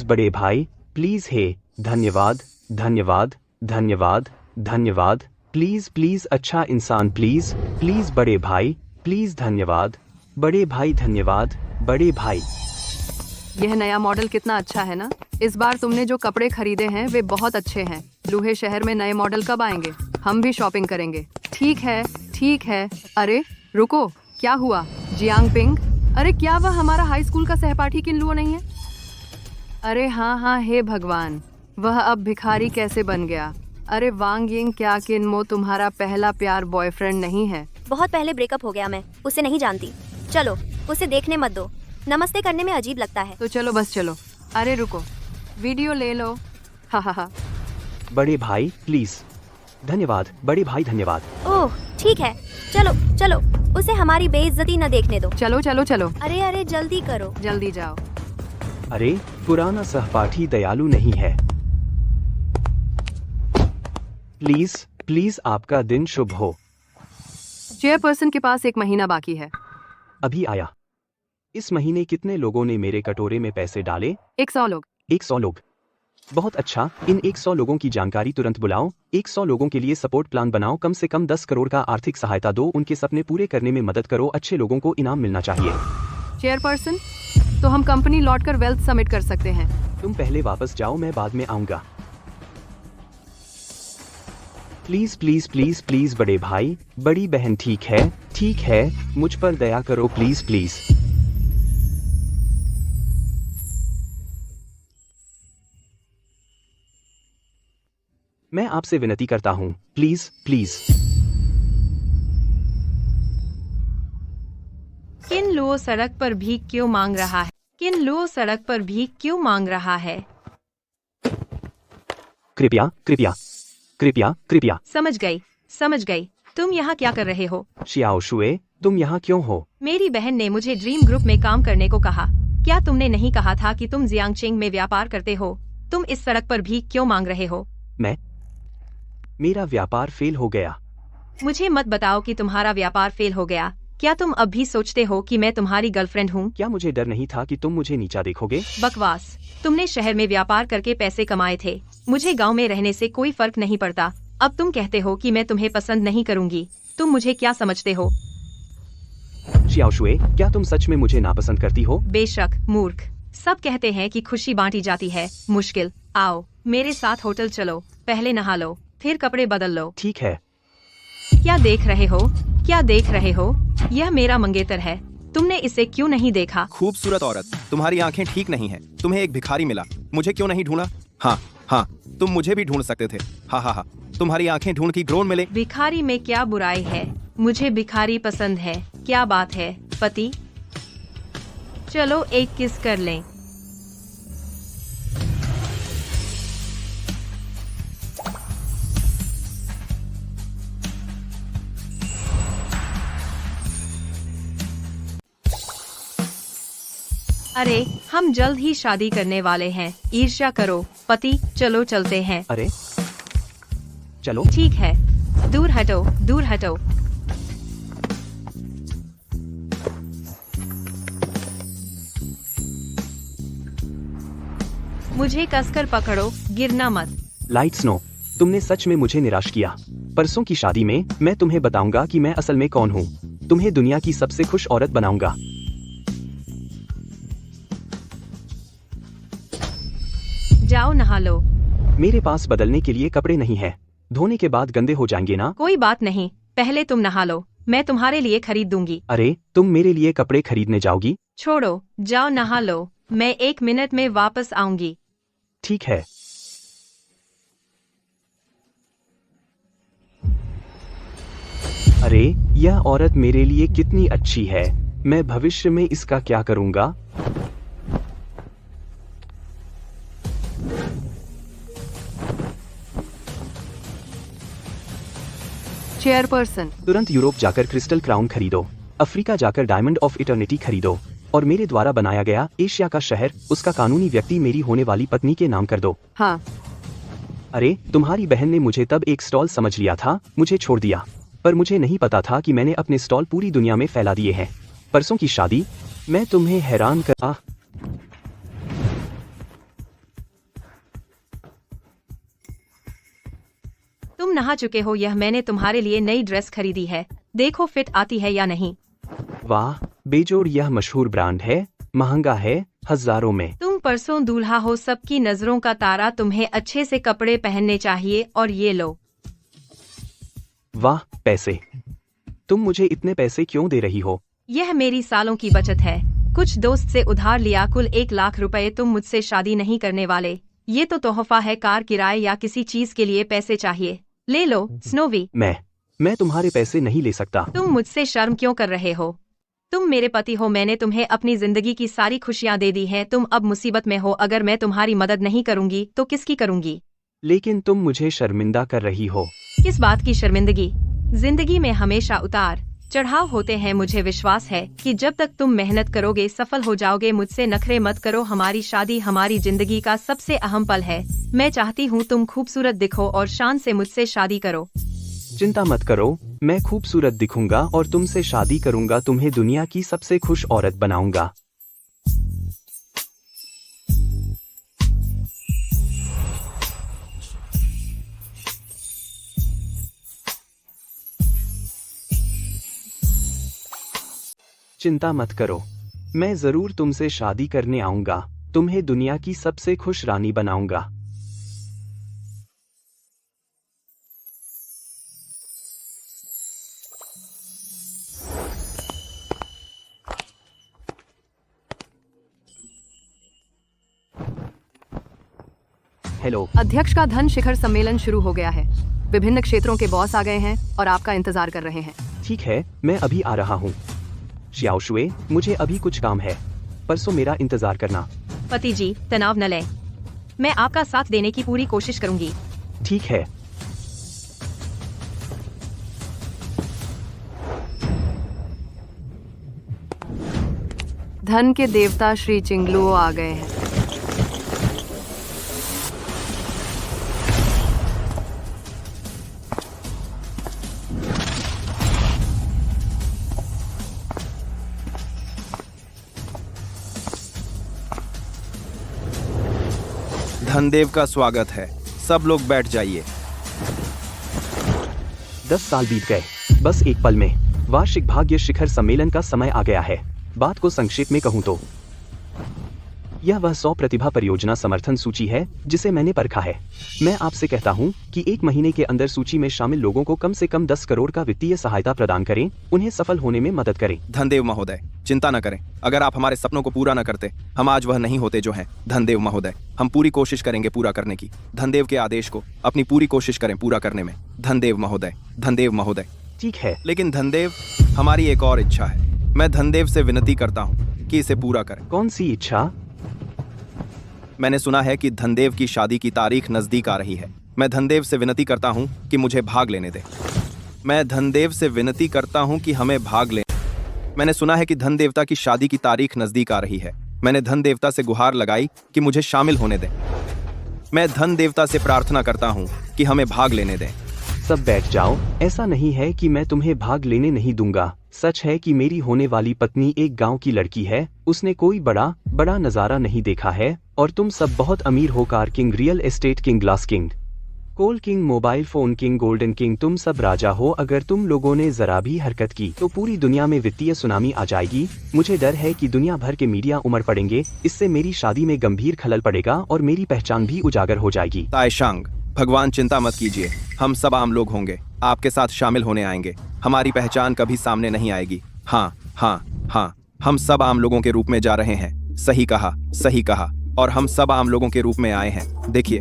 बड़े भाई प्लीज है। धन्यवाद धन्यवाद धन्यवाद धन्यवाद। प्लीज प्लीज अच्छा इंसान प्लीज प्लीज बड़े भाई प्लीज धन्यवाद बड़े भाई धन्यवाद बड़े भाई। यह नया मॉडल कितना अच्छा है ना। इस बार तुमने जो कपड़े खरीदे हैं वे बहुत अच्छे हैं। लूहे शहर में नए मॉडल कब आएंगे? हम भी शॉपिंग करेंगे। ठीक है ठीक है। अरे रुको, क्या हुआ? जियांग पिंग, अरे क्या वह हमारा हाई स्कूल का सहपाठी किनलुओ नहीं है? अरे हाँ हाँ, हे भगवान, वह अब भिखारी कैसे बन गया? अरे वांग यिंग, क्या किनमो तुम्हारा पहला प्यार बॉयफ्रेंड नहीं है? बहुत पहले ब्रेकअप हो गया, मैं उसे नहीं जानती। चलो उसे देखने मत दो, नमस्ते करने में अजीब लगता है। तो चलो बस चलो। अरे रुको, वीडियो ले लो। हा हा हा। बड़े भाई प्लीज धन्यवाद बड़े भाई धन्यवाद। ओह ठीक है, चलो चलो, उसे हमारी बेइज्जती न देखने दो। चलो चलो चलो। अरे अरे जल्दी करो। जल्दी जाओ। अरे पुराना सहपाठी दयालु नहीं है। प्लीज प्लीज आपका दिन शुभ हो। चेयरपर्सन के पास 1 महीना बाकी है। अभी आया। इस महीने कितने लोगों ने मेरे कटोरे में पैसे डाले? 100 लोग। 100 लोग। बहुत अच्छा, इन 100 लोगों की जानकारी तुरंत बुलाओ। 100 लोगों के लिए सपोर्ट प्लान बनाओ। कम से कम 10 करोड़ का आर्थिक सहायता दो। उनके सपने पूरे करने में मदद करो। अच्छे लोगों को इनाम मिलना चाहिए। चेयरपर्सन, तो हम कंपनी लौटकर वेल्थ समिट कर सकते हैं। तुम पहले वापस जाओ, मैं बाद में आऊंगा। प्लीज प्लीज प्लीज प्लीज बड़े भाई बड़ी बहन, ठीक है, मुझ पर दया करो प्लीज प्लीज। मैं आपसे विनती करता हूं, प्लीज प्लीज। किनलुओ सड़क पर भीख क्यों मांग रहा है? किनलुओ सड़क पर भीख क्यों मांग रहा है? कृपया कृपया कृपया कृपया। समझ गई। तुम यहाँ क्या कर रहे हो? शियाओ शुए, तुम यहाँ क्यों हो? मेरी बहन ने मुझे ड्रीम ग्रुप में काम करने को कहा। क्या तुमने नहीं कहा था कि तुम जियांगचिंग में व्यापार करते हो? तुम इस सड़क पर भीख क्यों मांग रहे हो? मेरा व्यापार फेल हो गया। मुझे मत बताओ कि तुम्हारा व्यापार फेल हो गया। क्या तुम अब भी सोचते हो कि मैं तुम्हारी गर्लफ्रेंड हूँ? क्या मुझे डर नहीं था कि तुम मुझे नीचा देखोगे? बकवास। तुमने शहर में व्यापार करके पैसे कमाए थे। मुझे गांव में रहने से कोई फर्क नहीं पड़ता। अब तुम कहते हो कि मैं तुम्हें पसंद नहीं करूंगी। तुम मुझे क्या समझते हो? शियाओ शुए, क्या तुम सच में मुझे नापसंद करती हो? बेशक मूर्ख। सब कहते हैं कि खुशी बांटी जाती है, मुश्किल। आओ मेरे साथ होटल चलो। पहले नहा लो, फिर कपड़े बदल लो। ठीक है। क्या देख रहे हो? क्या देख रहे हो? यह मेरा मंगेतर है। तुमने इसे क्यों नहीं देखा? खूबसूरत औरत, तुम्हारी आंखें ठीक नहीं हैं। तुम्हें एक भिखारी मिला, मुझे क्यों नहीं ढूंढा? हाँ हाँ, तुम मुझे भी ढूंढ सकते थे। हाँ हाँ हाँ, तुम्हारी आंखें ढूंढ की ग्रोन मिले। भिखारी में क्या बुराई है? मुझे भिखारी पसंद है। क्या बात है पति? चलो एक किस कर लें। अरे हम जल्द ही शादी करने वाले हैं। ईर्ष्या करो पति, चलो चलते हैं। अरे चलो। ठीक है, दूर हटो दूर हटो। मुझे कसकर पकड़ो, गिरना मत। लाइट स्नो, तुमने सच में मुझे निराश किया। परसों की शादी में मैं तुम्हें बताऊंगा कि मैं असल में कौन हूँ। तुम्हें दुनिया की सबसे खुश औरत बनाऊंगा। जाओ नहा लो। मेरे पास बदलने के लिए कपड़े नहीं है। धोने के बाद गंदे हो जाएंगे ना? कोई बात नहीं, पहले तुम नहा लो, मैं तुम्हारे लिए खरीद दूंगी। अरे तुम मेरे लिए कपड़े खरीदने जाओगी? छोड़ो, जाओ नहा लो, मैं 1 मिनट में वापस आऊंगी। ठीक है। अरे यह औरत मेरे लिए कितनी अच्छी है। मैं भविष्य में इसका क्या करूंगा? चेयरपर्सन, तुरंत यूरोप जाकर क्रिस्टल क्राउन खरीदो। अफ्रीका जाकर डायमंड ऑफ इटर्निटी खरीदो। और मेरे द्वारा बनाया गया एशिया का शहर, उसका कानूनी व्यक्ति मेरी होने वाली पत्नी के नाम कर दो। हाँ। अरे तुम्हारी बहन ने मुझे तब एक स्टॉल समझ लिया था, मुझे छोड़ दिया। पर मुझे नहीं पता था कि मैंने अपने स्टॉल पूरी दुनिया में फैला दिए हैं। परसों की शादी, मैं तुम्हें हैरान कर। तुम नहा चुके हो, यह मैंने तुम्हारे लिए नई ड्रेस खरीदी है, देखो फिट आती है या नहीं। वाह बेजोड़, यह मशहूर ब्रांड है, महंगा है, हजारों में। तुम परसों दूल्हा हो, सबकी नजरों का तारा, तुम्हें अच्छे से कपड़े पहनने चाहिए, और ये लो। वाह पैसे, तुम मुझे इतने पैसे क्यों दे रही हो? यह मेरी सालों की बचत है, कुछ दोस्त से उधार लिया, कुल 1 लाख रुपए। तुम मुझसे शादी नहीं करने वाले, ये तो तोहफा है, कार किराए या किसी चीज के लिए पैसे चाहिए, ले लो स्नोवी। मैं तुम्हारे पैसे नहीं ले सकता। तुम मुझसे शर्म क्यों कर रहे हो? तुम मेरे पति हो, मैंने तुम्हें अपनी जिंदगी की सारी खुशियां दे दी हैं, तुम अब मुसीबत में हो, अगर मैं तुम्हारी मदद नहीं करूंगी तो किसकी करूंगी? लेकिन तुम मुझे शर्मिंदा कर रही हो। किस बात की शर्मिंदगी? जिंदगी में हमेशा उतार चढ़ाव होते हैं, मुझे विश्वास है कि जब तक तुम मेहनत करोगे सफल हो जाओगे। मुझसे नखरे मत करो, हमारी शादी हमारी जिंदगी का सबसे अहम पल है। मैं चाहती हूँ तुम खूबसूरत दिखो और शान से मुझसे शादी करो। चिंता मत करो, मैं खूबसूरत दिखूंगा और तुमसे शादी करूंगा, तुम्हें दुनिया की सबसे खुश औरत बनाऊंगा। चिंता मत करो, मैं जरूर तुमसे शादी करने आऊंगा, तुम्हें दुनिया की सबसे खुश रानी बनाऊंगा। हेलो। अध्यक्ष का धन शिखर सम्मेलन शुरू हो गया है, विभिन्न क्षेत्रों के बॉस आ गए हैं और आपका इंतजार कर रहे हैं। ठीक है, मैं अभी आ रहा हूँ। श्याओशुए, मुझे अभी कुछ काम है, परसों मेरा इंतजार करना। पति जी तनाव न लें, मैं आपका साथ देने की पूरी कोशिश करूंगी। ठीक है। धन के देवता श्री चिंगलुओ आ गए हैं। धनदेव का स्वागत है, सब लोग बैठ जाइए। 10 साल बीत गए, बस एक पल में वार्षिक भाग्य शिखर सम्मेलन का समय आ गया है। बात को संक्षेप में कहूँ तो यह वह 100 प्रतिभा परियोजना समर्थन सूची है जिसे मैंने परखा है। मैं आपसे कहता हूं कि 1 महीने के अंदर सूची में शामिल लोगों को कम से कम 10 करोड़ का वित्तीय सहायता प्रदान करें, उन्हें सफल होने में मदद करें। धनदेव महोदय, चिंता न करें, अगर आप हमारे सपनों को पूरा न करते, हम आज वह नहीं होते जो हैं। धनदेव महोदय, हम पूरी कोशिश करेंगे पूरा करने की। धनदेव के आदेश को अपनी पूरी कोशिश करें पूरा करने में। धनदेव महोदय, धनदेव महोदय। ठीक है, लेकिन धनदेव, हमारी एक और इच्छा है। मैं धनदेव से विनती करता हूँ कि इसे पूरा करें। कौन सी इच्छा? मैंने सुना है कि धनदेव की शादी की तारीख नजदीक आ रही है। मैं धनदेव से विनती करता हूँ कि मुझे भाग लेने दे। मैं धनदेव से विनती करता हूँ कि हमें भाग ले। मैंने सुना है कि धन देवता की शादी की तारीख नजदीक आ रही है। मैंने धन देवता से गुहार लगाई कि मुझे शामिल होने दें। मैं धन देवता से प्रार्थना करता हूँ कि हमें भाग लेने दें। सब बैठ जाओ। ऐसा नहीं है कि मैं तुम्हें भाग लेने नहीं दूंगा। सच है कि मेरी होने वाली पत्नी एक गांव की लड़की है, उसने कोई बड़ा नजारा नहीं देखा है, और तुम सब बहुत अमीर हो। Car king, real estate king, glass king, coal king, mobile phone king, golden king, तुम सब राजा हो। अगर तुम लोगों ने जरा भी हरकत की तो पूरी दुनिया में वित्तीय सुनामी आ जाएगी। मुझे डर है कि दुनिया भर के मीडिया उमड़ पड़ेंगे, इससे मेरी शादी में गंभीर खलल पड़ेगा और मेरी पहचान भी उजागर हो जाएगी। ताइशांग, भगवान चिंता मत कीजिए, हम सब आम लोग होंगे, आपके साथ शामिल होने आएंगे। हमारी पहचान कभी सामने नहीं आएगी। हाँ, हम सब आम लोगों के रूप में जा रहे हैं। सही कहा, और हम सब आम लोगों के रूप में आए हैं। देखिए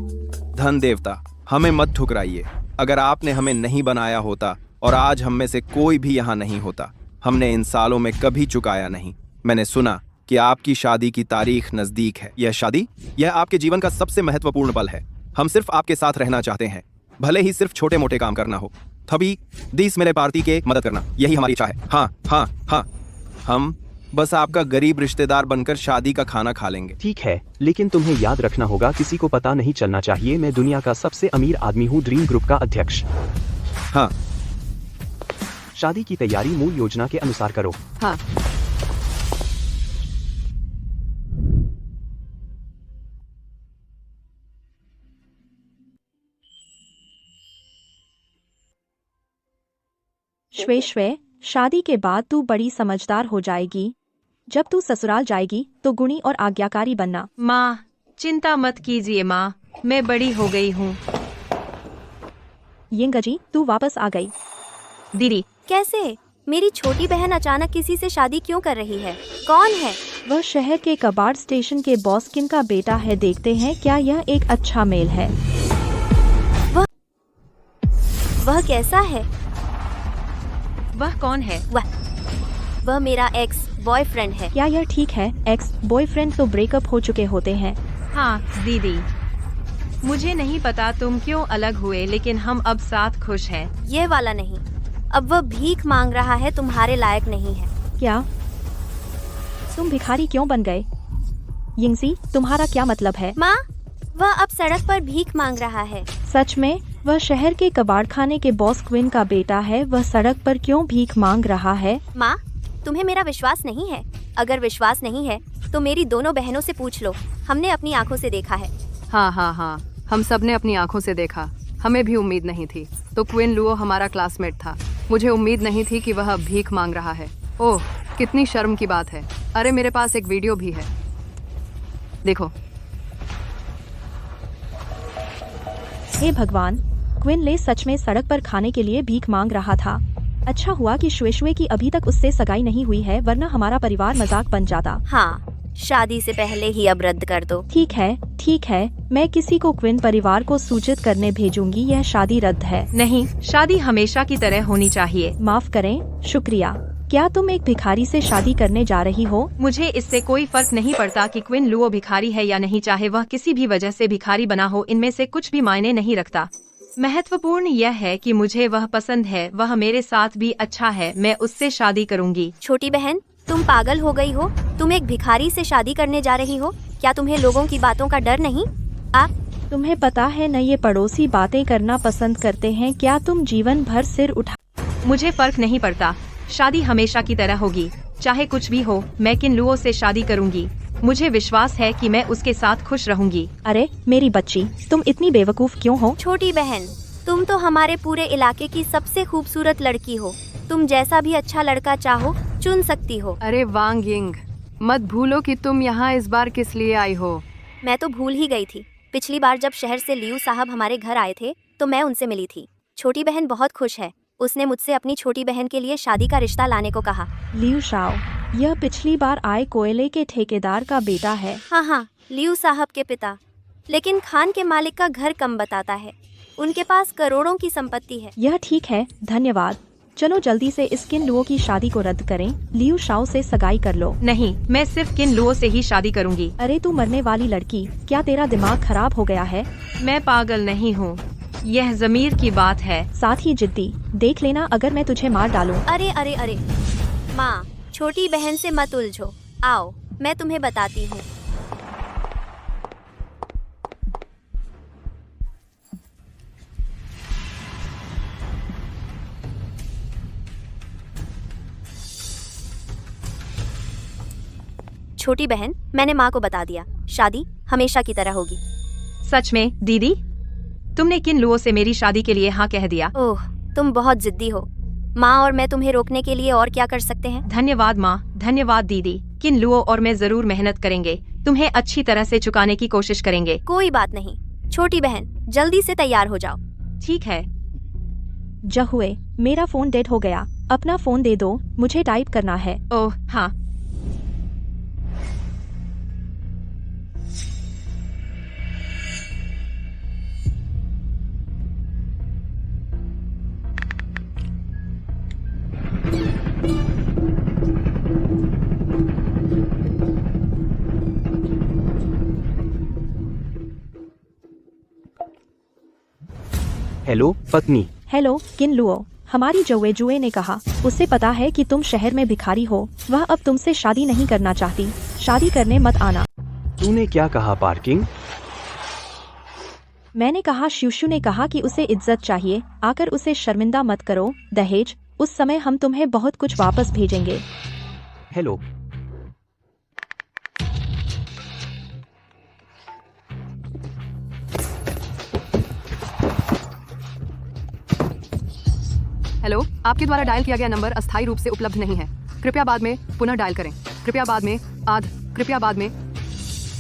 धन देवता, हमें मत ठुकराइए। अगर आपने हमें नहीं बनाया होता और आज हम में से कोई भी यहाँ नहीं होता, हमने इन सालों में कभी चुकाया नहीं। मैंने सुना कि आपकी शादी की तारीख नजदीक है। यह आपके जीवन का सबसे महत्वपूर्ण पल है। हम सिर्फ आपके साथ रहना चाहते हैं, भले ही सिर्फ छोटे मोटे काम करना हो। तभी 20 मेरे पार्टी के मदद करना, यही हमारी इच्छा है। हाँ, हम बस आपका गरीब रिश्तेदार बनकर शादी का खाना खा लेंगे। ठीक है, लेकिन तुम्हें याद रखना होगा, किसी को पता नहीं चलना चाहिए। मैं दुनिया का सबसे अमीर आदमी हूँ, ड्रीम ग्रुप का अध्यक्ष। हाँ, शादी की तैयारी मूल योजना के अनुसार करो। हाँ, श्वे श्वे, शादी के बाद तू बड़ी समझदार हो जाएगी। जब तू ससुराल जाएगी तो गुणी और आज्ञाकारी बनना। माँ, चिंता मत कीजिए माँ, मैं बड़ी हो गई हूँ। यिंगजी, तू वापस आ गई। दीदी, कैसे? मेरी छोटी बहन अचानक किसी से शादी क्यों कर रही है? कौन है? वह शहर के कबाड़ स्टेशन के बॉस किन का बेटा है। देखते हैं क्या यह एक अच्छा मेल है। वह कैसा है? वह कौन है? वह मेरा एक्स बॉयफ्रेंड है। क्या यह ठीक है? एक्स बॉयफ्रेंड तो ब्रेकअप हो चुके होते हैं। हाँ दीदी, मुझे नहीं पता तुम क्यों अलग हुए, लेकिन हम अब साथ खुश हैं। ये वाला नहीं, अब वह भीख मांग रहा है, तुम्हारे लायक नहीं है। क्या तुम भिखारी क्यों बन गए? यिंगजी, तुम्हारा क्या मतलब है? माँ, वह अब सड़क पर भीख मांग रहा है। सच में? वह शहर के कबाड़खाने के बॉस क्विन का बेटा है। वह सड़क पर क्यों भीख मांग रहा है? माँ, तुम्हें मेरा विश्वास नहीं है? अगर विश्वास नहीं है तो मेरी दोनों बहनों से पूछ लो, हमने अपनी आंखों से देखा है। हाँ, हम सब ने अपनी आंखों से देखा। हमें भी उम्मीद नहीं थी। तो क्विन लुओ हमारा क्लासमेट था। मुझे उम्मीद नहीं थी कि वह भीख मांग रहा है। ओह, कितनी शर्म की बात है। अरे मेरे पास एक वीडियो भी है, देखो। हे भगवान, क्विन ले सच में सड़क पर खाने के लिए भीख मांग रहा था। अच्छा हुआ कि श्वे की अभी तक उससे सगाई नहीं हुई है, वरना हमारा परिवार मजाक बन जाता। हाँ, शादी से पहले ही अब रद्द कर दो। ठीक है, मैं किसी को क्विन परिवार को सूचित करने भेजूंगी। यह शादी रद्द है। नहीं, शादी हमेशा की तरह होनी चाहिए। माफ करें, शुक्रिया। क्या तुम एक भिखारी से शादी करने जा रही हो? मुझे इससे कोई फर्क नहीं पड़ता कि क्विन लुओ भिखारी है या नहीं, चाहे वह किसी भी वजह से भिखारी बना हो, इनमें से कुछ भी मायने नहीं रखता। महत्वपूर्ण यह है कि मुझे वह पसंद है, वह मेरे साथ भी अच्छा है, मैं उससे शादी करूंगी। छोटी बहन, तुम पागल हो गई हो? तुम एक भिखारी से शादी करने जा रही हो? क्या तुम्हें लोगों की बातों का डर नहीं? तुम्हें पता है न, ये पड़ोसी बातें करना पसंद करते हैं। क्या तुम जीवन भर सिर उठा? मुझे फर्क नहीं पड़ता, शादी हमेशा की तरह होगी, चाहे कुछ भी हो। मैं किन लुओ से शादी करूंगी। मुझे विश्वास है कि मैं उसके साथ खुश रहूंगी। अरे मेरी बच्ची, तुम इतनी बेवकूफ क्यों हो? छोटी बहन, तुम तो हमारे पूरे इलाके की सबसे खूबसूरत लड़की हो। तुम जैसा भी अच्छा लड़का चाहो चुन सकती हो। अरे वांग यिंग, मत भूलो कि तुम यहाँ इस बार किस लिए आई हो। मैं तो भूल ही गई थी। पिछली बार जब शहर से लियू साहब हमारे घर आए थे तो मैं उनसे मिली थी। छोटी बहन बहुत खुश है। उसने मुझसे अपनी छोटी बहन के लिए शादी का रिश्ता लाने को कहा। लियू शाओ, यह पिछली बार आए कोयले के ठेकेदार का बेटा है। हाँ, लियू साहब के पिता। लेकिन खान के मालिक का घर कम बताता है। उनके पास करोड़ों की संपत्ति है। यह ठीक है, धन्यवाद। चलो जल्दी से इस किन लुओ की शादी को रद्द करें। लियू शाओ से सगाई कर लो। नहीं, मैं सिर्फ किन लुओ से ही शादी करूंगी। अरे तू मरने वाली लड़की, क्या तेरा दिमाग खराब हो गया है? मैं पागल नहीं हूँ, यह जमीर की बात है। साथ ही जिद्दी, देख लेना अगर मैं तुझे मार डालूं। अरे माँ, छोटी बहन से मत उलझो। आओ, मैं तुम्हें बताती हूँ। छोटी बहन, मैंने माँ को बता दिया, शादी हमेशा की तरह होगी। सच में दीदी, तुमने किन लुओ से मेरी शादी के लिए हाँ कह दिया? ओह, तुम बहुत जिद्दी हो। माँ और मैं तुम्हें रोकने के लिए और क्या कर सकते हैं? धन्यवाद माँ, धन्यवाद दीदी। किन लुओ और मैं जरूर मेहनत करेंगे, तुम्हें अच्छी तरह से चुकाने की कोशिश करेंगे। कोई बात नहीं। छोटी बहन, जल्दी से तैयार हो जाओ। ठीक है। जहुए, मेरा फोन डेड हो गया, अपना फोन दे दो, मुझे टाइप करना है। ओह हाँ। हेलो पत्नी। हेलो किन लुओ, हमारी जुए ने कहा, उसे पता है कि तुम शहर में भिखारी हो। वह अब तुमसे शादी नहीं करना चाहती। शादी करने मत आना। तूने क्या कहा पार्किंग? मैंने कहा शिशु ने कहा कि उसे इज्जत चाहिए, आकर उसे शर्मिंदा मत करो। दहेज, उस समय हम तुम्हें बहुत कुछ वापस भेजेंगे। हेलो। हेलो, आपके द्वारा डायल किया गया नंबर अस्थायी रूप से उपलब्ध नहीं है। कृपया बाद में पुनः डायल करें। कृपया बाद में।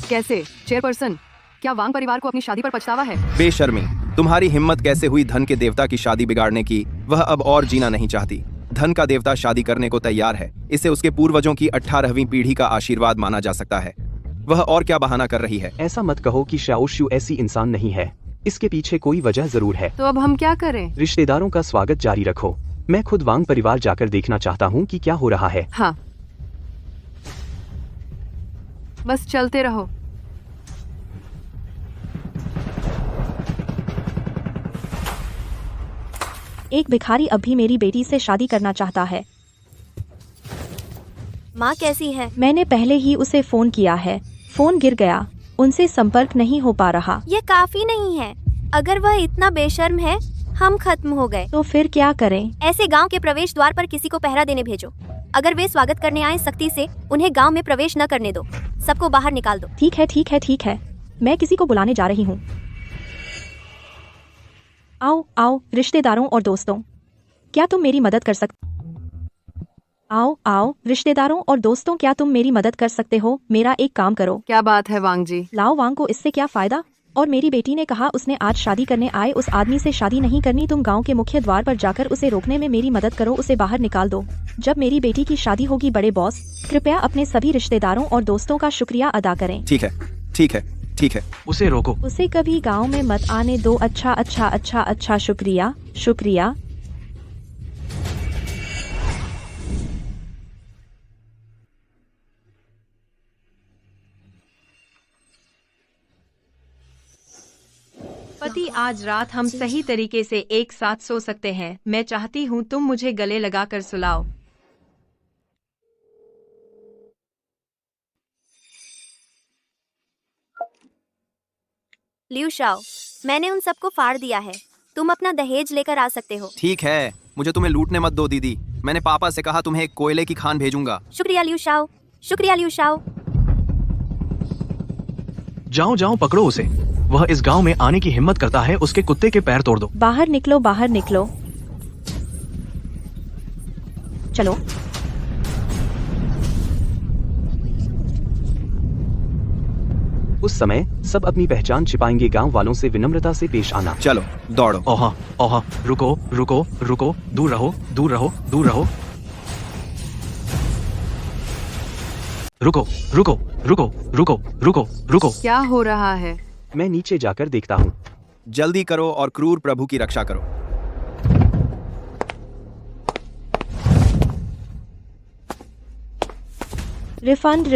कैसे चेयरपर्सन, क्या वांग परिवार को अपनी शादी पर पछतावा है? बेशर्मी, तुम्हारी हिम्मत कैसे हुई धन के देवता की शादी बिगाड़ने की? वह अब और जीना नहीं चाहती। धन का देवता शादी करने को तैयार है। इसे उसके पूर्वजों की 18वीं पीढ़ी का आशीर्वाद माना जा सकता है। वह और क्या बहाना कर रही है? ऐसा मत कहो कि शाओशु ऐसी इंसान नहीं है। इसके पीछे कोई वजह जरूर है। तो अब हम क्या करें? रिश्तेदारों का स्वागत जारी रखो। मैं खुद वांग परिवार जाकर देखना चाहता हूँ कि क्या हो रहा है। हाँ, बस चलते रहो। एक भिखारी अब भी मेरी बेटी से शादी करना चाहता है। माँ कैसी है? मैंने पहले ही उसे फोन किया है, फोन गिर गया, उनसे संपर्क नहीं हो पा रहा। ये काफी नहीं है। अगर वह इतना बेशर्म है, हम खत्म हो गए। तो फिर क्या करें? ऐसे गांव के प्रवेश द्वार पर किसी को पहरा देने भेजो। अगर वे स्वागत करने आए, सख्ती से उन्हें गांव में प्रवेश न करने दो। सबको बाहर निकाल दो। ठीक है, मैं किसी को बुलाने जा रही हूँ। आओ रिश्तेदारों और दोस्तों, क्या तुम मेरी मदद कर सकते? आओ रिश्तेदारों और दोस्तों, क्या तुम मेरी मदद कर सकते हो? मेरा एक काम करो। क्या बात है वांग जी? लाओ वांग को इससे क्या फायदा? और मेरी बेटी ने कहा उसने आज शादी करने आए उस आदमी से शादी नहीं करनी। तुम गांव के मुख्य द्वार पर जाकर उसे रोकने में मेरी मदद करो, उसे बाहर निकाल दो। जब मेरी बेटी की शादी होगी बड़े बॉस, कृपया अपने सभी रिश्तेदारों और दोस्तों का शुक्रिया अदा करें। ठीक है। उसे रोको। उसे कभी गांव में मत आने दो। अच्छा, शुक्रिया। पति, आज रात हम सही तरीके से एक साथ सो सकते हैं। मैं चाहती हूँ तुम मुझे गले लगाकर सुलाओ। लियू शाओ, मैंने उन सबको फाड़ दिया है। तुम अपना दहेज लेकर आ सकते हो। ठीक है, मुझे तुम्हें लूटने मत दो दीदी। मैंने पापा से कहा तुम्हें एक कोयले की खान भेजूंगा। शुक्रिया लियू शाओ। जाओ पकड़ो उसे। वह इस गांव में आने की हिम्मत करता है, उसके कुत्ते के पैर तोड़ दो। बाहर निकलो। चलो। उस समय सब अपनी पहचान छिपाएंगे। गांव वालों से विनम्रता से पेश आना। चलो दौड़ो। ओहा, रुको, दूर रहो। रुको। क्या हो रहा है? मैं नीचे जाकर देखता हूँ। जल्दी करो और क्रूर प्रभु की रक्षा करो। रिफंड।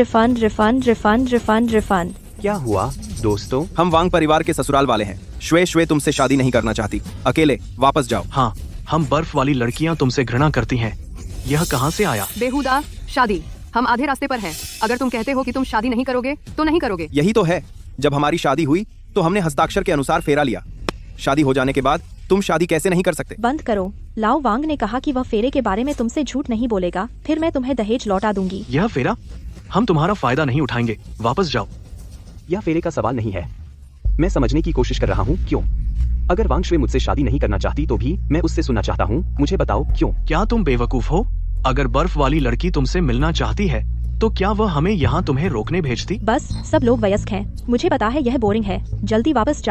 क्या हुआ दोस्तों? हम वांग परिवार के ससुराल वाले हैं। श्वे तुमसे शादी नहीं करना चाहती। अकेले वापस जाओ। हाँ, हम बर्फ वाली लड़कियां तुमसे घृणा करती हैं। यह कहाँ से आया? बेहुदा शादी। हम आधे रास्ते पर हैं। अगर तुम कहते हो कि तुम शादी नहीं करोगे तो नहीं करोगे। यही तो है। जब हमारी शादी हुई तो हमने हस्ताक्षर के अनुसार फेरा लिया। शादी हो जाने के बाद तुम शादी कैसे नहीं कर सकते? बंद करो। लाओ वांग ने कहा कि वह फेरे के बारे में तुमसे झूठ नहीं बोलेगा, फिर मैं तुम्हें दहेज लौटा दूंगी। यह फेरा? हम तुम्हारा फायदा नहीं उठाएंगे, वापस जाओ। यह फेरे का सवाल नहीं है। मैं समझने की कोशिश कर रहा हूँ क्यों। अगर वांग शुए मुझसे शादी नहीं करना चाहती तो भी मैं उससे सुनना चाहता हूँ। मुझे बताओ क्यों। क्या तुम बेवकूफ हो? अगर बर्फ वाली लड़की तुमसे मिलना चाहती है तो क्या वह हमें यहाँ तुम्हें रोकने भेजती? बस, सब लोग वयस्क हैं। मुझे पता है यह बोरिंग है। जल्दी वापस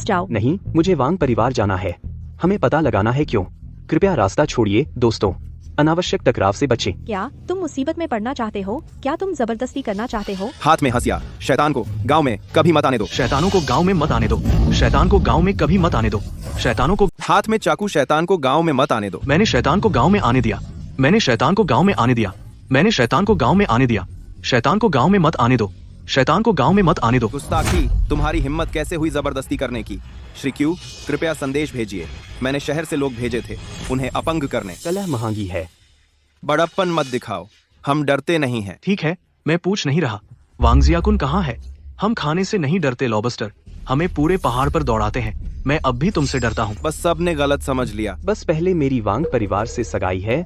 जाओ। नहीं, मुझे वांग परिवार जाना है। हमें पता लगाना है क्यों। कृपया रास्ता छोड़िए दोस्तों। अनावश्यक टकराव से बचें। क्या तुम मुसीबत में पड़ना चाहते हो? क्या तुम जबरदस्ती करना चाहते हो? हाथ में हंसिया। शैतान को गांव में कभी मत आने दो। शैतानों को गांव में मत आने दो। शैतान को गांव में कभी मत आने दो। शैतानों को हाथ में चाकू। शैतान को गांव में मत आने दो। मैंने शैतान को गांव में आने दिया। मैंने शैतान को गांव में आने दिया। मैंने शैतान को गांव में आने दिया। शैतान को गांव में मत आने दो। शैतान को गांव में मत आने दो। गुस्ताखी। तुम्हारी हिम्मत कैसे हुई जबरदस्ती करने की? श्री क्यू, कृपया संदेश भेजिए। मैंने शहर से लोग भेजे थे उन्हें अपंग करने। कलह महंगी है। बड़प्पन मत दिखाओ, हम डरते नहीं हैं। ठीक है, मैं पूछ नहीं रहा। वांग जियाकुन कहाँ है? हम खाने से नहीं डरते लॉबस्टर। हमें पूरे पहाड़ पर दौड़ाते हैं। मैं अब भी तुमसे डरता हूँ। बस सबने गलत समझ लिया। बस पहले मेरी वांग परिवार से सगाई है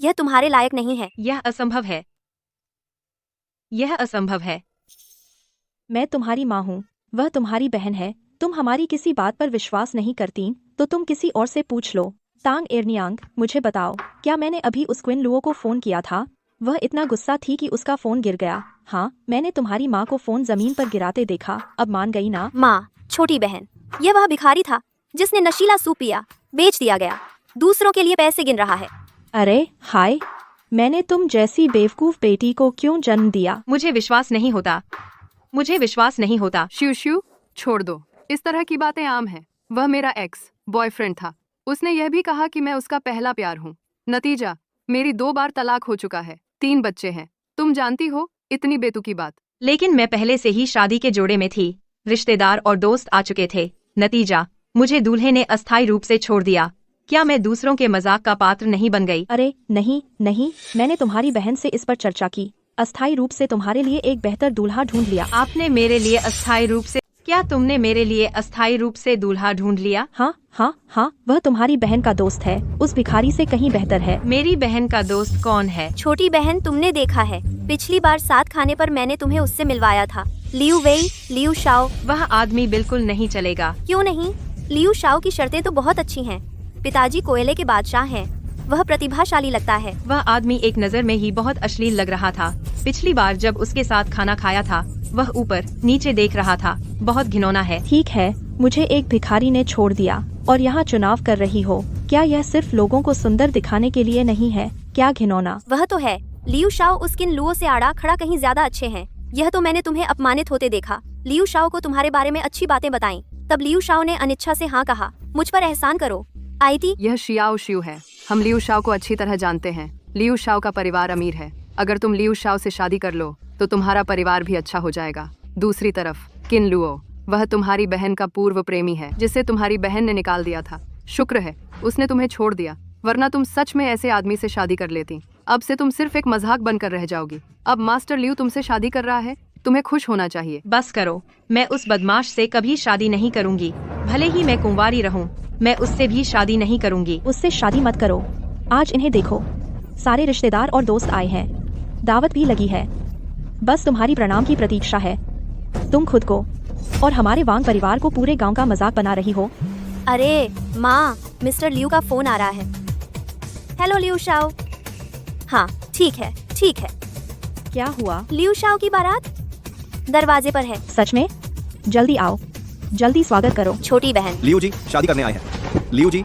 यह तुम्हारे लायक नहीं है। यह असंभव है। यह असंभव है। मैं तुम्हारी माँ हूँ, वह तुम्हारी बहन है। तुम हमारी किसी बात पर विश्वास नहीं करती तो तुम किसी और से पूछ लो। तांग एर्नियांग, मुझे बताओ, क्या मैंने अभी उस क्विन लुओ को फोन किया था? वह इतना गुस्सा थी कि उसका फोन गिर गया। हाँ, मैंने तुम्हारी माँ को फोन जमीन पर गिराते देखा। अब मान गई ना? माँ, छोटी बहन, यह वह भिखारी था जिसने नशीला सूप पिया, बेच दिया गया, दूसरों के लिए पैसे गिन रहा है। अरे हाय, मैंने तुम जैसी बेवकूफ बेटी को क्यों जन्म दिया? मुझे विश्वास नहीं होता। मुझे विश्वास नहीं होता। शिव शिव, छोड़ दो, इस तरह की बातें आम हैं। वह मेरा एक्स बॉयफ्रेंड था। उसने यह भी कहा कि मैं उसका पहला प्यार हूँ। नतीजा, मेरी 2 बार तलाक हो चुका है, 3 बच्चे हैं। तुम जानती हो, इतनी बेतुकी बात। लेकिन मैं पहले से ही शादी के जोड़े में थी। रिश्तेदार और दोस्त आ चुके थे। नतीजा, मुझे दूल्हे ने अस्थायी रूप से छोड़ दिया। क्या मैं दूसरों के मजाक का पात्र नहीं बन गई? अरे नहीं नहीं, मैंने तुम्हारी बहन से इस पर चर्चा की। अस्थायी रूप से तुम्हारे लिए एक बेहतर दूल्हा ढूंढ लिया। आपने मेरे लिए अस्थायी रूप से क्या तुमने मेरे लिए अस्थायी रूप से दूल्हा ढूंढ लिया? हाँ हाँ हाँ, वह तुम्हारी बहन का दोस्त है, उस भिखारी से कहीं बेहतर है। मेरी बहन का दोस्त कौन है? छोटी बहन, तुमने देखा है, पिछली बार साथ खाने पर मैंने तुम्हें उससे मिलवाया था। लियू वेई, लियू शाओ। वह आदमी बिल्कुल नहीं चलेगा। क्यों नहीं? लियू शाओ की शर्तें तो बहुत अच्छी हैं। पिताजी कोयले के बादशाह हैं। वह प्रतिभाशाली लगता है। वह आदमी एक नजर में ही बहुत अश्लील लग रहा था। पिछली बार जब उसके साथ खाना खाया था, वह ऊपर नीचे देख रहा था। बहुत घिनौना है। ठीक है, मुझे एक भिखारी ने छोड़ दिया और यहाँ चुनाव कर रही हो। क्या यह सिर्फ लोगों को सुंदर दिखाने के लिए नहीं है? क्या घिनौना। वह तो है। लियू शाओ उस किन लुओ से आड़ा खड़ा कहीं ज्यादा अच्छे हैं। यह तो मैंने तुम्हें अपमानित होते देखा। लियू शाओ को तुम्हारे बारे में अच्छी बातें बताई, तब लियू शाओ ने अनिच्छा से हाँ कहा। मुझ पर एहसान करो। आईटी, यह शियाओ शिव है। हम लियू शाओ को अच्छी तरह जानते हैं। लियू शाओ का परिवार अमीर है। अगर तुम लियू शाओ से शादी कर लो तो तुम्हारा परिवार भी अच्छा हो जाएगा। दूसरी तरफ किन लुओ, वह तुम्हारी बहन का पूर्व प्रेमी है, जिसे तुम्हारी बहन ने निकाल दिया था। शुक्र है उसने तुम्हें छोड़ दिया, वरना तुम सच में ऐसे आदमी से शादी कर लेती। अब से तुम सिर्फ एक मजाक बनकर रह जाओगी। अब मास्टर लियू तुमसे शादी कर रहा है, तुम्हें खुश होना चाहिए। बस करो, मैं उस बदमाश से कभी शादी नहीं करूंगी। भले ही मैं कुंवारी रहूं, मैं उससे भी शादी नहीं करूंगी। उससे शादी मत करो। आज इन्हें देखो, सारे रिश्तेदार और दोस्त आए हैं, दावत भी लगी है। बस तुम्हारी प्रणाम की प्रतीक्षा है। तुम खुद को और हमारे वांग परिवार को पूरे गांव का मजाक बना रही हो। अरे माँ, मिस्टर लियू का फोन आ रहा है। Hello Liu Shao. हाँ ठीक है, ठीक है। क्या हुआ? लियू शाओ की बारात दरवाजे पर है। सच में? जल्दी आओ, जल्दी स्वागत करो। छोटी बहन, लियू जी शादी करने आए हैं। लियू जी,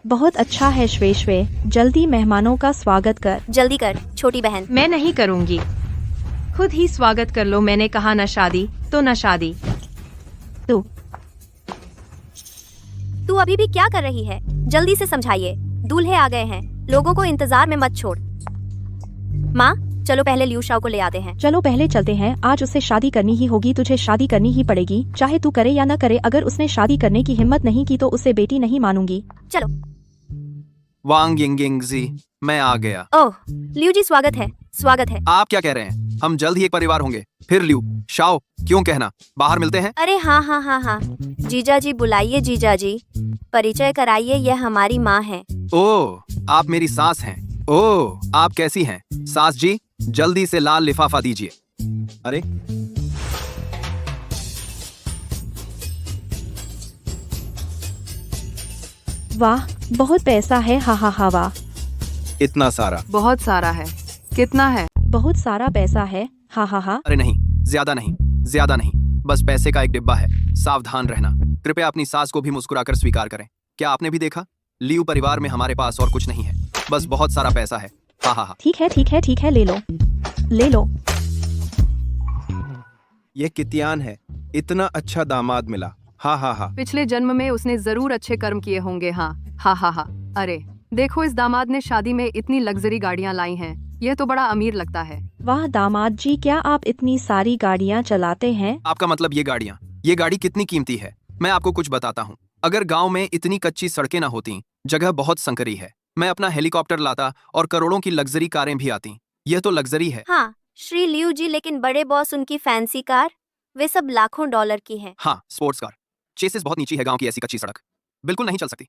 बहुत अच्छा है श्वे श्वे, जल्दी मेहमानों का स्वागत कर। जल्दी कर छोटी बहन। मैं नहीं करूंगी, खुद ही स्वागत कर लो। मैंने कहा न शादी तो न शादी। तू अभी भी क्या कर रही है? जल्दी से समझाइए, दूल्हे आ गए हैं, लोगों को इंतजार में मत छोड़। माँ, चलो पहले लियू शाओ को ले आते हैं। चलो पहले चलते हैं, आज उससे शादी करनी ही होगी। तुझे शादी करनी ही पड़ेगी, चाहे तू करे या न करे। अगर उसने शादी करने की हिम्मत नहीं की तो उसे बेटी नहीं मानूंगी। चलो। वांग यिंगिंग जी, मैं आ गया। ओह लियू जी, स्वागत है, स्वागत है। आप क्या कह रहे हैं? हम जल्द ही एक परिवार होंगे। फिर लियू शाओ, क्यों कहना, बाहर मिलते हैं। अरे हाँ हाँ हाँ हाँ, जीजा जी बुलाइए, जीजा जी परिचय कराइए, यह हमारी माँ है। ओह, आप मेरी सास हैं। ओह, आप कैसी हैं सास जी? जल्दी से लाल लिफाफा दीजिए। अरे वाह, बहुत पैसा है। हा हा हा वाह, इतना सारा? बहुत सारा है। कितना है? बहुत सारा पैसा है। हा हा हा। अरे नहीं, ज्यादा नहीं, ज्यादा नहीं, बस पैसे का एक डिब्बा है। सावधान रहना। कृपया अपनी सास को भी मुस्कुराकर स्वीकार करें। क्या आपने भी देखा? लियू परिवार में हमारे पास और कुछ नहीं है, बस बहुत सारा पैसा है। हा हा हा। ठीक है ठीक है ठीक है, ले लो ले लो। ये कितियान है, इतना अच्छा दामाद मिला। हा हा हा। पिछले जन्म में उसने जरूर अच्छे कर्म किए होंगे। हाँ हा हा हा। अरे देखो, इस दामाद ने शादी में इतनी लग्जरी गाड़ियां लाई हैं, यह तो बड़ा अमीर लगता है। वाह दामाद जी, क्या आप इतनी सारी गाड़ियाँ चलाते हैं? आपका मतलब ये गाड़ी कितनी कीमती है? मैं आपको कुछ बताता हूँ। अगर गांव में इतनी कच्ची सड़कें ना होती, जगह बहुत संकरी है, मैं अपना हेलीकॉप्टर लाता और करोड़ों की लग्जरी कारें भी आती। यह तो लग्जरी है। हाँ श्री लियू जी, लेकिन बड़े बॉस उनकी फैंसी कार, वे सब लाखों डॉलर की हैं। हाँ, स्पोर्ट्स कार। चेसिस बहुत नीची है, गांव की ऐसी कच्ची सड़क बिल्कुल नहीं चल सकती।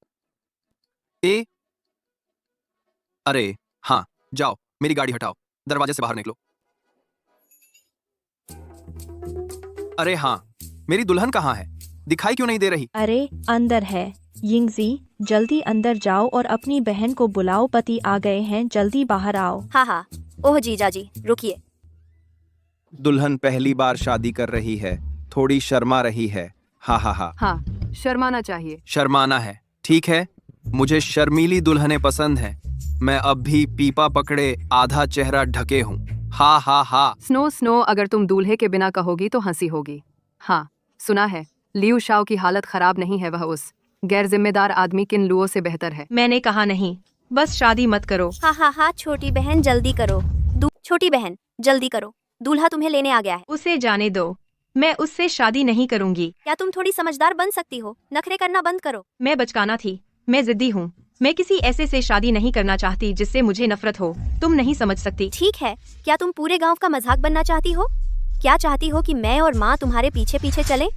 अरे हाँ, जाओ मेरी गाड़ी हटाओ, दरवाजे से बाहर निकलो। अरे हाँ, मेरी दुल्हन कहाँ है? दिखाई क्यों नहीं दे रही? अरे अंदर है। यिंगजी, जल्दी अंदर जाओ और अपनी बहन को बुलाओ, पति आ गए हैं, जल्दी बाहर आओ। हाँ हाँ, ओह जीजा जी रुकिए। दुल्हन पहली बार शादी कर रही है, थोड़ी शर्मा रही है। हा हा हा। हाँ, शर्माना चाहिए। शर्माना है, ठीक है। मुझे शर्मीली दुल्हनें पसंद हैं। मैं अब भी पीपा पकड़े आधा चेहरा ढके हूँ। हा हा हा। स्नो, अगर तुम दूल्हे के बिना कहोगी तो हंसी होगी। हाँ, सुना है लियू शाओ की हालत खराब नहीं है, वह उस गैर जिम्मेदार आदमी किन लुओ से बेहतर है। मैंने कहा नहीं, बस शादी मत करो। हाँ हाँ हाँ, छोटी बहन जल्दी करो। छोटी बहन जल्दी करो, दूल्हा तुम्हें लेने आ गया है। उसे जाने दो, मैं उससे शादी नहीं करूंगी। क्या तुम थोड़ी समझदार बन सकती हो? नखरे करना बंद करो। मैं बचकाना थी, मैं जिद्दी हूँ। मैं किसी ऐसे से शादी नहीं करना चाहती जिससे मुझे नफरत हो। तुम नहीं समझ सकती। ठीक है, क्या तुम पूरे गांव का मजाक बनना चाहती हो? क्या चाहती हो कि मैं और माँ तुम्हारे पीछे पीछे चलें?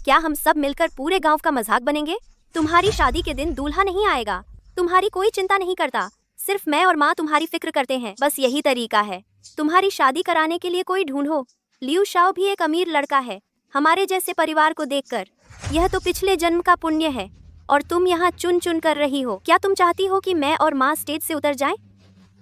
क्या हम सब मिलकर पूरे गांव का मजाक बनेंगे? तुम्हारी शादी के दिन दूल्हा नहीं आएगा, तुम्हारी कोई चिंता नहीं करता, सिर्फ मैं और माँ तुम्हारी फिक्र करते हैं। बस यही तरीका है। तुम्हारी शादी कराने के लिए कोई ढूंढो। लियू शाओ भी एक अमीर लड़का है। हमारे जैसे परिवार को देखकर यह तो पिछले जन्म का पुण्य है, और तुम यहाँ चुन चुन कर रही हो। क्या तुम चाहती हो कि मैं और माँ स्टेज से उतर जाएं?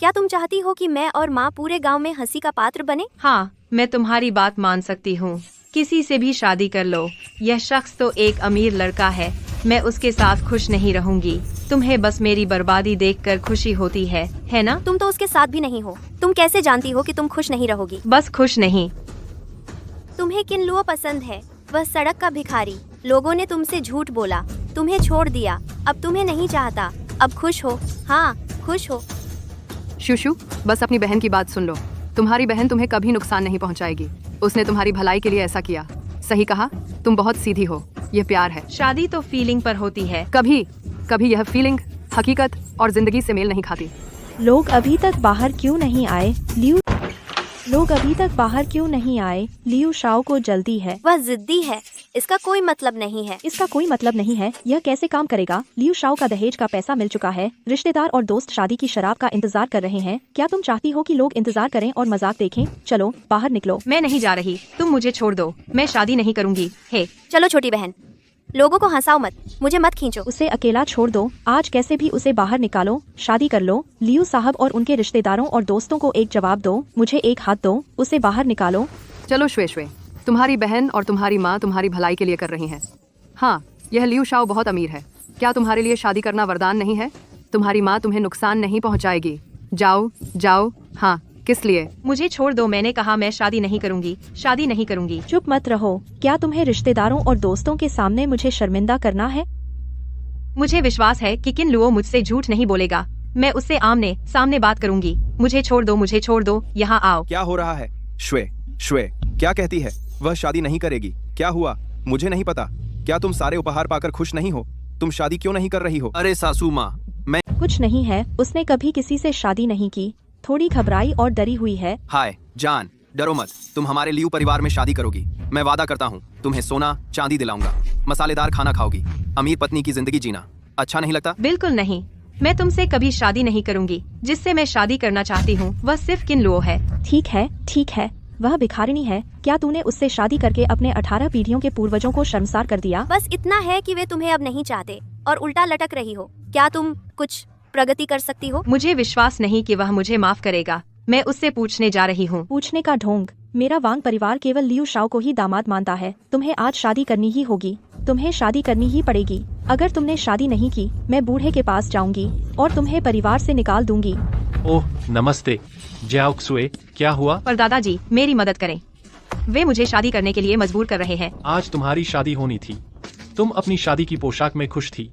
क्या तुम चाहती हो कि मैं और माँ पूरे गांव में हंसी का पात्र बने? हाँ, मैं तुम्हारी बात मान सकती हूँ। किसी से भी शादी कर लो, यह शख्स तो एक अमीर लड़का है, मैं उसके साथ खुश नहीं रहूंगी। तुम्हें बस मेरी बर्बादी देखकर खुशी होती है ना? तुम तो उसके साथ भी नहीं हो, तुम कैसे जानती हो कि तुम खुश नहीं रहोगी? बस खुश नहीं। तुम्हें किन लुओ पसंद है? वह सड़क का भिखारी। लोगों ने तुमसे झूठ बोला, तुम्हें छोड़ दिया, अब तुम्हें नहीं चाहता। अब खुश हो? हाँ खुश हो। शुशु, बस अपनी बहन की बात सुन लो। तुम्हारी बहन तुम्हें कभी नुकसान नहीं पहुंचाएगी। उसने तुम्हारी भलाई के लिए ऐसा किया। सही कहा, तुम बहुत सीधी हो। यह प्यार है। शादी तो फीलिंग पर होती है। कभी यह फीलिंग हकीकत और जिंदगी से मेल नहीं खाती। लोग अभी तक बाहर क्यों नहीं आए? लियू शाओ को जल्दी है। वह जिद्दी है, इसका कोई मतलब नहीं है। यह कैसे काम करेगा? लियू शाओ का दहेज का पैसा मिल चुका है, रिश्तेदार और दोस्त शादी की शराब का इंतजार कर रहे हैं। क्या तुम चाहती हो कि लोग इंतजार करें और मजाक देखें? चलो बाहर निकलो। मैं नहीं जा रही, तुम मुझे छोड़ दो, मैं शादी नहीं करूंगी। हे चलो छोटी बहन, लोगों को हंसाओ मत, मुझे मत खींचो। उसे अकेला छोड़ दो, आज कैसे भी उसे बाहर निकालो, शादी कर लो। लियू साहब और उनके रिश्तेदारों और दोस्तों को एक जवाब दो, मुझे एक हाथ दो, उसे बाहर निकालो। चलो श्वे, तुम्हारी बहन और तुम्हारी माँ तुम्हारी भलाई के लिए कर रही हैं। हाँ, यह लियू शाओ बहुत अमीर है। क्या तुम्हारे लिए शादी करना वरदान नहीं है? तुम्हारी माँ तुम्हें नुकसान नहीं पहुँचाएगी। जाओ। हाँ, किस लिए? मुझे छोड़ दो, मैंने कहा मैं शादी नहीं करूंगी। चुप मत रहो। क्या तुम्हें रिश्तेदारों और दोस्तों के सामने मुझे शर्मिंदा करना है? मुझे विश्वास है कि किन लुओ मुझसे झूठ नहीं बोलेगा। मैं उससे आमने सामने बात करूंगी। मुझे छोड़ दो, यहाँ आओ। क्या हो रहा है? श्वे क्या कहती है? वह शादी नहीं करेगी। क्या हुआ? मुझे नहीं पता। क्या तुम सारे उपहार पाकर खुश नहीं हो? तुम शादी क्यों नहीं कर रही हो? अरे सासू माँ, मैं कुछ नहीं है, उसने कभी किसी से शादी नहीं की, थोड़ी घबराई और डरी हुई है। हाय जान, डरो मत, तुम हमारे लियू परिवार में शादी करोगी। मैं वादा करता हूँ तुम्हें सोना चांदी दिलाऊंगा, मसालेदार खाना खाओगी। अमीर पत्नी की जिंदगी जीना अच्छा नहीं लगता? बिल्कुल नहीं, मैं तुमसे कभी शादी नहीं करूंगी। जिससे मैं शादी करना चाहती हूँ वह सिर्फ किन लुओ है। ठीक है, वह भिखारिनी है। क्या तूने उससे शादी करके अपने 18 पीढ़ियों के पूर्वजों को शर्मसार कर दिया? बस इतना है कि वे तुम्हें अब नहीं चाहते और उल्टा लटक रही हो। क्या तुम कुछ प्रगति कर सकती हो? मुझे विश्वास नहीं कि वह मुझे माफ करेगा। मैं उससे पूछने जा रही हूँ। पूछने का ढोंग। मेरा वांग परिवार केवल लियू शाओ को ही दामाद मानता है। तुम्हें आज शादी करनी ही होगी, तुम्हें शादी करनी ही पड़ेगी। अगर तुमने शादी नहीं की, मैं बूढ़े के पास जाऊंगी और तुम्हें परिवार से निकाल दूंगी। ओह नमस्ते ज्याओक्सुए, क्या हुआ? पर दादाजी मेरी मदद करें, वे मुझे शादी करने के लिए मजबूर कर रहे हैं। आज तुम्हारी शादी होनी थी, तुम अपनी शादी की पोशाक में खुश थी,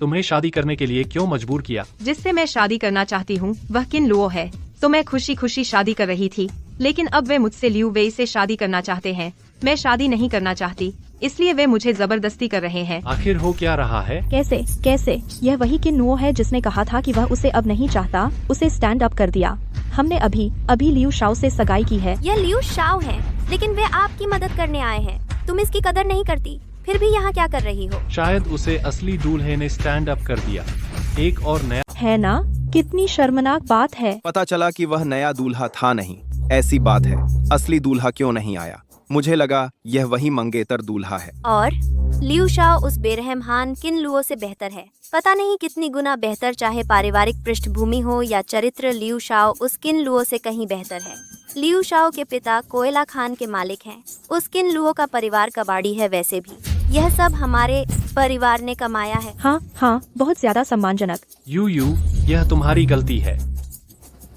तुम्हें शादी करने के लिए क्यों मजबूर किया? जिससे मैं शादी करना चाहती हूँ वह किन लुओ है, तो मैं खुशी खुशी शादी कर रही थी। लेकिन अब वे मुझसे लियू वेई से शादी करना चाहते हैं। मैं शादी नहीं करना चाहती, इसलिए वे मुझे जबरदस्ती कर रहे हैं। आखिर हो क्या रहा है? कैसे कैसे? यह वही किन लुओ है जिसने कहा था कि वह उसे अब नहीं चाहता, उसे स्टैंड अप कर दिया। हमने अभी अभी लियू शाओ से सगाई की है। यह लियू शाओ है, लेकिन वे आपकी मदद करने आए हैं। तुम इसकी कदर नहीं करती, फिर भी यहाँ क्या कर रही हो? शायद उसे असली दूल्हे ने स्टैंड अप कर दिया। एक और नया है ना? कितनी शर्मनाक बात है। पता चला कि वह नया दूल्हा था नहीं। ऐसी बात है, असली दूल्हा क्यों नहीं आया? मुझे लगा यह वही मंगेतर दूल्हा है। और लियू शाओ उस बेरहम हान किन लुओ से बेहतर है। पता नहीं कितनी गुना बेहतर, चाहे पारिवारिक पृष्ठभूमि हो या चरित्र। लियू शाओ उस किन लुओ से कहीं बेहतर है। लियू शाओ के पिता कोयला खान के मालिक हैं। उस किन लुओ का परिवार कबाड़ी है। वैसे भी यह सब हमारे परिवार ने कमाया है। हाँ हाँ, बहुत ज्यादा सम्मानजनक। यू, यह तुम्हारी गलती है।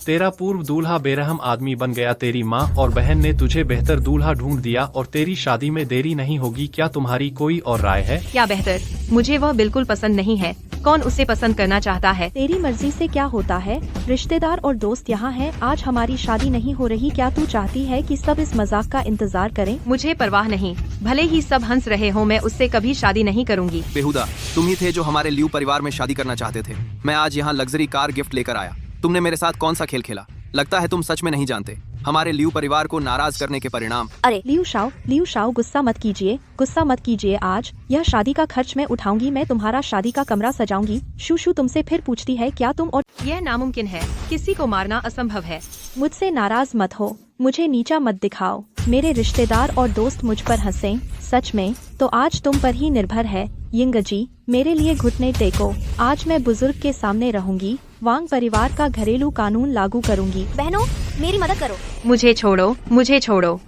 तेरा पूर्व दूल्हा बेरहम आदमी बन गया। तेरी माँ और बहन ने तुझे बेहतर दूल्हा ढूंढ दिया और तेरी शादी में देरी नहीं होगी। क्या तुम्हारी कोई और राय है? क्या बेहतर? मुझे वह बिल्कुल पसंद नहीं है। कौन उसे पसंद करना चाहता है? तेरी मर्जी से क्या होता है? रिश्तेदार और दोस्त यहाँ हैं। आज हमारी शादी नहीं हो रही। क्या तू चाहती है कि सब इस मजाक का इंतजार करें? मुझे परवाह नहीं, भले ही सब हंस रहे हो, मैं उससे कभी शादी नहीं करूँगी। बेहुदा, तुम ही थे जो हमारे लियू परिवार में शादी करना चाहते थे। मैं आज यहाँ लग्जरी कार गिफ्ट लेकर आया। तुमने मेरे साथ कौन सा खेल खेला? लगता है तुम सच में नहीं जानते हमारे लियू परिवार को नाराज करने के परिणाम। अरे लियू शाओ, गुस्सा मत कीजिए, गुस्सा मत कीजिए। आज यह शादी का खर्च मैं उठाऊंगी। मैं तुम्हारा शादी का कमरा सजाऊंगी। शू तुमसे फिर पूछती है, क्या तुम और यह नामुमकिन है। किसी को मारना असंभव है। मुझसे नाराज मत हो, मुझे नीचा मत दिखाओ। मेरे रिश्तेदार और दोस्त मुझ पर हंसें, सच में तो आज तुम पर ही निर्भर है। यिंगजी, मेरे लिए घुटने टेको। आज मैं बुजुर्ग के सामने रहूंगी। वांग परिवार का घरेलू कानून लागू करूंगी। बहनों, मेरी मदद करो। मुझे छोड़ो, मुझे छोड़ो।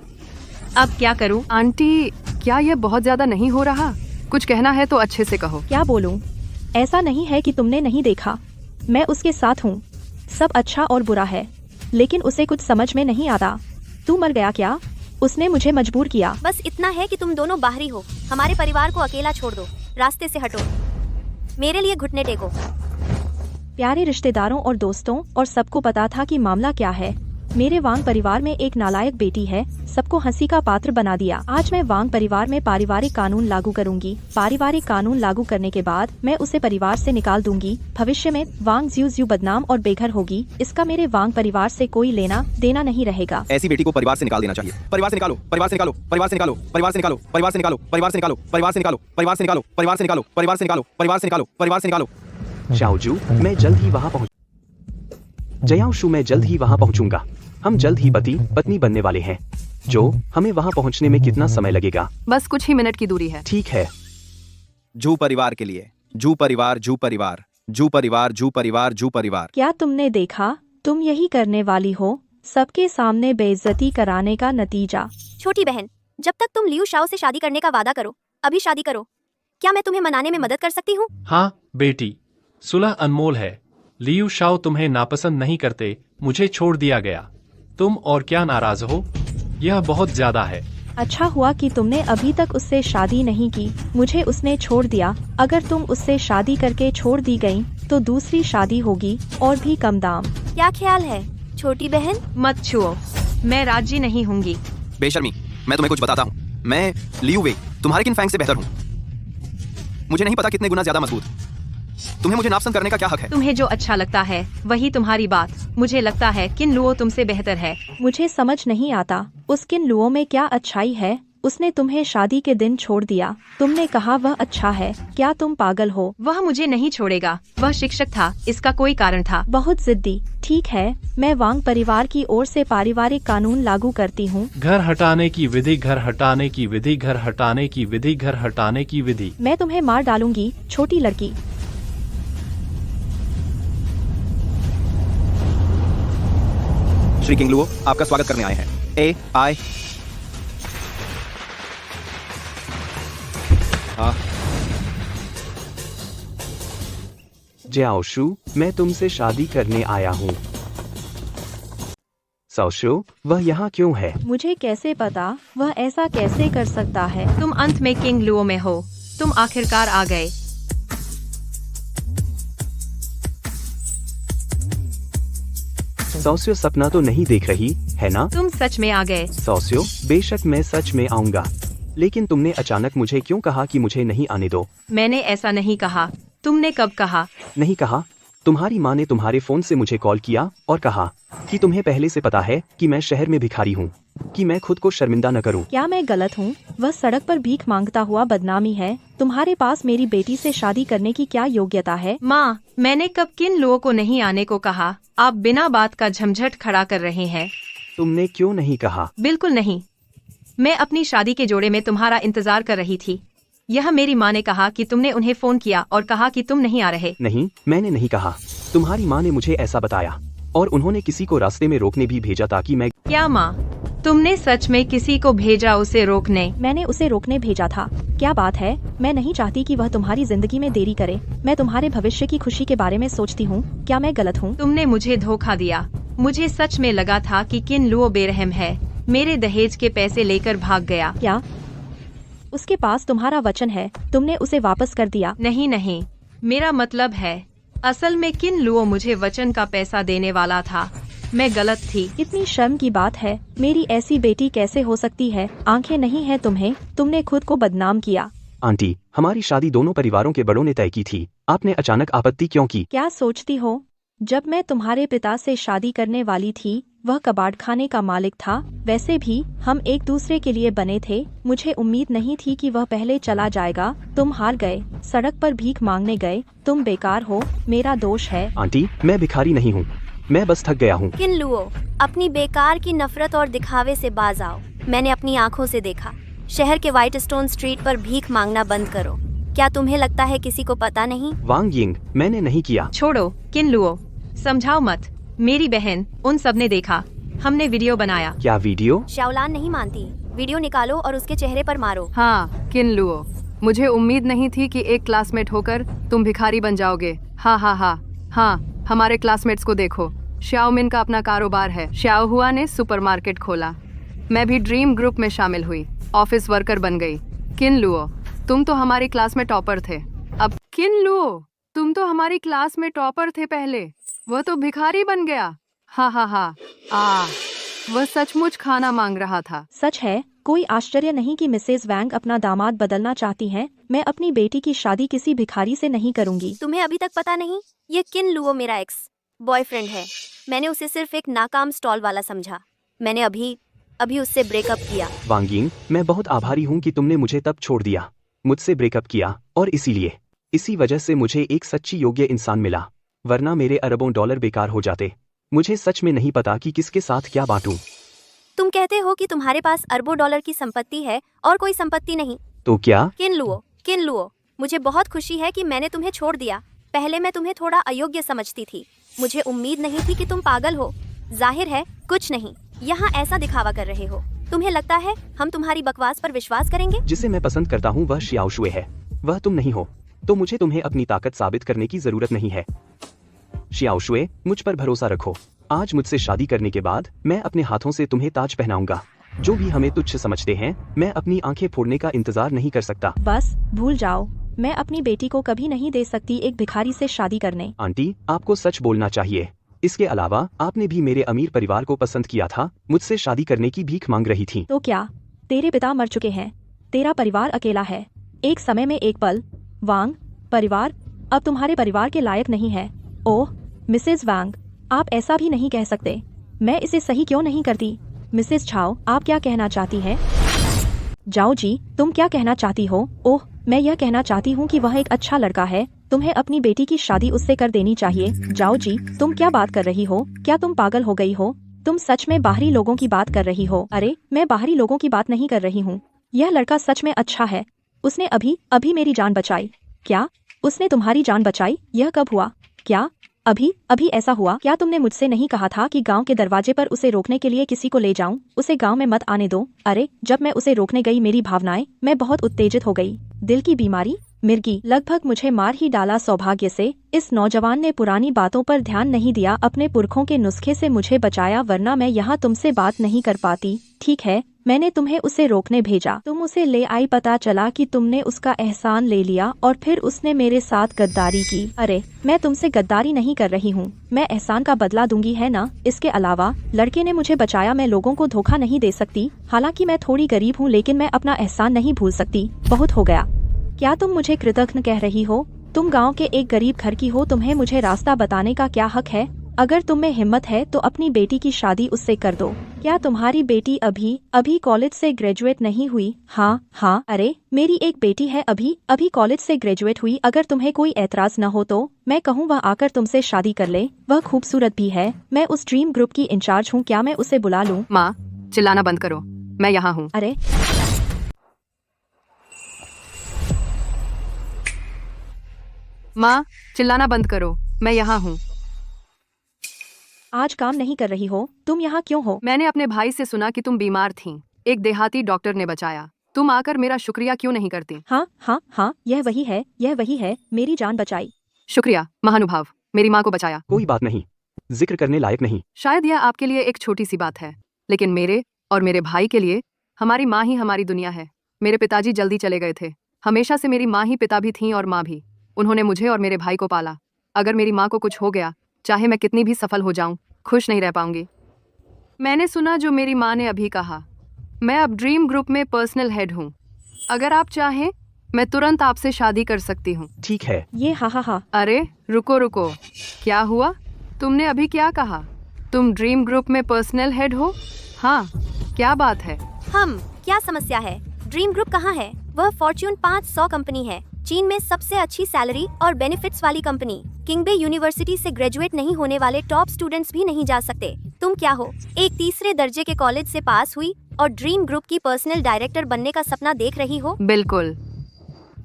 अब क्या करूं? आंटी, क्या यह बहुत ज्यादा नहीं हो रहा? कुछ कहना है तो अच्छे से कहो। क्या बोलूं? ऐसा नहीं है कि तुमने नहीं देखा, मैं उसके साथ हूँ। सब अच्छा और बुरा है, लेकिन उसे कुछ समझ में नहीं आता। तू मर गया क्या? उसने मुझे मजबूर किया। बस इतना है कि तुम दोनों बाहरी हो। हमारे परिवार को अकेला छोड़ दो, रास्ते से हटो। मेरे लिए घुटने टेको। प्यारे रिश्तेदारों और दोस्तों और सबको पता था कि मामला क्या है। मेरे वांग परिवार में एक नालायक बेटी है, सबको हंसी का पात्र बना दिया। आज मैं वांग परिवार में पारिवारिक कानून लागू करूंगी। पारिवारिक कानून लागू करने के बाद मैं उसे परिवार से निकाल दूंगी। भविष्य में वांग ज्यू बदनाम और बेघर होगी। इसका मेरे वांग परिवार से कोई लेना देना नहीं रहेगा। ऐसी बेटी को परिवार से निकाल देना चाहिए। परिवार से निकालो, परिवार से निकालो, परिवार से निकालो, परिवार से निकालो, परिवार से निकालो, परिवार से निकालो, परिवार से निकालो, परिवार से निकालो, परिवार से निकालो, परिवार से निकालो, परिवार से निकालो, परिवार से निकालो। शाओजू, मैं जल्द ही वहाँ पहुँच जयाओशु, मैं जल्द ही वहाँ पहुँचूंगा। हम जल्द ही पति पत्नी बनने वाले हैं। जो हमें वहाँ पहुँचने में कितना समय लगेगा? बस कुछ ही मिनट की दूरी है। ठीक है। जू परिवार के लिए, जू परिवार, जू परिवार, जू परिवार, जू परिवार, जू परिवार। क्या तुमने देखा? तुम यही करने वाली हो, सबके सामने बेइज्जती कराने का नतीजा। छोटी बहन, जब तक तुम लियू शाओ से शादी करने का वादा करो, अभी शादी करो। क्या मैं तुम्हें मनाने में मदद कर सकती हूँ? हाँ बेटी, सुलह अनमोल है। लियू शाओ तुम्हें नापसंद नहीं करते, मुझे छोड़ दिया गया। तुम और क्या नाराज हो? यह बहुत ज्यादा है। अच्छा हुआ कि तुमने अभी तक उससे शादी नहीं की। मुझे उसने छोड़ दिया। अगर तुम उससे शादी करके छोड़ दी गई तो दूसरी शादी होगी और भी कम दाम। क्या ख्याल है छोटी बहन? मत छुओ, मैं राजी नहीं होंगी। बेशर्मी, मैं तुम्हें कुछ बताता हूँ। मैं लियू वे तुम्हारे किन फैंग से बेहतर हूँ। मुझे नहीं पता कितने गुना ज्यादा मजबूत। तुम्हें मुझे नापसंद करने का क्या हक है? तुम्हें जो अच्छा लगता है वही तुम्हारी बात। मुझे लगता है किन लुओ तुमसे बेहतर है। मुझे समझ नहीं आता उस किन लुओ में क्या अच्छाई है। उसने तुम्हें शादी के दिन छोड़ दिया। तुमने कहा वह अच्छा है। क्या तुम पागल हो? वह मुझे नहीं छोड़ेगा। वह शिक्षक था, इसका कोई कारण था। बहुत जिद्दी। ठीक है, मैं वांग परिवार की ओर से पारिवारिक कानून लागू करती हूँ। घर हटाने की विधि, घर हटाने की विधि, घर हटाने की विधि, घर हटाने की विधि। मैं तुम्हें मार डालूंगी, छोटी लड़की। श्री किंग लुओ आपका स्वागत करने आए हैं। ए आई जयाओशु, मैं तुमसे शादी करने आया हूँ। साओशु, वह यहाँ क्यों है? मुझे कैसे पता? वह ऐसा कैसे कर सकता है? तुम अंत में किंग लुओ में हो। तुम आखिरकार आ गए। साओशु सपना तो नहीं देख रही है ना? तुम सच में आ गए। सौस्यो, बेशक मैं सच में आऊंगा, लेकिन तुमने अचानक मुझे क्यों कहा कि मुझे नहीं आने दो? मैंने ऐसा नहीं कहा। तुमने कब कहा? नहीं कहा। तुम्हारी माँ ने तुम्हारे फोन से मुझे कॉल किया और कहा कि तुम्हें पहले से पता है कि मैं शहर में भिखारी हूँ, कि मैं खुद को शर्मिंदा न करूँ। क्या मैं गलत हूँ? वह सड़क पर भीख मांगता हुआ बदनामी है। तुम्हारे पास मेरी बेटी से शादी करने की क्या योग्यता है? माँ, मैंने कब किन लोगों को नहीं आने को कहा? आप बिना बात का झंझट खड़ा कर रहे हैं। तुमने क्यों नहीं कहा? बिल्कुल नहीं। मैं अपनी शादी के जोड़े में तुम्हारा इंतजार कर रही थी। यह मेरी माँ ने कहा कि तुमने उन्हें फोन किया और कहा कि तुम नहीं आ रहे। नहीं, मैंने नहीं कहा। तुम्हारी माँ ने मुझे ऐसा बताया और उन्होंने किसी को रास्ते में रोकने भी भेजा ताकि मैं। क्या माँ, तुमने सच में किसी को भेजा उसे रोकने? मैंने उसे रोकने भेजा था। क्या बात है? मैं नहीं चाहती कि वह तुम्हारी जिंदगी में देरी करे। मैं तुम्हारे भविष्य की खुशी के बारे में सोचती हूँ। क्या मैं गलत हूँ? तुमने मुझे धोखा दिया। मुझे सच में लगा था कि किन लुओ बेरहम है। मेरे दहेज के पैसे लेकर भाग गया। क्या उसके पास तुम्हारा वचन है? तुमने उसे वापस कर दिया? नहीं नहीं, मेरा मतलब है असल में किन लुओ मुझे वचन का पैसा देने वाला था। मैं गलत थी। इतनी शर्म की बात है। मेरी ऐसी बेटी कैसे हो सकती है? आंखें नहीं है तुम्हें? तुमने खुद को बदनाम किया। आंटी, हमारी शादी दोनों परिवारों के बड़ों ने तय की थी। आपने अचानक आपत्ति क्यों की? क्या सोचती हो? जब मैं तुम्हारे पिता से शादी करने वाली थी, वह कबाड़ खाने का मालिक था। वैसे भी हम एक दूसरे के लिए बने थे। मुझे उम्मीद नहीं थी कि वह पहले चला जाएगा। तुम हार गए, सड़क पर भीख मांगने गए। तुम बेकार हो, मेरा दोष है। आंटी, मैं भिखारी नहीं हूँ, मैं बस थक गया हूँ। किन लुओ, अपनी बेकार की नफरत और दिखावे से बाज आओ। मैंने अपनी आँखों से देखा। शहर के व्हाइट स्टोन स्ट्रीट पर भीख मांगना बंद करो। क्या तुम्हें लगता है किसी को पता नहीं? वांग यिंग, मैंने नहीं किया। छोड़ो किन लुओ, समझाओ मत। मेरी बहन, उन सब ने देखा। हमने वीडियो बनाया। क्या वीडियो? शाओलान नहीं मानती। वीडियो निकालो और उसके चेहरे पर मारो। हाँ किन लुओ, मुझे उम्मीद नहीं थी कि एक क्लासमेट होकर तुम भिखारी बन जाओगे। हाँ हाँ हाँ हाँ, हमारे क्लासमेट्स को देखो। श्याओमिन का अपना कारोबार है। श्याओ हुआ ने सुपरमार्केट खोला। मैं भी ड्रीम ग्रुप में शामिल हुई, ऑफिस वर्कर बन गई। किन लुओ, तुम तो हमारी क्लास में टॉपर थे। अब किन लुओ, तुम तो हमारी क्लास में टॉपर थे पहले, वह तो भिखारी बन गया। हाँ हाँ हाँ, वह सचमुच खाना मांग रहा था। सच है, कोई आश्चर्य नहीं कि मिसेज वैंग अपना दामाद बदलना चाहती हैं। मैं अपनी बेटी की शादी किसी भिखारी से नहीं करूंगी। तुम्हें अभी तक पता नहीं, ये किन लुओ मेरा एक्स बॉयफ्रेंड है। मैंने उसे सिर्फ एक नाकाम स्टॉल वाला समझा। मैंने अभी उससे ब्रेकअप किया। वांग यिंग, मैं बहुत आभारी हूँ कि तुमने मुझे तब छोड़ दिया, मुझसे ब्रेकअप किया, और इसी वजह से मुझे एक सच्ची योग्य इंसान मिला, वरना मेरे अरबों डॉलर बेकार हो जाते। मुझे सच में नहीं पता कि किसके साथ क्या बांटूं। तुम कहते हो कि तुम्हारे पास अरबों डॉलर की संपत्ति है और कोई संपत्ति नहीं। तो क्या? किन लुओ, मुझे बहुत खुशी है कि मैंने तुम्हें छोड़ दिया। पहले मैं तुम्हें थोड़ा अयोग्य समझती थी। मुझे उम्मीद नहीं थी कि तुम पागल हो। जाहिर है कुछ नहीं, यहाँ ऐसा दिखावा कर रहे हो। तुम्हें लगता है हम तुम्हारी बकवास पर विश्वास करेंगे? जिसे मैं पसंद करता हूँ वह शियाओ शुए है, वह तुम नहीं हो, तो मुझे तुम्हें अपनी ताकत साबित करने की जरूरत नहीं है। शियाओ शुए, मुझ पर भरोसा रखो। आज मुझसे शादी करने के बाद मैं अपने हाथों से तुम्हें ताज पहनाऊंगा। जो भी हमें तुच्छ समझते हैं, मैं अपनी आंखें फोड़ने का इंतजार नहीं कर सकता। बस भूल जाओ, मैं अपनी बेटी को कभी नहीं दे सकती एक भिखारी से शादी करने। आंटी, आपको सच बोलना चाहिए। इसके अलावा आपने भी मेरे अमीर परिवार को पसंद किया था, मुझसे शादी करने की भीख मांग रही थी। तो क्या तेरे पिता मर चुके हैं? तेरा परिवार अकेला है। एक समय में एक पल वांग परिवार अब तुम्हारे परिवार के लायक नहीं है। ओह मिसेज वांग, आप ऐसा भी नहीं कह सकते। मैं इसे सही क्यों नहीं करती? मिसेज छाओ, आप क्या कहना चाहती हैं? जाओ जी, तुम क्या कहना चाहती हो? ओह, मैं यह कहना चाहती हूँ कि वह एक अच्छा लड़का है। तुम्हें अपनी बेटी की शादी उससे कर देनी चाहिए। जाओ जी, तुम क्या बात कर रही हो? क्या तुम पागल हो गई हो? तुम सच में बाहरी लोगों की बात कर रही हो? अरे, मैं बाहरी लोगों की बात नहीं कर रही हूँ। यह लड़का सच में अच्छा है। उसने अभी मेरी जान बचाई। क्या उसने तुम्हारी जान बचाई? यह कब हुआ? क्या अभी ऐसा हुआ? क्या तुमने मुझसे नहीं कहा था कि गांव के दरवाजे पर उसे रोकने के लिए किसी को ले जाऊं? उसे गांव में मत आने दो। अरे, जब मैं उसे रोकने गई मेरी भावनाएं, मैं बहुत उत्तेजित हो गई। दिल की बीमारी? मिर्गी लगभग मुझे मार ही डाला। सौभाग्य से इस नौजवान ने पुरानी बातों पर ध्यान नहीं दिया, अपने पुरखों के नुस्खे से मुझे बचाया, वरना मैं यहाँ तुमसे बात नहीं कर पाती। ठीक है, मैंने तुम्हें उसे रोकने भेजा, तुम उसे ले आई, पता चला कि तुमने उसका एहसान ले लिया और फिर उसने मेरे साथ गद्दारी की। अरे मैं तुमसे गद्दारी नहीं कर रही हूँ, मैं एहसान का बदला दूंगी, है ना। इसके अलावा लड़के ने मुझे बचाया, मैं लोगों को धोखा नहीं दे सकती। हालांकि मैं थोड़ी गरीब हूँ, लेकिन मैं अपना एहसान नहीं भूल सकती। बहुत हो गया। क्या तुम मुझे कृतज्ञ कह रही हो? तुम गाँव के एक गरीब घर की हो, तुम्हें मुझे रास्ता बताने का क्या हक है? अगर तुम में हिम्मत है तो अपनी बेटी की शादी उससे कर दो। क्या तुम्हारी बेटी अभी कॉलेज से ग्रेजुएट नहीं हुई? हाँ, अरे मेरी एक बेटी है, अभी कॉलेज से ग्रेजुएट हुई। अगर तुम्हें कोई ऐतराज न हो तो मैं कहूँ वह आकर तुमसे शादी कर ले। वह खूबसूरत भी है। मैं उस ड्रीम ग्रुप की इंचार्ज हूँ, क्या मैं उसे बुला लूँ? माँ, चिल्लाना बंद करो, मैं यहाँ हूँ। अरे माँ, चिल्लाना बंद करो, मैं यहाँ हूँ। आज काम नहीं कर रही हो? तुम यहाँ क्यों हो? मैंने अपने भाई से सुना कि तुम बीमार थीं। एक देहाती डॉक्टर ने बचाया। तुम आकर मेरा शुक्रिया क्यों नहीं करती? हाँ, यह वही है, मेरी जान बचाई। शुक्रिया महानुभाव, मेरी माँ को बचाया। कोई बात नहीं, जिक्र करने लायक नहीं। शायद यह आपके लिए एक छोटी सी बात है, लेकिन मेरे और मेरे भाई के लिए हमारी माँ ही हमारी दुनिया है। मेरे पिताजी जल्दी चले गए थे। हमेशा से मेरी माँ ही पिता भी थीं और माँ भी। उन्होंने मुझे और मेरे भाई को पाला। अगर मेरी माँ को कुछ हो गया, चाहे मैं कितनी भी सफल हो जाऊं, खुश नहीं रह पाऊंगी। मैंने सुना जो मेरी माँ ने अभी कहा। मैं अब ड्रीम ग्रुप में पर्सनल हेड हूँ। अगर आप चाहें, मैं तुरंत आपसे शादी कर सकती हूँ। ठीक है। ये हा। अरे रुको, क्या हुआ? तुमने अभी क्या कहा? तुम ड्रीम ग्रुप में पर्सनल हेड हो? हाँ, क्या बात है? क्या समस्या है? ड्रीम ग्रुप कहाँ है? वह फॉर्च्यून 500 कंपनी है, चीन में सबसे अच्छी सैलरी और बेनिफिट्स वाली कंपनी। किंगबे यूनिवर्सिटी से ग्रेजुएट नहीं होने वाले टॉप स्टूडेंट्स भी नहीं जा सकते। तुम क्या हो, एक तीसरे दर्जे के कॉलेज से पास हुई और ड्रीम ग्रुप की पर्सनल डायरेक्टर बनने का सपना देख रही हो? बिल्कुल,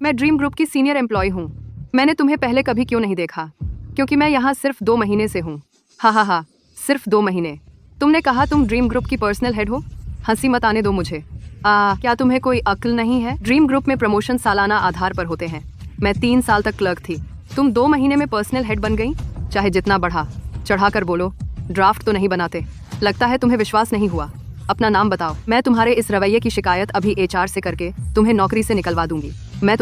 मैं ड्रीम ग्रुप की सीनियर एम्प्लॉय हूँ। मैंने तुम्हें पहले कभी क्यों नहीं देखा? क्योंकि मैं यहाँ सिर्फ 2 महीने से हूँ। हाँ, सिर्फ 2 महीने। तुमने कहा तुम ड्रीम ग्रुप की पर्सनल हेड हो? हंसी मत आने दो मुझे। क्या तुम्हें कोई अक्ल नहीं है? ड्रीम ग्रुप में प्रमोशन सालाना आधार पर होते हैं। मैं 3 साल तक क्लर्क थी, तुम 2 महीने में पर्सनल हेड बन गई। चाहे जितना बढ़ा चढ़ा कर बोलो, ड्राफ्ट तो नहीं बनाते। लगता है तुम्हें विश्वास नहीं हुआ। अपना नाम बताओ। मैं तुम्हारे इस रवैये की शिकायत अभी HR से करके तुम्हें नौकरी से निकलवा दूंगी। मैं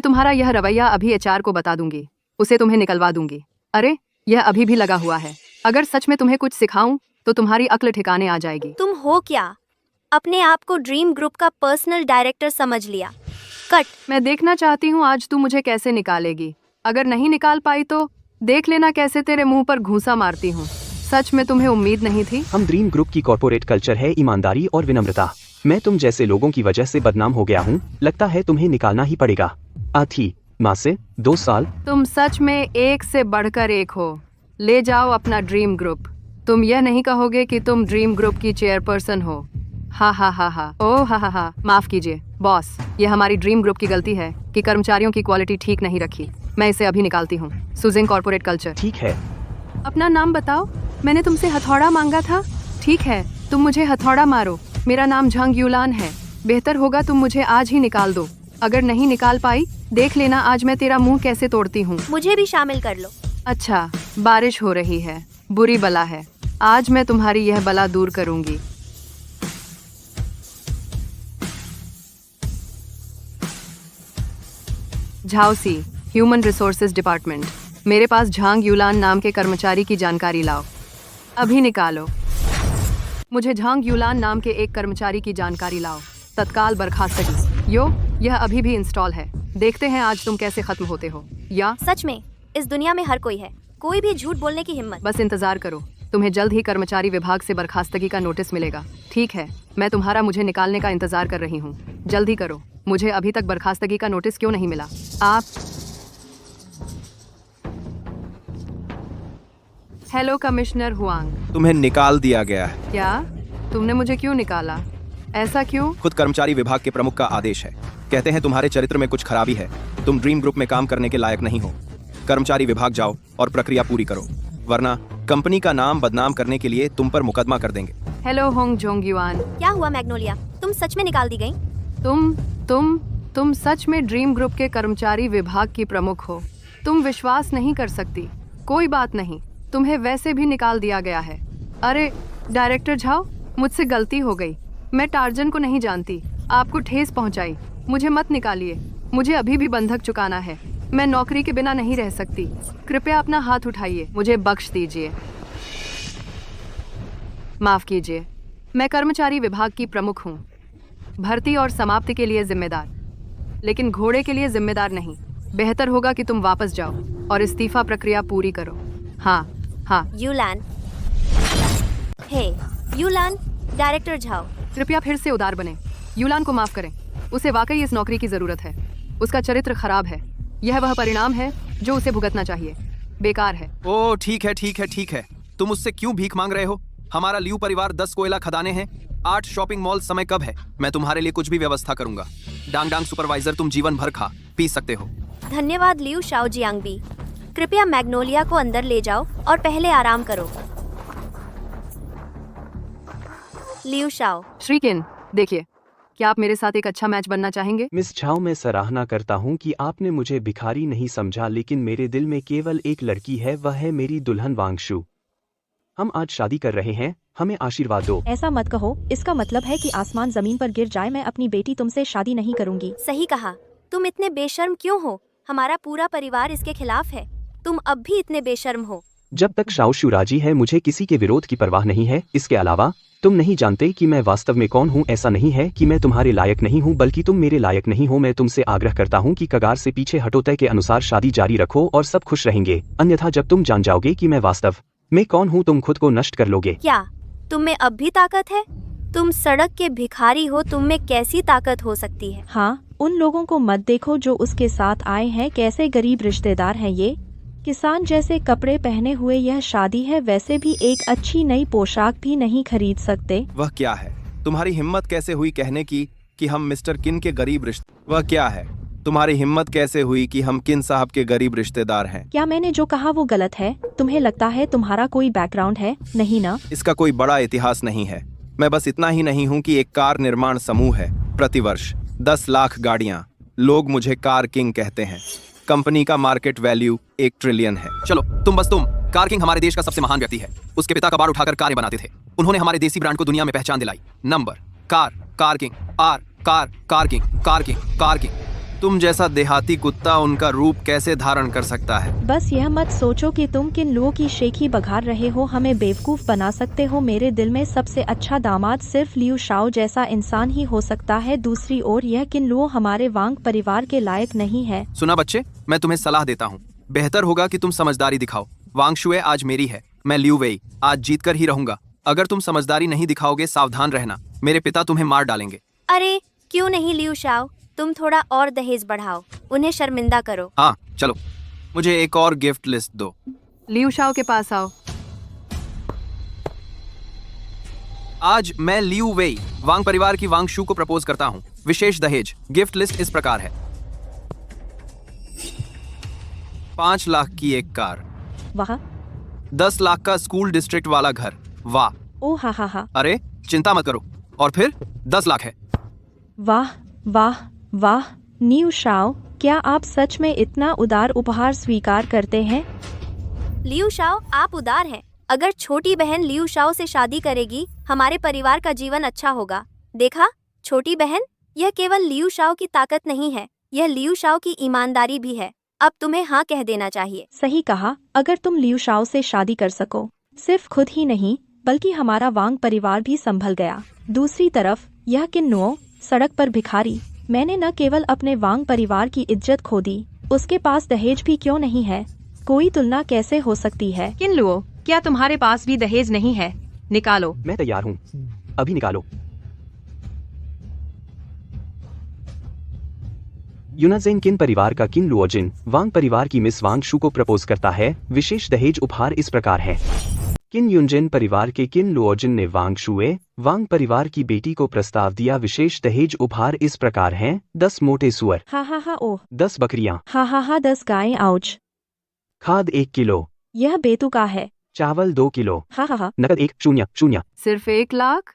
तुम्हारे यह रवैया अभी HR को बता दूंगी, उसे तुम्हें निकलवा दूंगी। अरे यह अभी भी लगा हुआ है। अगर सच में तुम्हें कुछ सिखाऊं तो तुम्हारी अक्ल ठिकाने आ जाएगी। तुम हो क्या? अपने आप को ड्रीम ग्रुप का पर्सनल डायरेक्टर समझ लिया। कट। मैं देखना चाहती हूँ आज तू मुझे कैसे निकालेगी। अगर नहीं निकाल पाई तो देख लेना कैसे तेरे मुंह पर घूंसा मारती हूँ। सच में तुम्हें उम्मीद नहीं थी? हम ड्रीम ग्रुप की कॉर्पोरेट कल्चर है ईमानदारी और विनम्रता। मैं तुम जैसे लोगों की वजह से बदनाम हो गया हूँ। लगता है तुम्हें निकालना ही पड़ेगा। आथी माँ से 2 साल। तुम सच में एक से बढ़कर एक हो। ले जाओ अपना ड्रीम ग्रुप। तुम यह नहीं कहोगे कि तुम ड्रीम ग्रुप की चेयरपर्सन हो। हा। ओह हा। माफ कीजिए बॉस, ये हमारी ड्रीम ग्रुप की गलती है कि कर्मचारियों की क्वालिटी ठीक नहीं रखी। मैं इसे अभी निकालती हूँ। सुजिंग कॉर्पोरेट कल्चर। ठीक है। अपना नाम बताओ। मैंने तुमसे हथौड़ा मांगा था। ठीक है, तुम मुझे हथौड़ा मारो। मेरा नाम झांग यूलान है। बेहतर होगा तुम मुझे आज ही निकाल दो। अगर नहीं निकाल पाई, देख लेना आज मैं तेरा मुंह कैसे तोड़ती हूँ। मुझे भी शामिल कर लो। अच्छा, बारिश हो रही है, बुरी बला है। आज मैं तुम्हारी यह बला दूर करूंगी। झाओसी, ह्यूमन रिसोर्सेज डिपार्टमेंट। मेरे पास झांग यूलान नाम के कर्मचारी की जानकारी लाओ। अभी निकालो। मुझे झांग यूलान नाम के एक कर्मचारी की जानकारी लाओ। तत्काल बर्खास्तगी। यह अभी भी इंस्टॉल है। देखते हैं आज तुम कैसे खत्म होते हो। या सच में इस दुनिया में हर कोई है, कोई भी झूठ बोलने की हिम्मत। बस इंतजार करो, तुम्हें जल्द ही कर्मचारी विभाग से बर्खास्तगी का नोटिस मिलेगा। ठीक है, मैं तुम्हारा मुझे निकालने का इंतजार कर रही हूँ। जल्दी करो। मुझे अभी तक बर्खास्तगी का नोटिस क्यों नहीं मिला? आप हेलो कमिश्नर हुआंग। तुम्हें निकाल दिया गया है। क्या? तुमने मुझे क्यों निकाला? ऐसा क्यों? खुद कर्मचारी विभाग के प्रमुख का आदेश है। कहते हैं तुम्हारे चरित्र में कुछ खराबी है, तुम ड्रीम ग्रुप में काम करने के लायक नहीं हो। कर्मचारी विभाग जाओ और प्रक्रिया पूरी करो, वरना कंपनी का नाम बदनाम करने के लिए तुम पर मुकदमा कर देंगे। Hello Hong Jong yuan. क्या हुआ मैग्नोलिया? तुम तुम सच में निकाल दी गई? तुम सच में ड्रीम ग्रुप के कर्मचारी विभाग की प्रमुख हो। तुम विश्वास नहीं कर सकती। कोई बात नहीं, तुम्हें वैसे भी निकाल दिया गया है। अरे डायरेक्टर झाओ, मुझसे गलती हो गई। मैं टार्जन को नहीं जानती, आपको ठेस पहुंचाई। मुझे मत निकालिए, मुझे अभी भी बंधक चुकाना है। मैं नौकरी के बिना नहीं रह सकती। कृपया अपना हाथ उठाइए, मुझे बख्श दीजिए। माफ कीजिए, मैं कर्मचारी विभाग की प्रमुख हूँ, भर्ती और समाप्ति के लिए जिम्मेदार, लेकिन घोड़े के लिए जिम्मेदार नहीं। बेहतर होगा कि तुम वापस जाओ और इस्तीफा प्रक्रिया पूरी करो। हाँ। यूलान। हे यूलान, डायरेक्टर झाओ। कृपया फिर से उदार बने। यूलान को माफ करें, उसे वाकई इस नौकरी की जरूरत है। उसका चरित्र खराब है, यह वह परिणाम है जो उसे भुगतना चाहिए। बेकार है। ओ ठीक है। तुम मुझसे क्यों भीख मांग रहे हो? हमारा लियू परिवार 10 कोयला खदानें हैं, 8 शॉपिंग मॉल। समय कब है? मैं तुम्हारे लिए कुछ भी व्यवस्था करूंगा। डांग सुपरवाइजर, तुम जीवन भर खा पी सकते हो। धन्यवाद लियू शाओ जियांगबी। कृपया मैग्नोलिया को अंदर ले जाओ और पहले आराम करो। Liu Shao. श्रीकिन, देखिए, क्या आप मेरे साथ एक अच्छा मैच बनना चाहेंगे? मिस झाओ, मैं सराहना करता हूँ कि आपने मुझे भिखारी नहीं समझा, लेकिन मेरे दिल में केवल एक लड़की है, वह है मेरी दुल्हन वांगशु। हम आज शादी कर रहे हैं, हमें आशीर्वाद दो। ऐसा मत कहो, इसका मतलब है कि आसमान जमीन पर गिर जाए। मैं अपनी बेटी तुमसे शादी नहीं करूंगी। सही कहा। तुम इतने बेशर्म क्यों हो? हमारा पूरा परिवार इसके खिलाफ है। तुम अब भी इतने बेशर्म हो। जब तक शाओशु राजी है, मुझे किसी के विरोध की परवाह नहीं है। इसके अलावा तुम नहीं जानते कि मैं वास्तव में कौन हूँ। ऐसा नहीं है कि मैं तुम्हारे लायक नहीं हूँ, बल्कि तुम मेरे लायक नहीं हो। मैं तुमसे आग्रह करता हूँ कि कगार से पीछे हटो। तय के अनुसार शादी जारी रखो और सब खुश रहेंगे। अन्यथा जब तुम जान जाओगे कि मैं वास्तव में कौन हूँ, तुम खुद को नष्ट कर लोगे। क्या तुम में अब भी ताकत है? तुम सड़क के भिखारी हो, तुम में कैसी ताकत हो सकती है? हाँ, उन लोगों को मत देखो जो उसके साथ आए हैं। कैसे गरीब रिश्तेदार हैं ये। किसान जैसे कपड़े पहने हुए। यह शादी है, वैसे भी एक अच्छी नई पोशाक भी नहीं खरीद सकते। वह क्या है? तुम्हारी हिम्मत कैसे हुई कहने की कि हम मिस्टर किन के गरीब रिश्ते? वह क्या है? तुम्हारी हिम्मत कैसे हुई कि हम किन साहब के गरीब रिश्तेदार हैं? क्या मैंने जो कहा वो गलत है? तुम्हें लगता है तुम्हारा कोई बैकग्राउंड है? नहीं ना? इसका कोई बड़ा इतिहास नहीं है। मैं बस इतना ही नहीं हूँ कि एक कार निर्माण समूह है। प्रतिवर्ष 10 लाख गाड़ियाँ। लोग मुझे कार किंग कहते हैं। कंपनी का मार्केट वैल्यू 1 ट्रिलियन है। चलो तुम कार किंग हमारे देश का सबसे महान व्यक्ति है। उसके पिता कबाड़ उठाकर कारें बनाते थे। उन्होंने हमारे देसी ब्रांड को दुनिया में पहचान दिलाई। Number car king, car king. तुम जैसा देहाती कुत्ता उनका रूप कैसे धारण कर सकता है? बस यह मत सोचो कि तुम किन लोगों की शेखी बघार रहे हो। हमें बेवकूफ बना सकते हो। मेरे दिल में सबसे अच्छा दामाद सिर्फ लियू शाओ जैसा इंसान ही हो सकता है। दूसरी ओर यह किन लोग हमारे वांग परिवार के लायक नहीं है। सुना बच्चे, मैं तुम्हें सलाह देता हूँ, बेहतर होगा कि तुम समझदारी दिखाओ। वांगशुए आज मेरी है, मैं लियू वेई आज जीत कर ही रहूंगा। अगर तुम समझदारी नहीं दिखाओगे, सावधान रहना, मेरे पिता तुम्हें मार डालेंगे। अरे क्यों नहीं लियू शाओ, तुम थोड़ा और दहेज बढ़ाओ, उन्हें शर्मिंदा करो। हाँ चलो, मुझे एक और गिफ्ट लिस्ट दो। लियू शाओ के पास आओ। आज मैं लियू वेई वांग परिवार की वांगशु को प्रपोज करता हूँ। विशेष दहेज गिफ्ट लिस्ट इस प्रकार है। 5 लाख की एक कार, वाह। 10 लाख का स्कूल डिस्ट्रिक्ट वाला घर। वाह। ओ हा। अरे चिंता मत करो। और फिर 10 लाख है। वाह। लियू शाओ, क्या आप सच में इतना उदार उपहार स्वीकार करते हैं? लियू शाओ, आप उदार हैं। अगर छोटी बहन लियू शाओ से शादी करेगी, हमारे परिवार का जीवन अच्छा होगा। देखा छोटी बहन, यह केवल लियू शाओ की ताकत नहीं है, यह लियू शाओ की ईमानदारी भी है। अब तुम्हें हाँ कह देना चाहिए। सही कहा। अगर तुम लियू शाओ से शादी कर सको, सिर्फ खुद ही नहीं बल्कि हमारा वांग परिवार भी संभल गया। दूसरी तरफ यह किन्नुओ सड़क पर भिखारी, मैंने न केवल अपने वांग परिवार की इज्जत खो दी, उसके पास दहेज भी क्यों नहीं है। कोई तुलना कैसे हो सकती है? किन लुओ, क्या तुम्हारे पास भी दहेज नहीं है? निकालो। मैं तैयार हूँ, अभी निकालो। यूनाजेन किन परिवार का किन लुओजिन वांग परिवार की मिस वांगशु को प्रपोज करता है। विशेष दहेज उपहार इस प्रकार है। किन युनजिन परिवार के किन लुओजिन ने वांगशुए वांग परिवार की बेटी को प्रस्ताव दिया। विशेष दहेज उपहार इस प्रकार हैं। 10 मोटे सुअर, हा ओह। 10 बकरियां, हा 10 गायें, आउच। खाद 1 किलो, यह बेतुका है। चावल 2 किलो, हा नकद 1 0 0। सिर्फ 1 लाख?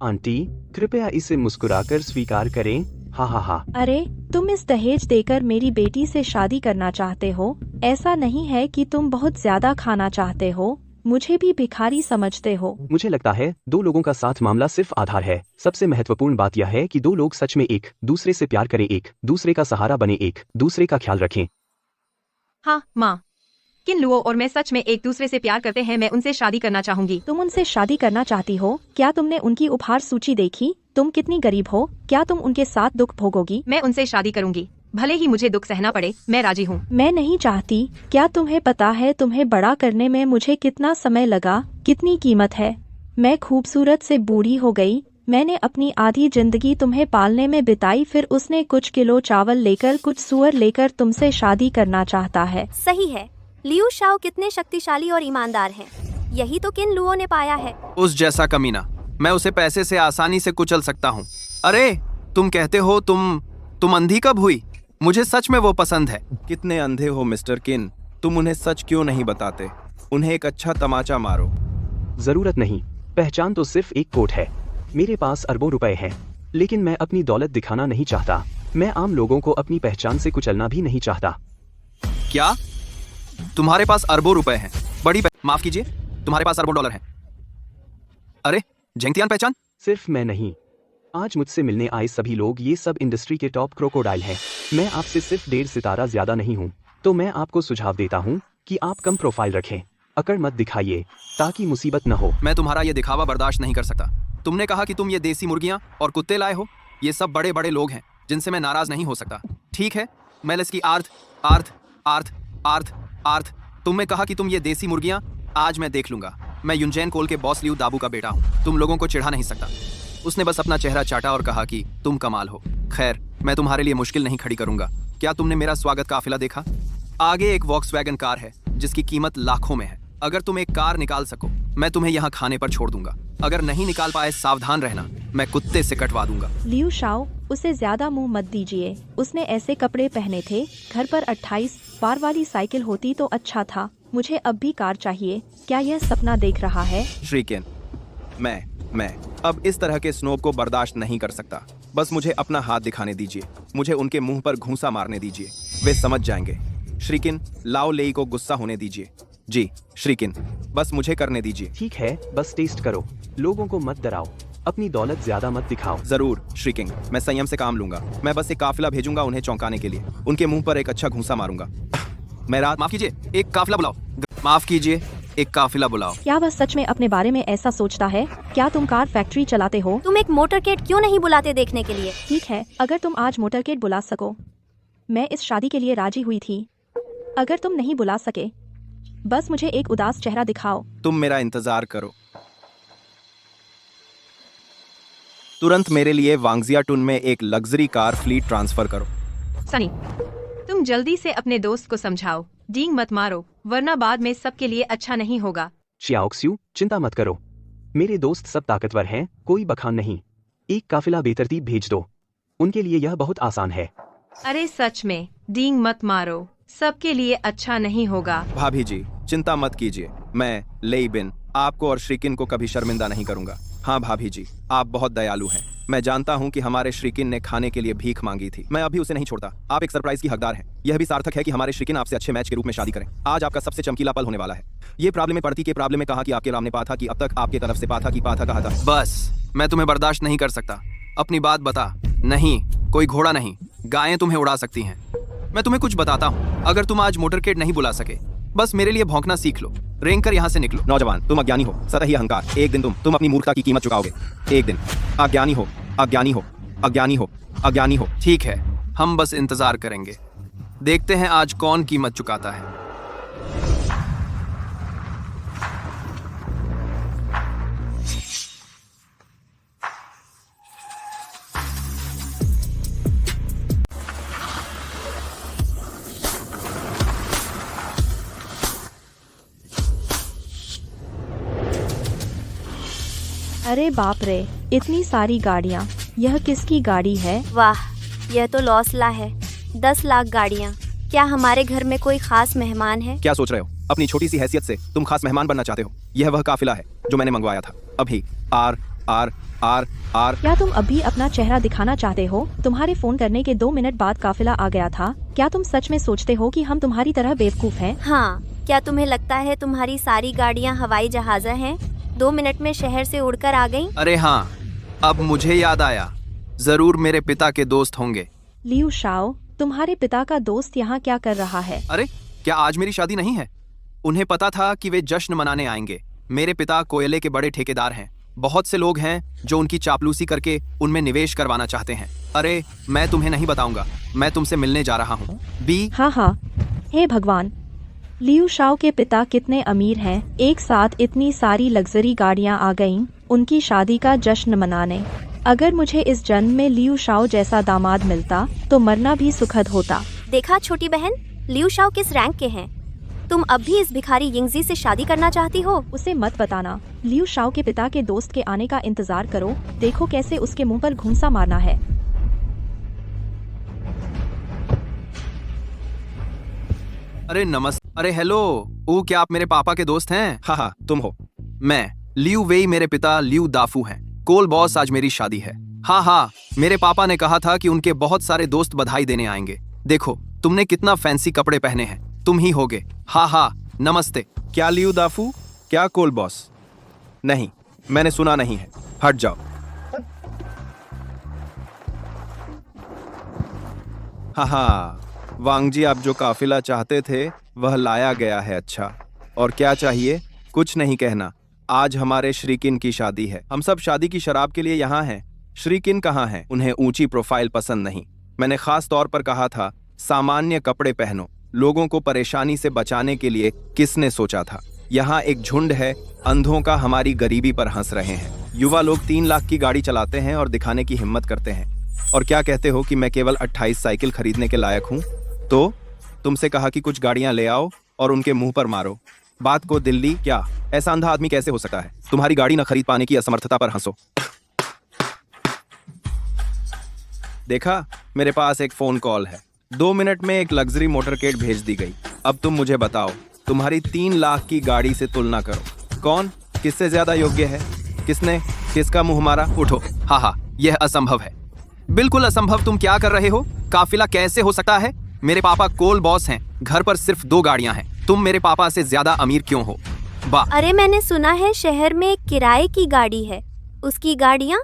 आंटी, कृपया इसे मुस्कुराकर स्वीकार करें। हा हा हा। अरे, तुम इस दहेज देकर मेरी बेटी से शादी करना चाहते हो? ऐसा नहीं है कि तुम बहुत ज्यादा खाना चाहते हो, मुझे भी भिखारी समझते हो। मुझे लगता है 2 लोगों का साथ मामला सिर्फ आधार है। सबसे महत्वपूर्ण बात यह है कि 2 लोग सच में एक दूसरे से प्यार करें, एक दूसरे का सहारा बने, एक दूसरे का ख्याल रखें। हाँ माँ, किन लुओ और मैं सच में एक दूसरे से प्यार करते हैं। मैं उनसे शादी करना चाहूंगी। तुम उनसे शादी करना चाहती हो? क्या तुमने उनकी उपहार सूची देखी? तुम कितनी गरीब हो? क्या तुम उनके साथ दुख भोगोगी? मैं उनसे शादी करूंगी, भले ही मुझे दुख सहना पड़े। मैं राजी हूँ। मैं नहीं चाहती। क्या तुम्हें पता है तुम्हें बड़ा करने में मुझे कितना समय लगा, कितनी कीमत है? मैं खूबसूरत से बूढ़ी हो गई। मैंने अपनी आधी जिंदगी तुम्हें पालने में बिताई, फिर उसने कुछ किलो चावल लेकर, कुछ सुअर लेकर तुमसे शादी करना चाहता है। सही है। लियू शाओ कितने शक्तिशाली और ईमानदार हैं। यही तो किन लुओं ने पाया है। उस जैसा कमीना, मैं उसे पैसे से आसानी से कुचल सकता हूँ। अरे, तुम कहते हो तुम अंधी कब हुई? मुझे सच में वो पसंद है। कितने अंधे हो मिस्टर किन, तुम उन्हें सच क्यों नहीं बताते? उन्हें एक अच्छा तमाचा मारो। जरूरत नहीं, पहचान तो सिर्फ एक कोट है। मेरे पास अरबों रुपए हैं, लेकिन मैं अपनी दौलत दिखाना नहीं चाहता। मैं आम लोगों को अपनी पहचान से कुचलना भी नहीं चाहता। क्या तुम्हारे पास अरबों रुपए हैं? माफ कीजिए, तुम्हारे पास अरबों डॉलर हैं। अरे, जेंगतियान पहचान? सिर्फ मैं नहीं, आज मुझसे मिलने आए सभी लोग ये सब इंडस्ट्री के टॉप क्रोकोडाइल हैं। मैं आपसे सिर्फ 1.5 सितारा ज्यादा नहीं हूँ, तो मैं आपको सुझाव देता हूँ कि आप कम प्रोफाइल रखें, अकड़ मत दिखाइए ताकि मुसीबत न हो। मैं तुम्हारा ये दिखावा बर्दाश्त नहीं कर सकता। तुमने कहा कि तुम ये देसी मुर्गियां और कुत्ते लाए हो। ये सब बड़े बड़े लोग हैं जिनसे मैं नाराज नहीं हो सकता। ठीक है, मैं इसकी आर्थ। तुमने कहा कि तुम ये देसी मुर्गियां, आज मैं देख लूंगा। मैं युनजैन कोल के बॉस लियू दाबू का बेटा हूँ। तुम लोगों को चिढ़ा नहीं सकता। उसने बस अपना चेहरा चाटा और कहा कि तुम कमाल हो। खैर, मैं तुम्हारे लिए मुश्किल नहीं खड़ी करूंगा। क्या तुमने मेरा स्वागत काफिला देखा? आगे एक वॉक्सवैगन कार है जिसकी कीमत लाखों में है। अगर तुम एक कार निकाल सको, मैं तुम्हें यहाँ खाने पर छोड़ दूंगा। अगर नहीं निकाल पाए, सावधान रहना, मैं कुत्ते से कटवा दूंगा। लियू शाओ, उसे ज्यादा मुंह मत दीजिए। उसने ऐसे कपड़े पहने थे। घर पर 28 पार वाली साइकिल होती तो अच्छा था। मुझे अब भी कार चाहिए। क्या यह सपना देख रहा है? श्रीकेन, मैं अब इस तरह के स्नोब को बर्दाश्त नहीं कर सकता। बस मुझे अपना हाथ दिखाने दीजिए। मुझे उनके मुंह पर घूंसा मारने दीजिए, वे समझ जाएंगे। श्रीकिन, लाओ लेई को गुस्सा होने दीजिए। जी श्रीकिन, बस मुझे करने दीजिए। ठीक है, बस टेस्ट करो, लोगों को मत डराओ, अपनी दौलत ज्यादा मत दिखाओ। जरूर श्रीकिंग, मैं संयम से काम लूंगा। मैं बस एक काफिला भेजूंगा उन्हें चौंकाने के लिए। उनके मुंह पर एक अच्छा घूंसा मारूंगा। माफ कीजिए, एक काफिला बुलाओ। माफ कीजिए, एक काफिला बुलाओ। क्या वह सच में अपने बारे में ऐसा सोचता है? क्या तुम कार फैक्ट्री चलाते हो? तुम एक मोटरकेड क्यों नहीं बुलाते देखने के लिए? ठीक है, अगर तुम आज मोटरकेड बुला सको। मैं इस शादी के लिए राजी हुई थी। अगर तुम नहीं बुला सके, बस मुझे एक उदास चेहरा दिखाओ। तुम मेरा इंतजार करो। तुरंत मेरे लिए वांगजियाटुन में एक लग्जरी कार फ्लीट ट्रांसफर करो। सनी, तुम जल्दी से अपने दोस्त को समझाओ, डींग मत मारो, वरना बाद में सबके लिए अच्छा नहीं होगा। चियाओक्स्यू, चिंता मत करो, मेरे दोस्त सब ताकतवर हैं, कोई बखान नहीं। एक काफिला बेतरतीब भेज दो, उनके लिए यह बहुत आसान है। अरे सच में, डींग मत मारो, सबके लिए अच्छा नहीं होगा। भाभी जी, चिंता मत कीजिए, मैं लेई बिन आपको और श्रीकिन को कभी शर्मिंदा नहीं करूंगा। हाँ भाभी जी, आप बहुत दयालु हैं। मैं जानता हूँ कि हमारे श्रीकिन ने खाने के लिए भीख मांगी थी। मैं अभी उसे नहीं छोड़ता। आप एक सरप्राइज की हकदार हैं। यह भी सार्थक है कि हमारे श्रीकिन आपसे अच्छे मैच के रूप में शादी करें। आज आपका सबसे चमकीला पल होने वाला है। ये प्रॉब्लम में पड़ती के प्रॉब्लम में कहा कि आपके राम ने पाथा कि अब तक आपके तरफ से पाथा की पाथा कहा था। बस, मैं तुम्हें बर्दाश्त नहीं कर सकता। अपनी बात बता। नहीं, कोई घोड़ा नहीं, गायें तुम्हें उड़ा सकती हैं। मैं तुम्हें कुछ बताता हूँ, अगर तुम आज मोटरकेड नहीं बुला सके, बस मेरे लिए भौंकना सीख लो, रेंग कर यहाँ से निकलो। नौजवान, तुम अज्ञानी हो, सतही अहंकार। एक दिन तुम अपनी मूर्खता की कीमत चुकाओगे। एक दिन। अज्ञानी हो, अज्ञानी हो, अज्ञानी हो, अज्ञानी हो। ठीक है, हम बस इंतजार करेंगे, देखते हैं आज कौन कीमत चुकाता है। अरे बाप रे, इतनी सारी गाड़ियाँ। यह किसकी गाड़ी है? वाह, यह तो लॉसला है। 10 लाख गाड़ियाँ। क्या हमारे घर में कोई खास मेहमान है? क्या सोच रहे हो? अपनी छोटी सी हैसियत से तुम खास मेहमान बनना चाहते हो? यह वह काफिला है जो मैंने मंगवाया था। अभी आर आर आर। क्या तुम अब भी अपना चेहरा दिखाना चाहते हो? तुम्हारे फोन करने के 2 मिनट बाद काफिला आ गया था। क्या तुम सच में सोचते हो कि हम तुम्हारी तरह बेवकूफ हैं? हाँ, क्या तुम्हें लगता है तुम्हारी सारी गाड़ियाँ हवाई जहाज़ हैं? 2 मिनट में शहर से उड़कर आ गईं? अरे हाँ, अब मुझे याद आया, जरूर मेरे पिता के दोस्त होंगे। लियू शाओ, तुम्हारे पिता का दोस्त यहाँ क्या कर रहा है? अरे क्या आज मेरी शादी नहीं है? उन्हें पता था कि वे जश्न मनाने आएंगे। मेरे पिता कोयले के बड़े ठेकेदार हैं। बहुत से लोग हैं जो उनकी चापलूसी करके उनमें निवेश करवाना चाहते हैं। अरे मैं तुम्हें नहीं बताऊंगा, मैं तुमसे मिलने जा रहा हूँ। बी हाँ हाँ, हे भगवान, लियू शाओ के पिता कितने अमीर हैं। एक साथ इतनी सारी लग्जरी गाड़ियाँ आ गईं उनकी शादी का जश्न मनाने। अगर मुझे इस जन्म में लियू शाओ जैसा दामाद मिलता तो मरना भी सुखद होता। देखा छोटी बहन, लियू शाओ किस रैंक के हैं? तुम अब भी इस भिखारी यिंगजी से शादी करना चाहती हो? उसे मत बताना। लियू शाओ के पिता के दोस्त के आने का इंतजार करो, देखो कैसे उसके मुंह पर घूंसा मारना है। अरे नमस्ते। अरे हेलो, क्या आप मेरे पापा के दोस्त हैं? हाँ हाँ, तुम हो। मैं लियू वेई, मेरे पिता लियू दाफू हैं। कोल बॉस, आज मेरी शादी है। हाँ हाँ, मेरे पापा ने कहा था कि उनके बहुत सारे दोस्त बधाई देने आएंगे। देखो तुमने कितना फैंसी कपड़े पहने हैं, तुम ही होगे। हाँ हाँ, नमस्ते। क्या लियू दाफू? क्या कोल बॉस? नहीं, मैंने सुना नहीं है, हट जाओ। हाँ हाँ, वांगजी, आप जो काफिला चाहते थे वह लाया गया है। अच्छा, और क्या चाहिए? कुछ नहीं कहना। आज हमारे श्रीकिन की शादी है। हम सब शादी की शराब के लिए यहाँ हैं। श्रीकिन कहाँ हैं? उन्हें ऊंची प्रोफाइल पसंद नहीं। मैंने खास तौर पर कहा था सामान्य कपड़े पहनो। लोगों को परेशानी से बचाने के लिए किसने सोचा था? यहाँ एक झुंड है अंधों का हमारी गरीबी पर हंस रहे हैं। युवा लोग 3 लाख की गाड़ी चलाते हैं और दिखाने की हिम्मत करते हैं। और क्या कहते हो कि मैं केवल 28 साइकिल खरीदने के लायक हूँ? तो तुमसे कहा कि कुछ गाड़ियां ले आओ और उनके मुंह पर मारो। बात को दिल्ली। क्या ऐसा अंधा आदमी कैसे हो सकता है? तुम्हारी गाड़ी न खरीद पाने की असमर्थता पर हंसो। देखा, मेरे पास एक फोन कॉल है। 2 मिनट में एक लग्जरी मोटरकेड भेज दी गई। अब तुम मुझे बताओ, तुम्हारी 3 लाख की गाड़ी से तुलना करो। कौन किससे ज्यादा योग्य है? किसने किसका मुंह मारा? उठो। हाँ हाँ, यह असंभव है, बिल्कुल असंभव। तुम क्या कर रहे हो? काफिला कैसे हो सकता है? मेरे पापा कोल बॉस हैं, घर पर सिर्फ 2 गाड़ियां हैं। तुम मेरे पापा से ज्यादा अमीर क्यों हो? अरे मैंने सुना है शहर में एक किराए की गाड़ी है। उसकी गाड़ियाँ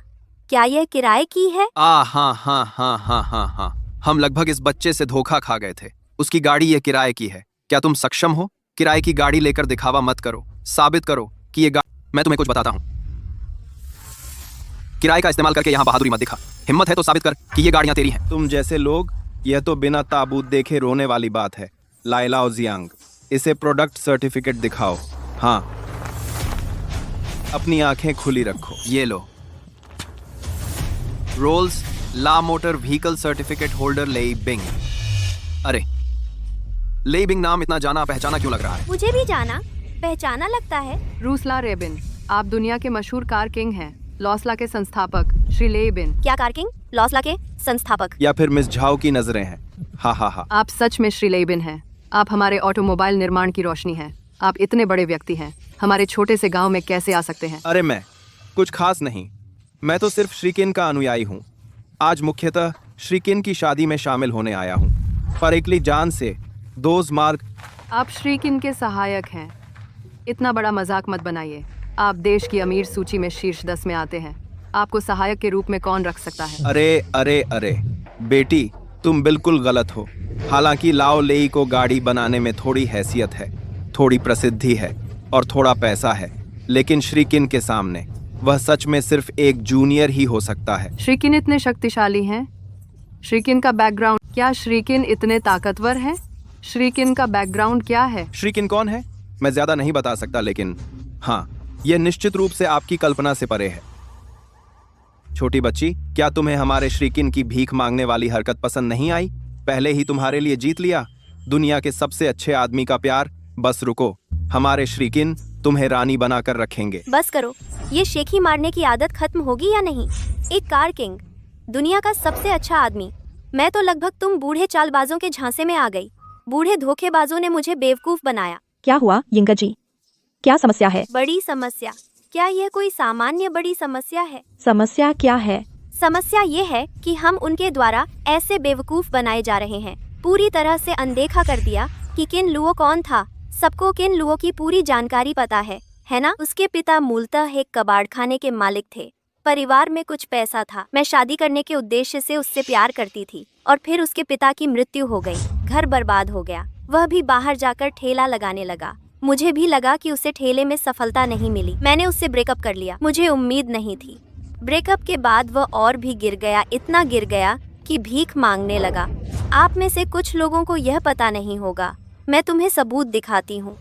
क्या यह किराए की है? हाँ हाँ हाँ हाँ हाँ हाँ, हम लगभग इस बच्चे से धोखा खा गए थे। उसकी गाड़ी ये किराए की है। क्या तुम सक्षम हो? किराए की गाड़ी लेकर दिखावा मत करो, साबित करो कि ये मैं तुम्हें कुछ बताता हूँ। किराए का इस्तेमाल करके यहाँ बहादुरी मत दिखा। हिम्मत है तो साबित कर कि ये गाड़ियाँ तेरी हैं। तुम जैसे लोग, यह तो बिना ताबूत देखे रोने वाली बात है। लाइलाओ जियांग, इसे प्रोडक्ट सर्टिफिकेट दिखाओ। हाँ, अपनी आंखें खुली रखो। ये लो, रोल्स ला मोटर व्हीकल सर्टिफिकेट होल्डर लेई बिंग। अरे लेई बिंग नाम इतना जाना पहचाना क्यों लग रहा है? मुझे भी जाना पहचाना लगता है। रूसला रेबिन, आप दुनिया के मशहूर कार किंग हैं। लॉसला के संस्थापक श्री लेबिन। क्या कार किंग? लॉसला के संस्थापक? या फिर मिस झाओ की नजरें हैं? हाँ हाँ हाँ, आप सच में श्री लेबिन हैं। आप हमारे ऑटोमोबाइल निर्माण की रोशनी हैं। आप इतने बड़े व्यक्ति हैं, हमारे छोटे से गांव में कैसे आ सकते हैं? अरे मैं कुछ खास नहीं, मैं तो सिर्फ श्रीकिन का अनुयायी हूँ। आज मुख्यतः श्रीकिन की शादी में शामिल होने आया हूँ। पर एकली जान से दोज मार्ग। आप श्रीकिन के सहायक हैं। इतना बड़ा मजाक मत बनाइए। आप देश की अमीर सूची में शीर्ष 10 में आते हैं। आपको सहायक के रूप में कौन रख सकता है? अरे अरे अरे बेटी, तुम बिल्कुल गलत हो। हालांकि लाओ लेई को गाड़ी बनाने में थोड़ी हैसियत है, थोड़ी प्रसिद्धि है और थोड़ा पैसा है, लेकिन श्रीकिन के सामने वह सच में सिर्फ एक जूनियर ही हो सकता है। श्रीकिन इतने शक्तिशाली हैं? श्रीकिन का बैकग्राउंड क्या? श्रीकिन इतने ताकतवर हैं? श्रीकिन का बैकग्राउंड क्या है? श्रीकिन कौन है मैं ज्यादा नहीं बता सकता, लेकिन हाँ, यह निश्चित रूप से आपकी कल्पना से परे है। छोटी बच्ची, क्या तुम्हें हमारे श्रीकिन की भीख मांगने वाली हरकत पसंद नहीं आई? पहले ही तुम्हारे लिए जीत लिया दुनिया के सबसे अच्छे आदमी का प्यार। बस रुको, हमारे श्रीकिन तुम्हें रानी बनाकर रखेंगे। बस करो, ये शेखी मारने की आदत खत्म होगी या नहीं? एक कार किंग, दुनिया का सबसे अच्छा आदमी। मैं तो लगभग तुम बूढ़े चालबाजों के झांसे में आ गई। बूढ़े धोखेबाजों ने मुझे बेवकूफ बनाया। क्या हुआ यिंगा जी? क्या समस्या है? बड़ी समस्या। क्या यह कोई सामान्य बड़ी समस्या है? समस्या क्या है? समस्या ये है कि हम उनके द्वारा ऐसे बेवकूफ बनाए जा रहे हैं। पूरी तरह से अनदेखा कर दिया कि किन लुओ कौन था। सबको किन लुओ की पूरी जानकारी पता है ना? उसके पिता मूलतः एक कबाड़खाने के मालिक थे। परिवार में कुछ पैसा था। मैं शादी करने के उद्देश्य से उससे प्यार करती थी और फिर उसके पिता की मृत्यु हो गई। घर बर्बाद हो गया। वह भी बाहर जाकर ठेला लगाने लगा। मुझे भी लगा कि उसे ठेले में सफलता नहीं मिली। मैंने उससे ब्रेकअप कर लिया। मुझे उम्मीद नहीं थी। ब्रेकअप के बाद वह और भी गिर गया, इतना गिर गया कि भीख मांगने लगा। आप में से कुछ लोगों को यह पता नहीं होगा। मैं तुम्हें सबूत दिखाती हूँ।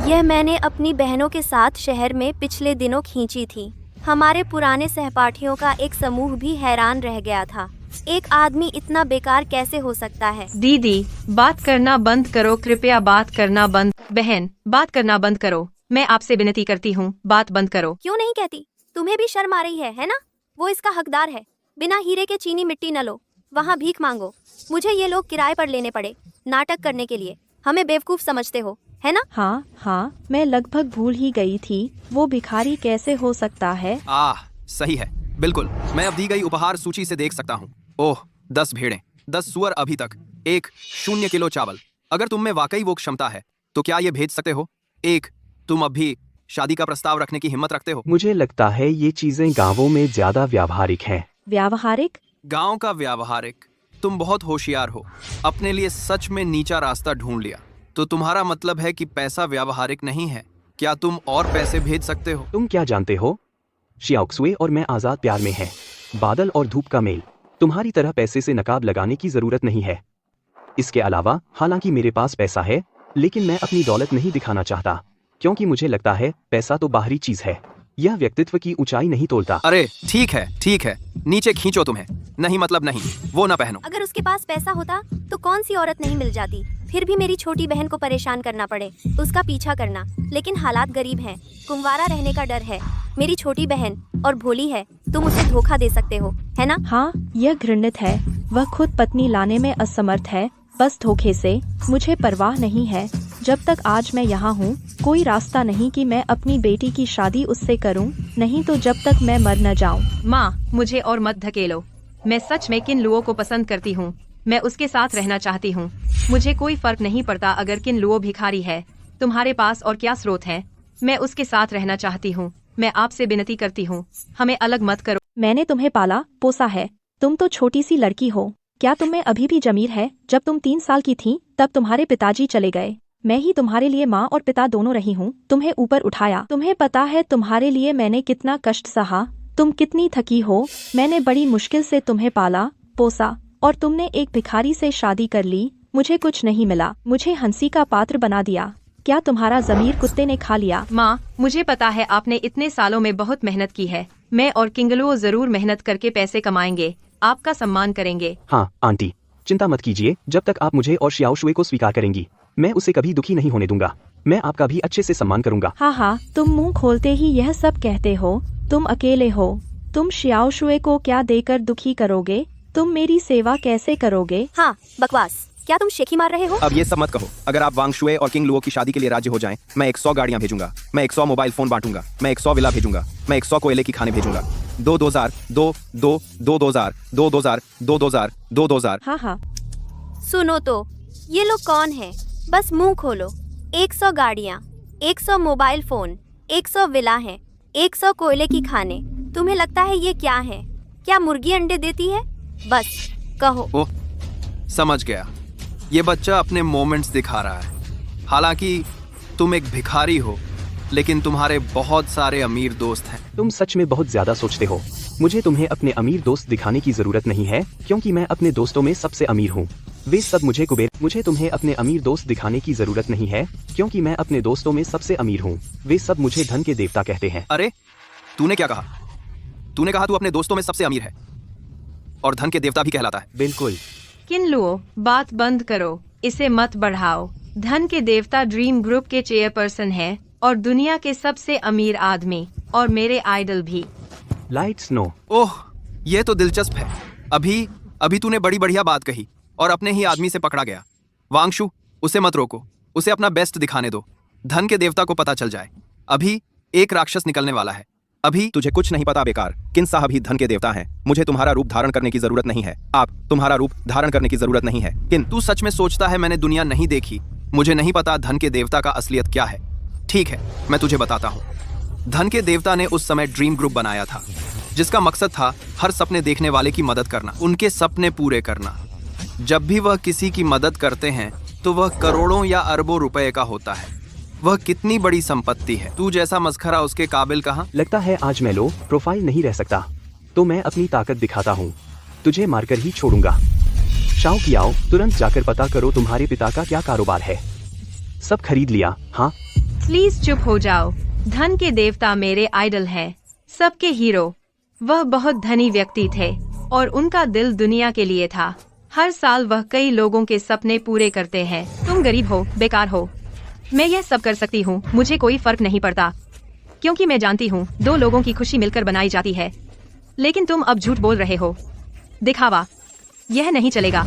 यह मैंने अपनी बहनों के साथ शहर में पिछले दिनों खींची थी। हमारे पुराने सहपाठियों का एक समूह भी हैरान रह गया था। एक आदमी इतना बेकार कैसे हो सकता है? दीदी, बात करना बंद करो, कृपया बात करना बंद। बहन, बात करना बंद करो। मैं आपसे विनती करती हूँ, बात बंद करो। क्यों नहीं कहती? तुम्हें भी शर्म आ रही है ना? वो इसका हकदार है। बिना हीरे के चीनी मिट्टी न लो, वहाँ भीख मांगो। मुझे ये लोग किराए पर लेने पड़े नाटक करने के लिए। हमें बेवकूफ समझते हो, है ना? हाँ, मैं लगभग भूल ही गई थी। वो भिखारी कैसे हो सकता है? सही है, बिल्कुल। मैं अब दी गई उपहार सूची से देख सकता हूँ। ओह, 10 भेड़ें, 10 सुअर अभी तक, 0 किलो चावल। अगर तुम में वाकई वो क्षमता है तो क्या ये भेज सकते हो? तुम अब भी शादी का प्रस्ताव रखने की हिम्मत रखते हो? मुझे लगता है ये चीजें गांवों में ज्यादा व्यावहारिक हैं। व्यावहारिक? गांव का व्यावहारिक? तुम बहुत होशियार हो। अपने लिए सच में नीचा रास्ता ढूंढ लिया। तो तुम्हारा मतलब है कि पैसा व्यावहारिक नहीं है? क्या तुम और पैसे भेज सकते हो? तुम क्या जानते हो? शियाओक्सुए और मैं आजाद प्यार में हैं। बादल और धूप का मेल। तुम्हारी तरह पैसे से नकाब लगाने की जरूरत नहीं है। इसके अलावा हालांकि मेरे पास पैसा है, लेकिन मैं अपनी दौलत नहीं दिखाना चाहता, क्योंकि मुझे लगता है पैसा तो बाहरी चीज है, यह व्यक्तित्व की ऊंचाई नहीं तोड़ता। अरे ठीक है, नीचे खींचो तुम्हें। नहीं मतलब नहीं, वो ना पहनो। अगर उसके पास पैसा होता तो कौन सी औरत नहीं मिल जाती। फिर भी मेरी छोटी बहन को परेशान करना पड़े, उसका पीछा करना। लेकिन हालात गरीब हैं, कुंवारा रहने का डर है। मेरी छोटी बहन और भोली है, तुम उसे धोखा दे सकते हो, है ना? हाँ, यह घृणित है। वह खुद पत्नी लाने में असमर्थ है, बस धोखे से। मुझे परवाह नहीं है। जब तक आज मैं यहाँ हूँ, कोई रास्ता नहीं कि मैं अपनी बेटी की शादी उससे करूँ, नहीं तो जब तक मैं मर न जाऊँ। माँ, मुझे और मत धकेलो। मैं सच में किन लुओ को पसंद करती हूँ। मैं उसके साथ रहना चाहती हूँ। मुझे कोई फर्क नहीं पड़ता अगर किन लुओ भिखारी है। तुम्हारे पास और क्या स्रोत है? मैं उसके साथ रहना चाहती हूँ। मैं आपसे विनती करती हूँ, हमें अलग मत करो। मैंने तुम्हें पाला पोसा है। तुम तो छोटी सी लड़की हो। क्या तुम में अभी भी जमीर है? जब तुम 3 साल की थी तब तुम्हारे पिताजी चले गए। मैं ही तुम्हारे लिए माँ और पिता दोनों रही हूँ। तुम्हें ऊपर उठाया। तुम्हें पता है तुम्हारे लिए मैंने कितना कष्ट सहा। तुम कितनी थकी हो। मैंने बड़ी मुश्किल से तुम्हें पाला पोसा, और तुमने एक भिखारी से शादी कर ली। मुझे कुछ नहीं मिला। मुझे हंसी का पात्र बना दिया। क्या तुम्हारा जमीर कुत्ते ने खा लिया? माँ, मुझे पता है आपने इतने सालों में बहुत मेहनत की है। मैं और किंगलुओ जरूर मेहनत करके पैसे कमाएंगे, आपका सम्मान करेंगे। हाँ आंटी, चिंता मत कीजिए। जब तक आप मुझे और शियाओशुए को स्वीकार करेंगी, मैं उसे कभी दुखी नहीं होने दूंगा। मैं आपका भी अच्छे से सम्मान करूंगा। हाँ, तुम मुंह खोलते ही यह सब कहते हो। तुम अकेले हो। तुम शियाओशुए को क्या देकर दुखी करोगे? तुम मेरी सेवा कैसे करोगे? हाँ, बकवास। क्या तुम शेखी मार रहे हो? अब ये सब मत कहो। अगर आप वांगशुए और किंग लुओ की शादी के लिए राजी हो जाएं, मैं 100 गाड़ियां भेजूंगा। मैं 100 मोबाइल फोन बांटूंगा। मैं 100 विला भेजूंगा। मैं 100 कोयले की खाने भेजूंगा। 2000। हाँ। सुनो तो, ये लोग कौन है? बस मुंह खोलो। 100 गाड़ियाँ, 100 मोबाइल फोन, 100 विला है, 100 कोयले की खाने। तुम्हें लगता है ये क्या है? क्या मुर्गी अंडे देती है? बस कहो। ओह, समझ गया। ये बच्चा अपने मोमेंट्स दिखा रहा है। हालांकि तुम एक भिखारी हो, लेकिन तुम्हारे बहुत सारे अमीर दोस्त हैं। तुम सच में बहुत ज्यादा सोचते हो। मुझे तुम्हें अपने अमीर दोस्त दिखाने की जरूरत नहीं है, क्योंकि मैं अपने दोस्तों में सबसे अमीर हूँ। वे सब मुझे मुझे तुम्हें अपने अमीर दोस्त दिखाने की जरूरत नहीं है, क्योंकि मैं अपने दोस्तों में सबसे अमीर हूँ। वे सब मुझे धन के देवता कहते हैं। अरे, तूने क्या कहा? तूने कहा तू अपने दोस्तों में सबसे अमीर है और धन के देवता भी कहलाता है। बिल्कुल। किन लुओ, बात बंद करो, इसे मत बढ़ाओ। धन के देवता ड्रीम ग्रुप के चेयरपर्सन है और दुनिया के सबसे अमीर आदमी, और मेरे आइडल भी। Light snow. ओह, ये तो दिलचस्प है। अभी तूने बड़ी बढ़िया बात कही और अपने ही आदमी से पकड़ा गया। वांगशु, उसे मत रोको। उसे अपना बेस्ट दिखाने दो। धन के देवता को पता चल जाए। अभी एक राक्षस निकलने वाला है। अभी तुझे कुछ नहीं पता बेकार। किन साहब ही धन के देवता हैं। मुझे तुम्हारा रूप धारण करने की जरूरत नहीं है। आप तुम्हारा रूप धारण करने की जरूरत नहीं है। किन तू सच में सोचता है मैंने दुनिया नहीं देखी? मुझे नहीं पता धन के देवता का असलियत क्या है। ठीक है, मैं तुझे बताता हूँ। धन के देवता ने उस समय ड्रीम ग्रुप बनाया था, जिसका मकसद था हर सपने देखने वाले की मदद करना, उनके सपने पूरे करना। जब भी वह किसी की मदद करते हैं तो वह करोड़ों या अरबों रुपए का होता है। वह कितनी बड़ी संपत्ति है। तू जैसा मस्खरा उसके काबिल कहाँ। लगता है आज मैं लो प्रोफाइल नहीं रह सकता, तो मैं अपनी ताकत दिखाता हूँ। तुझे मारकर ही छोड़ूंगा। शाओ कियाओ, तुरंत जाकर पता करो तुम्हारे पिता का क्या कारोबार है। सब खरीद लिया? हाँ। प्लीज चुप हो जाओ। धन के देवता मेरे आइडल हैं, सबके हीरो। वह बहुत धनी व्यक्ति थे और उनका दिल दुनिया के लिए था। हर साल वह कई लोगों के सपने पूरे करते हैं। तुम गरीब हो, बेकार हो, मैं यह सब कर सकती हूँ, मुझे कोई फर्क नहीं पड़ता, क्योंकि मैं जानती हूँ दो लोगों की खुशी मिलकर बनाई जाती है। लेकिन तुम अब झूठ बोल रहे हो, दिखावा, यह नहीं चलेगा।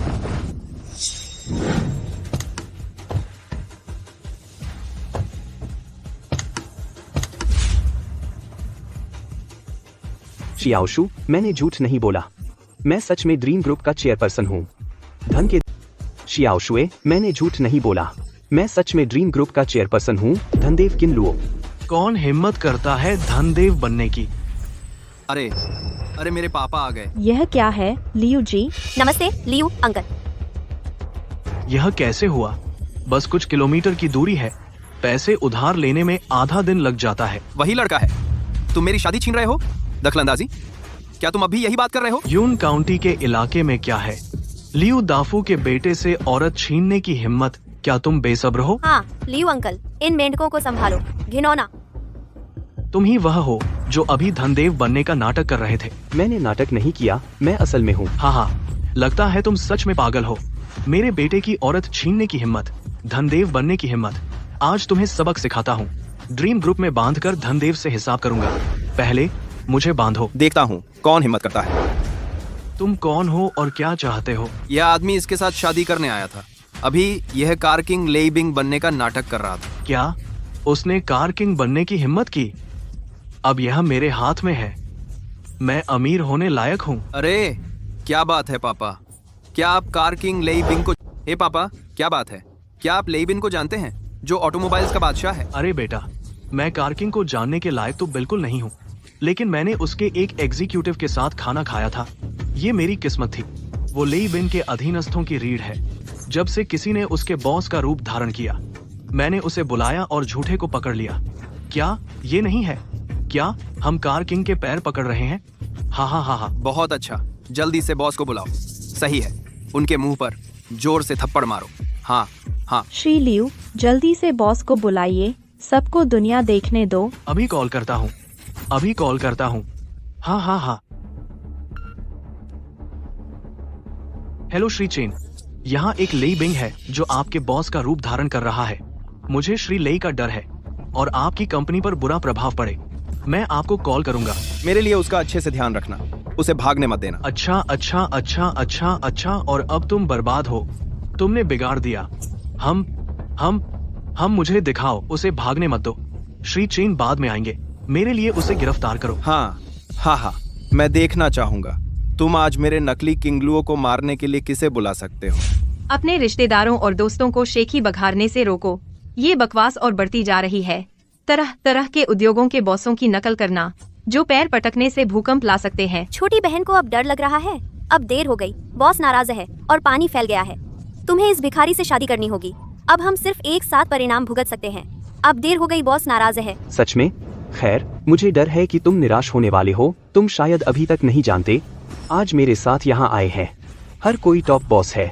शियाओशु, मैंने झूठ नहीं बोला। मैं सच में ड्रीम ग्रुप का चेयरपर्सन हूँ। धन के शियाओशुए, मैंने झूठ नहीं बोला। मैं सच में ड्रीम ग्रुप का चेयरपर्सन हूँ। धनदेव किनलुओ। कौन हिम्मत करता है धनदेव बनने की? अरे अरे मेरे पापा आ गए। यह क्या है लियू जी? नमस्ते लियू अंकल। यह कैसे हुआ? बस कुछ किलोमीटर की दूरी है, पैसे उधार लेने में आधा दिन लग जाता है। वही लड़का है। तुम मेरी शादी छीन रहे हो? दखलंदाजी? क्या तुम अभी यही बात कर रहे हो? यून काउंटी के इलाके में क्या है? लियू दाफू के बेटे से औरत छीनने की हिम्मत, क्या तुम बेसब्र हो? हाँ लियू अंकल, इन मेंढकों को संभालो, घिनौना। तुम ही वह हो जो अभी धनदेव बनने का नाटक कर रहे थे। मैंने नाटक नहीं किया, मैं असल में हूँ। हाँ, लगता है तुम सच में पागल हो। मेरे बेटे की औरत छीनने की हिम्मत, धनदेव बनने की हिम्मत। आज तुम्हें सबक सिखाता हूँ। ड्रीम ग्रुप में बांधकर धनदेव से हिसाब करूंगा। पहले मुझे बांधो। देखता हूँ कौन हिम्मत करता है। तुम कौन हो और क्या चाहते हो? यह आदमी इसके साथ शादी करने आया था। अभी यह कार किंग लेइबिंग बनने का नाटक कर रहा था। क्या उसने कार किंग बनने की हिम्मत की? अब यह मेरे हाथ में है। मैं अमीर होने लायक हूँ। अरे क्या बात है पापा, क्या आप कार किंग लेइबिंग को? हे पापा, क्या बात है? क्या आप लेइबिंग को जानते हैं, जो ऑटोमोबाइल्स का बादशाह है? अरे बेटा, मैं कार किंग को जानने के लायक तो बिल्कुल नहीं हूँ, लेकिन मैंने उसके एक एग्जीक्यूटिव के साथ खाना खाया था। ये मेरी किस्मत थी। वो लेइबिन के अधीनस्थों की रीढ़ है। जब से किसी ने उसके बॉस का रूप धारण किया, मैंने उसे बुलाया और झूठे को पकड़ लिया। क्या ये नहीं है? क्या हम कार किंग के पैर पकड़ रहे हैं? हाँ हाँ हाँ हाँ। बहुत अच्छा, जल्दी से बॉस को बुलाओ। सही है, उनके मुंह पर जोर से थप्पड़ मारो। हाँ हाँ। श्री लियू, जल्दी से बॉस को बुलाइए, सबको दुनिया देखने दो। अभी कॉल करता हूँ, अभी कॉल करता हूँ। हाँ हाँ हाँ। हेलो श्री चेन, यहाँ एक लेई बिंग है जो आपके बॉस का रूप धारण कर रहा है। मुझे श्री लेई का डर है और आपकी कंपनी पर बुरा प्रभाव पड़े। मैं आपको कॉल करूंगा। मेरे लिए उसका अच्छे से ध्यान रखना, उसे भागने मत देना। अच्छा अच्छा अच्छा अच्छा अच्छा। और अब तुम बर्बाद हो, तुमने बिगाड़ दिया। हम मुझे दिखाओ, उसे भागने मत दो। श्री चेन बाद में आएंगे, मेरे लिए उसे गिरफ्तार करो। हाँ हाँ हाँ, मैं देखना चाहूंगा तुम आज मेरे नकली किंगलुओं को मारने के लिए किसे बुला सकते हो। अपने रिश्तेदारों और दोस्तों को शेखी बघारने से रोको। ये बकवास और बढ़ती जा रही है। तरह तरह के उद्योगों के बॉसों की नकल करना, जो पैर पटकने से भूकंप ला सकते हैं। छोटी बहन को अब डर लग रहा है। अब देर हो गई, बॉस नाराज है और पानी फैल गया है। तुम्हें इस भिखारी से शादी करनी होगी। अब हम सिर्फ एक साथ परिणाम भुगत सकते हैं। अब देर हो गई, बॉस नाराज है। सच में? खैर, मुझे डर है कि तुम निराश होने वाले हो। तुम शायद अभी तक नहीं जानते, आज मेरे साथ यहाँ आए हैं हर कोई टॉप बॉस है,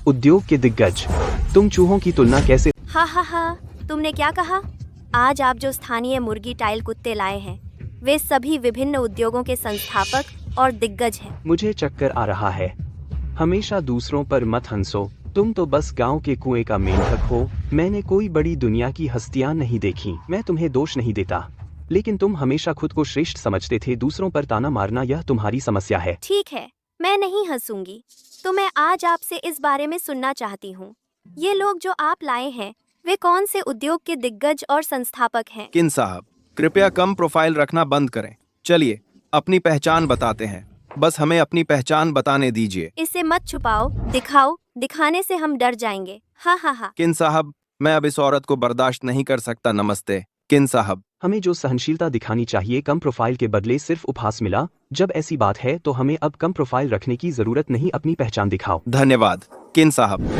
उद्योग के दिग्गज। तुम चूहों की तुलना कैसे? हाँ हाँ हाँ, तुमने क्या कहा? आज आप जो स्थानीय मुर्गी टाइल कुत्ते लाए हैं, वे सभी विभिन्न उद्योगों के संस्थापक और दिग्गज हैं। मुझे चक्कर आ रहा है। हमेशा दूसरों पर मत हंसो, तुम तो बस गांव के कुएं का मेंढक हो। मैंने कोई बड़ी दुनिया की हस्तियां नहीं देखी। मैं तुम्हें दोष नहीं देता, लेकिन तुम हमेशा खुद को श्रेष्ठ समझते थे। दूसरों पर ताना मारना यह तुम्हारी समस्या है। ठीक है, मैं नहीं हंसूंगी। तो मैं आज आपसे इस बारे में सुनना चाहती हूँ। ये लोग जो आप लाए हैं, वे कौन से उद्योग के दिग्गज और संस्थापक हैं? किन साहब, कृपया कम प्रोफाइल रखना बंद करें। चलिए अपनी पहचान बताते हैं, बस हमें अपनी पहचान बताने दीजिए। इसे मत छुपाओ, दिखाओ, दिखाने से हम डर जाएंगे। हा हा हा। किन साहब, मैं अब इस औरत को बर्दाश्त नहीं कर सकता। नमस्ते किन साहब। हमें जो सहनशीलता दिखानी चाहिए कम प्रोफाइल के बदले सिर्फ उपहास मिला। जब ऐसी बात है तो हमें अब कम प्रोफाइल रखने की जरूरत नहीं, अपनी पहचान दिखाओ। धन्यवाद किन साहब।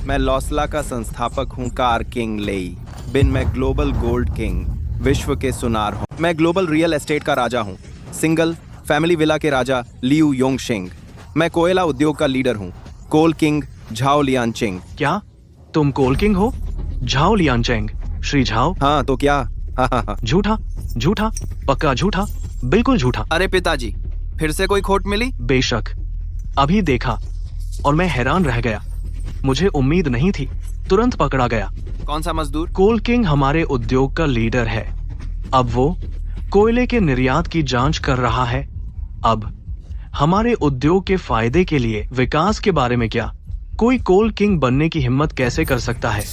मैं लौसला का संस्थापक हूँ, कार किंग लेई बिन। मैं ग्लोबल गोल्ड किंग, विश्व के सुनार हूँ। मैं ग्लोबल रियल एस्टेट का राजा हूँ, सिंगल फैमिली विला के राजा लियू योंगशिंग। मैं कोयला उद्योग का लीडर हूँ, कोल किंग झाओ लियानचिंग। क्या तुम कोल किंग हो? Zhao Liancheng, Shri Zhao? हाँ तो क्या? हाँ। झूठा, झूठा, पक्का झूठा, बिल्कुल झूठा। अरे पिताजी, फिर से कोई खोट मिली? बेशक, अभी देखा और मैं हैरान रह गया। मुझे उम्मीद नहीं थी, तुरंत पकड़ा गया। कौन सा मजदूर? कोल किंग हमारे उद्योग का लीडर है। अब वो कोयले के निर्यात की जांच कर रहा है। अब हमारे उद्योग के फायदे के लिए विकास के बारे में क्या? कोई कोल किंग बनने की हिम्मत कैसे कर सकता है?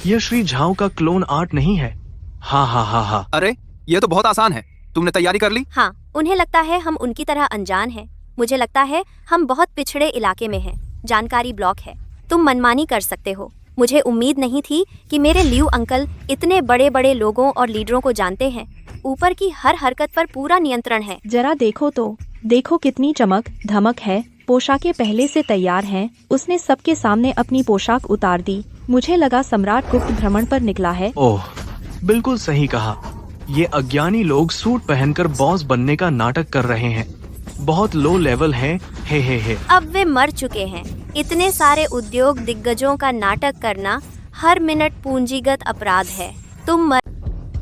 यह श्री झाओ का क्लोन आर्ट नहीं है। हा। अरे ये तो बहुत आसान है, तुमने तैयारी कर ली? हाँ, उन्हें लगता है हम उनकी तरह अनजान हैं। मुझे लगता है हम बहुत पिछड़े इलाके में हैं, जानकारी ब्लॉक है। तुम मनमानी कर सकते हो। मुझे उम्मीद नहीं थी कि मेरे लियू अंकल इतने बड़े बड़े लोगों और लीडरों को जानते हैं। ऊपर की हर हरकत पर पूरा नियंत्रण है। जरा देखो तो, देखो कितनी चमक धमक है। पोशाकें पहले से तैयार हैं। उसने सबके सामने अपनी पोशाक उतार दी। मुझे लगा सम्राट गुप्त भ्रमण पर निकला है। ओह, बिल्कुल सही कहा। ये अज्ञानी लोग सूट पहनकर बॉस बनने का नाटक कर रहे हैं। बहुत लो लेवल है। हे। अब वे मर चुके हैं। इतने सारे उद्योग दिग्गजों का नाटक करना हर मिनट पूंजीगत अपराध है। तुम मर।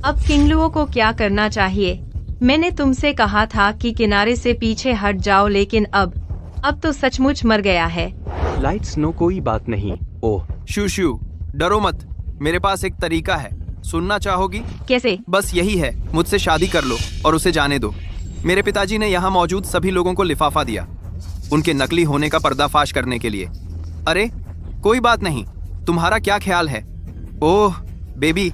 अब किंगलुओ को क्या करना चाहिए? मैंने तुमसे कहा था कि किनारे से पीछे हट जाओ, लेकिन अब तो सचमुच मर गया है। लाइट्स नो, कोई बात नहीं। ओह शू, डरो मत, मेरे पास एक तरीका है, सुनना चाहोगी? कैसे? बस यही है, मुझसे शादी कर लो और उसे जाने दो। मेरे पिताजी ने यहाँ मौजूद सभी लोगों को लिफाफा दिया, उनके नकली होने का पर्दाफाश करने के लिए। अरे कोई बात नहीं, तुम्हारा क्या ख्याल है? ओह बेबी,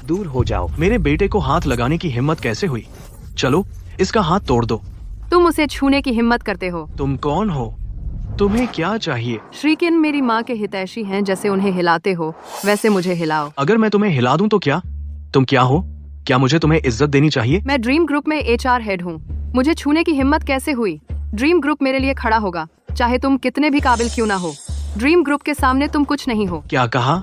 दूर हो जाओ। मेरे बेटे को हाथ लगाने की हिम्मत कैसे हुई? चलो इसका हाथ तोड़ दो। तुम उसे छूने की हिम्मत करते हो? तुम कौन हो? तुम्हें क्या चाहिए? श्रीकिन मेरी माँ के हितैषी हैं। जैसे उन्हें हिलाते हो वैसे मुझे हिलाओ। अगर मैं तुम्हें हिला दूं तो क्या? तुम क्या हो? क्या मुझे तुम्हें इज्जत देनी चाहिए? मैं ड्रीम ग्रुप में HR हेड हूँ। मुझे छूने की हिम्मत कैसे हुई? ड्रीम ग्रुप मेरे लिए खड़ा होगा, चाहे तुम कितने भी काबिल क्यों ना हो। ड्रीम ग्रुप के सामने तुम कुछ नहीं हो। क्या कहा?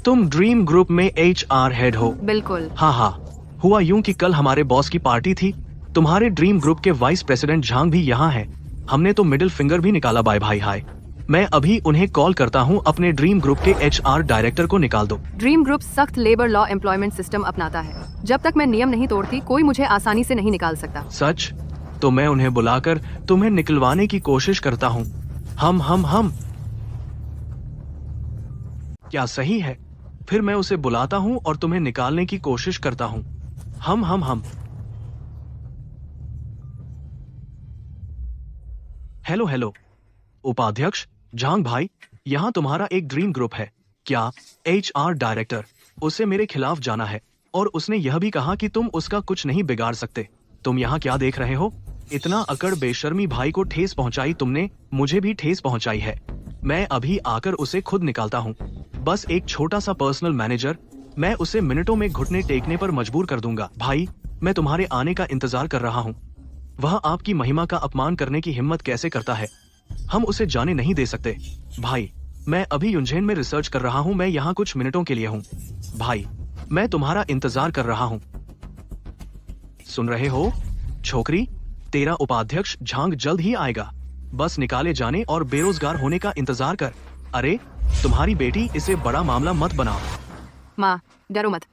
तुम ड्रीम ग्रुप में HR हेड हो? बिल्कुल। हाँ। हुआ यूं कि कल हमारे बॉस की पार्टी थी। तुम्हारे ड्रीम ग्रुप के वाइस प्रेसिडेंट झांग भी यहाँ है। हमने तो मिडिल फिंगर भी निकाला। बाय भाई हाय। मैं अभी उन्हें कॉल करता हूँ। अपने ड्रीम ग्रुप के HR डायरेक्टर को निकाल दो। ड्रीम ग्रुप सख्त लेबर लॉ एम्प्लॉयमेंट सिस्टम अपनाता है। जब तक मैं नियम नहीं तोड़ती कोई मुझे आसानी से नहीं निकाल सकता। सच? तो मैं उन्हें बुलाकर तुम्हें निकलवाने की कोशिश करता हूँ। हम क्या सही है? फिर मैं उसे बुलाता हूँ और तुम्हें निकालने की कोशिश करता हूँ। हम हेलो उपाध्यक्ष झांग भाई, यहाँ तुम्हारा एक ड्रीम ग्रुप है। क्या HR डायरेक्टर? उसे मेरे खिलाफ जाना है और उसने यह भी कहा कि तुम उसका कुछ नहीं बिगाड़ सकते। तुम यहाँ क्या देख रहे हो? इतना अकड़ बेशर्मी, भाई को ठेस पहुंचाई तुमने, मुझे भी ठेस पहुंचाई है। मैं अभी आकर उसे खुद निकालता हूँ। बस एक छोटा सा पर्सनल मैनेजर, मैं उसे मिनटों में घुटने टेकने पर मजबूर कर दूंगा। भाई, मैं तुम्हारे आने का इंतजार कर रहा हूँ। वह आपकी महिमा का अपमान करने की हिम्मत कैसे करता है? हम उसे जाने नहीं दे सकते। भाई, मैं अभी युनझेन में रिसर्च कर रहा हूँ। मैं यहाँ कुछ मिनटों के लिए हूँ। भाई, मैं तुम्हारा इंतजार कर रहा हूँ। सुन रहे हो छोकरी? तेरा उपाध्यक्ष झांग जल्द ही आएगा। बस निकाले जाने और बेरोजगार होने का इंतजार कर। अरे तुम्हारी बेटी, इसे बड़ा मामला मत बनाओ। माँ, डरो मत।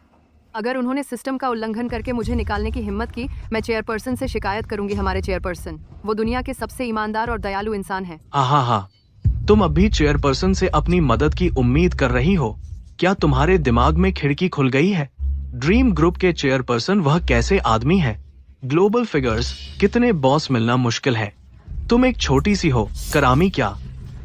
अगर उन्होंने सिस्टम का उल्लंघन करके मुझे निकालने की हिम्मत की, मैं चेयरपर्सन से शिकायत करूंगी। हमारे चेयरपर्सन, वो दुनिया के सबसे ईमानदार और दयालु इंसान हैं। हाँ। तुम अब भी चेयरपर्सन से अपनी मदद की उम्मीद कर रही हो? क्या तुम्हारे दिमाग में खिड़की खुल गई है? ड्रीम ग्रुप के चेयरपर्सन वह कैसे आदमी है? ग्लोबल फिगर्स, कितने बॉस मिलना मुश्किल है। तुम एक छोटी सी हो, करामी क्या?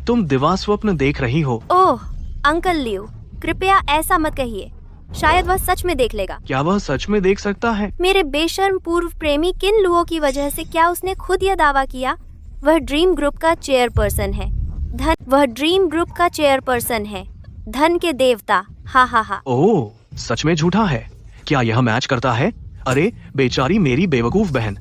तुम दिवा स्वप्न देख रही हो। ओह अंकल लियो, कृपया ऐसा मत कहिए। शायद वह सच में देख लेगा। क्या वह सच में देख सकता है? मेरे बेशर्म पूर्व प्रेमी किन लुओ की वजह से क्या उसने खुद यह दावा किया? वह ड्रीम ग्रुप का चेयरपर्सन है। वह ड्रीम ग्रुप का चेयरपर्सन है। धन के देवता। हा हा हा। ओह, सच में झूठा है? क्या यह मैच करता है? अरे बेचारी मेरी बेवकूफ बहन,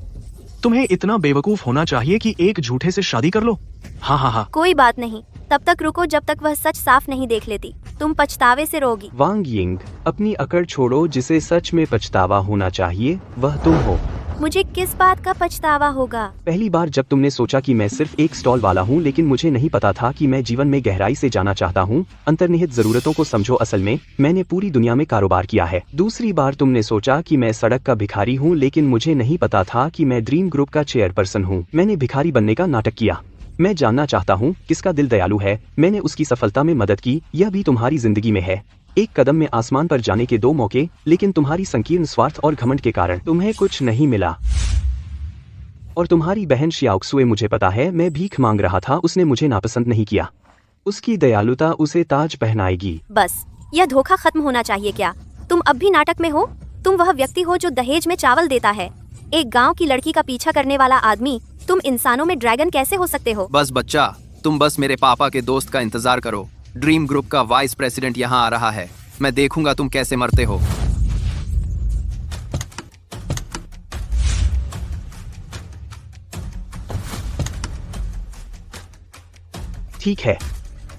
तुम्हें इतना बेवकूफ होना चाहिए कि एक झूठे से शादी कर लो। हाँ हाँ हाँ। कोई बात नहीं, तब तक रुको जब तक वह सच साफ नहीं देख लेती। तुम पछतावे से रोगी। वांग यिंग, अपनी अकड़ छोड़ो। जिसे सच में पछतावा होना चाहिए वह तुम हो। मुझे किस बात का पछतावा होगा? पहली बार जब तुमने सोचा कि मैं सिर्फ एक स्टॉल वाला हूँ, लेकिन मुझे नहीं पता था कि मैं जीवन में गहराई से जाना चाहता हूँ। अंतर्निहित जरूरतों को समझो। असल में मैंने पूरी दुनिया में कारोबार किया है। दूसरी बार तुमने सोचा कि मैं सड़क का भिखारी हूँ, लेकिन मुझे नहीं पता था कि मैं ड्रीम ग्रुप का चेयरपर्सन हूँ। मैंने भिखारी बनने का नाटक किया। मैं जानना चाहता हूँ किसका दिल दयालु है। मैंने उसकी सफलता में मदद की। यह भी तुम्हारी जिंदगी में है। एक कदम में आसमान पर जाने के 2 मौके, लेकिन तुम्हारी संकीर्ण स्वार्थ और घमंड के कारण तुम्हें कुछ नहीं मिला। और तुम्हारी बहन शियाओक्सुए, मुझे पता है मैं भीख मांग रहा था। उसने मुझे नापसंद नहीं किया। उसकी दयालुता उसे ताज पहनाएगी। बस यह धोखा खत्म होना चाहिए क्या? तुम अब भी नाटक में हो? तुम वह व्यक्ति हो जो दहेज में चावल देता है, एक गांव की लड़की का पीछा करने वाला आदमी। तुम इंसानों में ड्रैगन कैसे हो सकते हो? बस बच्चा, तुम बस मेरे पापा के दोस्त का इंतजार करो। ड्रीम ग्रुप का वाइस प्रेसिडेंट यहाँ आ रहा है। मैं देखूंगा तुम कैसे मरते हो। ठीक है,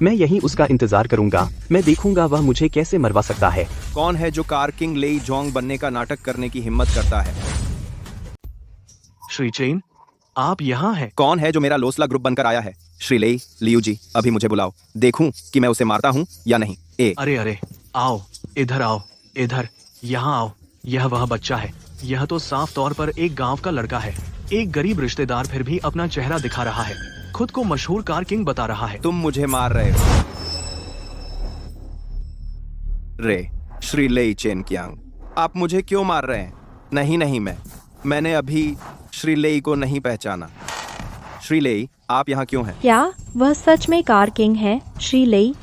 मैं यहीं उसका इंतजार करूंगा। मैं देखूंगा वह मुझे कैसे मरवा सकता है। कौन है जो कार किंग लेई जोंग बनने का नाटक करने की हिम्मत करता है? श्री चेन, आप यहाँ हैं? कौन है जो मेरा लोसला ग्रुप बनकर आया है? श्री लेई, लियू जी, अभी मुझे बुलाओ। देखूं कि मैं उसे मारता हूँ या नहीं। अरे अरे, आओ इधर आओ, इधर, यहाँ आओ। यह वह बच्चा है। यह तो साफ तौर पर एक गांव का लड़का है। एक गरीब रिश्तेदार, फिर भी अपना चेहरा दिखा रहा है। खुद को मशहूर कार किंग बता रहा है। तुम मुझे मार रहे हो रे श्री लेई चेन कियांग। आप मुझे क्यों मार रहे हैं? नहीं नहीं, मैंने अभी श्री लेई को नहीं पहचाना। श्री लेई, आप यहाँ क्यों हैं? क्या वह सच में कार किंग है? श्री लेई,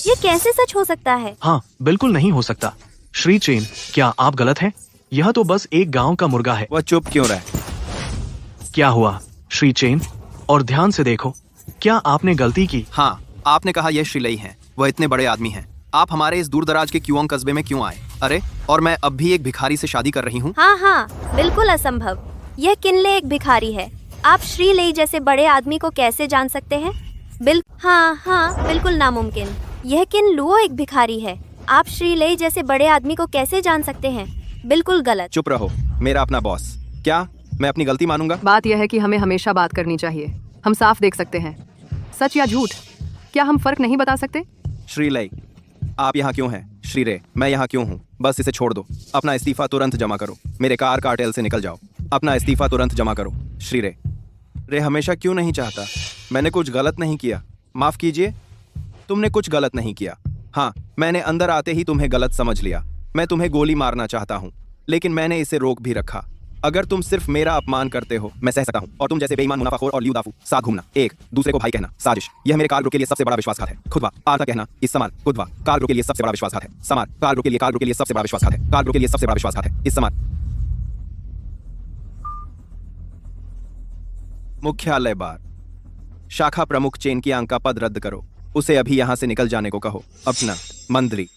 ये कैसे सच हो सकता है? हाँ, बिल्कुल नहीं हो सकता। श्री चेन, क्या आप गलत हैं? यह तो बस एक गांव का मुर्गा है। वह चुप क्यों रहे? क्या हुआ श्री चेन? और ध्यान से देखो, क्या आपने गलती की? हाँ, आपने कहा यह श्री लेई हैं। वह इतने बड़े आदमी हैं। आप हमारे इस दूर दराज के क्यूआंग कस्बे में क्यों आए? अरे, और मैं अब भी एक भिखारी से शादी कर रही हूँ। हाँ हाँ, बिल्कुल असंभव। यह किनले एक भिखारी है। आप श्री लेई जैसे बड़े आदमी को कैसे जान सकते हैं? हाँ, बिल्कुल नामुमकिन। यह किन लुओ एक भिखारी है। आप श्री लेई जैसे बड़े आदमी को कैसे जान सकते हैं? बिल्कुल गलत। चुप रहो, मेरा अपना बॉस। क्या मैं अपनी गलती मानूंगा? बात यह है कि हमें हमेशा बात करनी चाहिए। हम साफ देख सकते हैं सच या झूठ। क्या हम फर्क नहीं बता सकते? श्री लेई, आप यहाँ क्यों हैं? श्री रे, मैं यहाँ क्यों हूँ? बस इसे छोड़ दो। अपना इस्तीफा तुरंत जमा करो। मेरे कार कार्टेल से निकल जाओ। अपना इस्तीफा तुरंत जमा करो। श्री रे, रे हमेशा क्यों नहीं चाहता? मैंने कुछ गलत नहीं किया। माफ कीजिए, तुमने कुछ गलत नहीं किया। हाँ, मैंने अंदर आते ही तुम्हें गलत समझ लिया। मैं तुम्हें गोली मारना चाहता हूँ, लेकिन मैंने इसे रोक भी रखा। अगर तुम सिर्फ मेरा अपमान करते हो, मैं सह सकता हूँ। और तुम जैसे बेईमान मुनाफाखोर और लियू दाफू साथ घूमना, एक दूसरे को भाई कहना, साजिश। यह मेरे कार ग्रुप के लिए सबसे बड़ा विश्वासघात है। खुदवा आर्था कहना, इस समान। खुदवा कार ग्रुप के लिए सबसे बड़ा विश्वासघात है। समान कार ग्रुप के लिए सबसे बड़ा विश्वासघात है। कार ग्रुप के लिए सबसे बड़ा विश्वासघात है। इस समान। मुख्यालय बार, शाखा प्रमुख चेन कियांग का पद रद्द करो। उसे अभी यहाँ से निकल जाने को कहो। अपना मंत्री।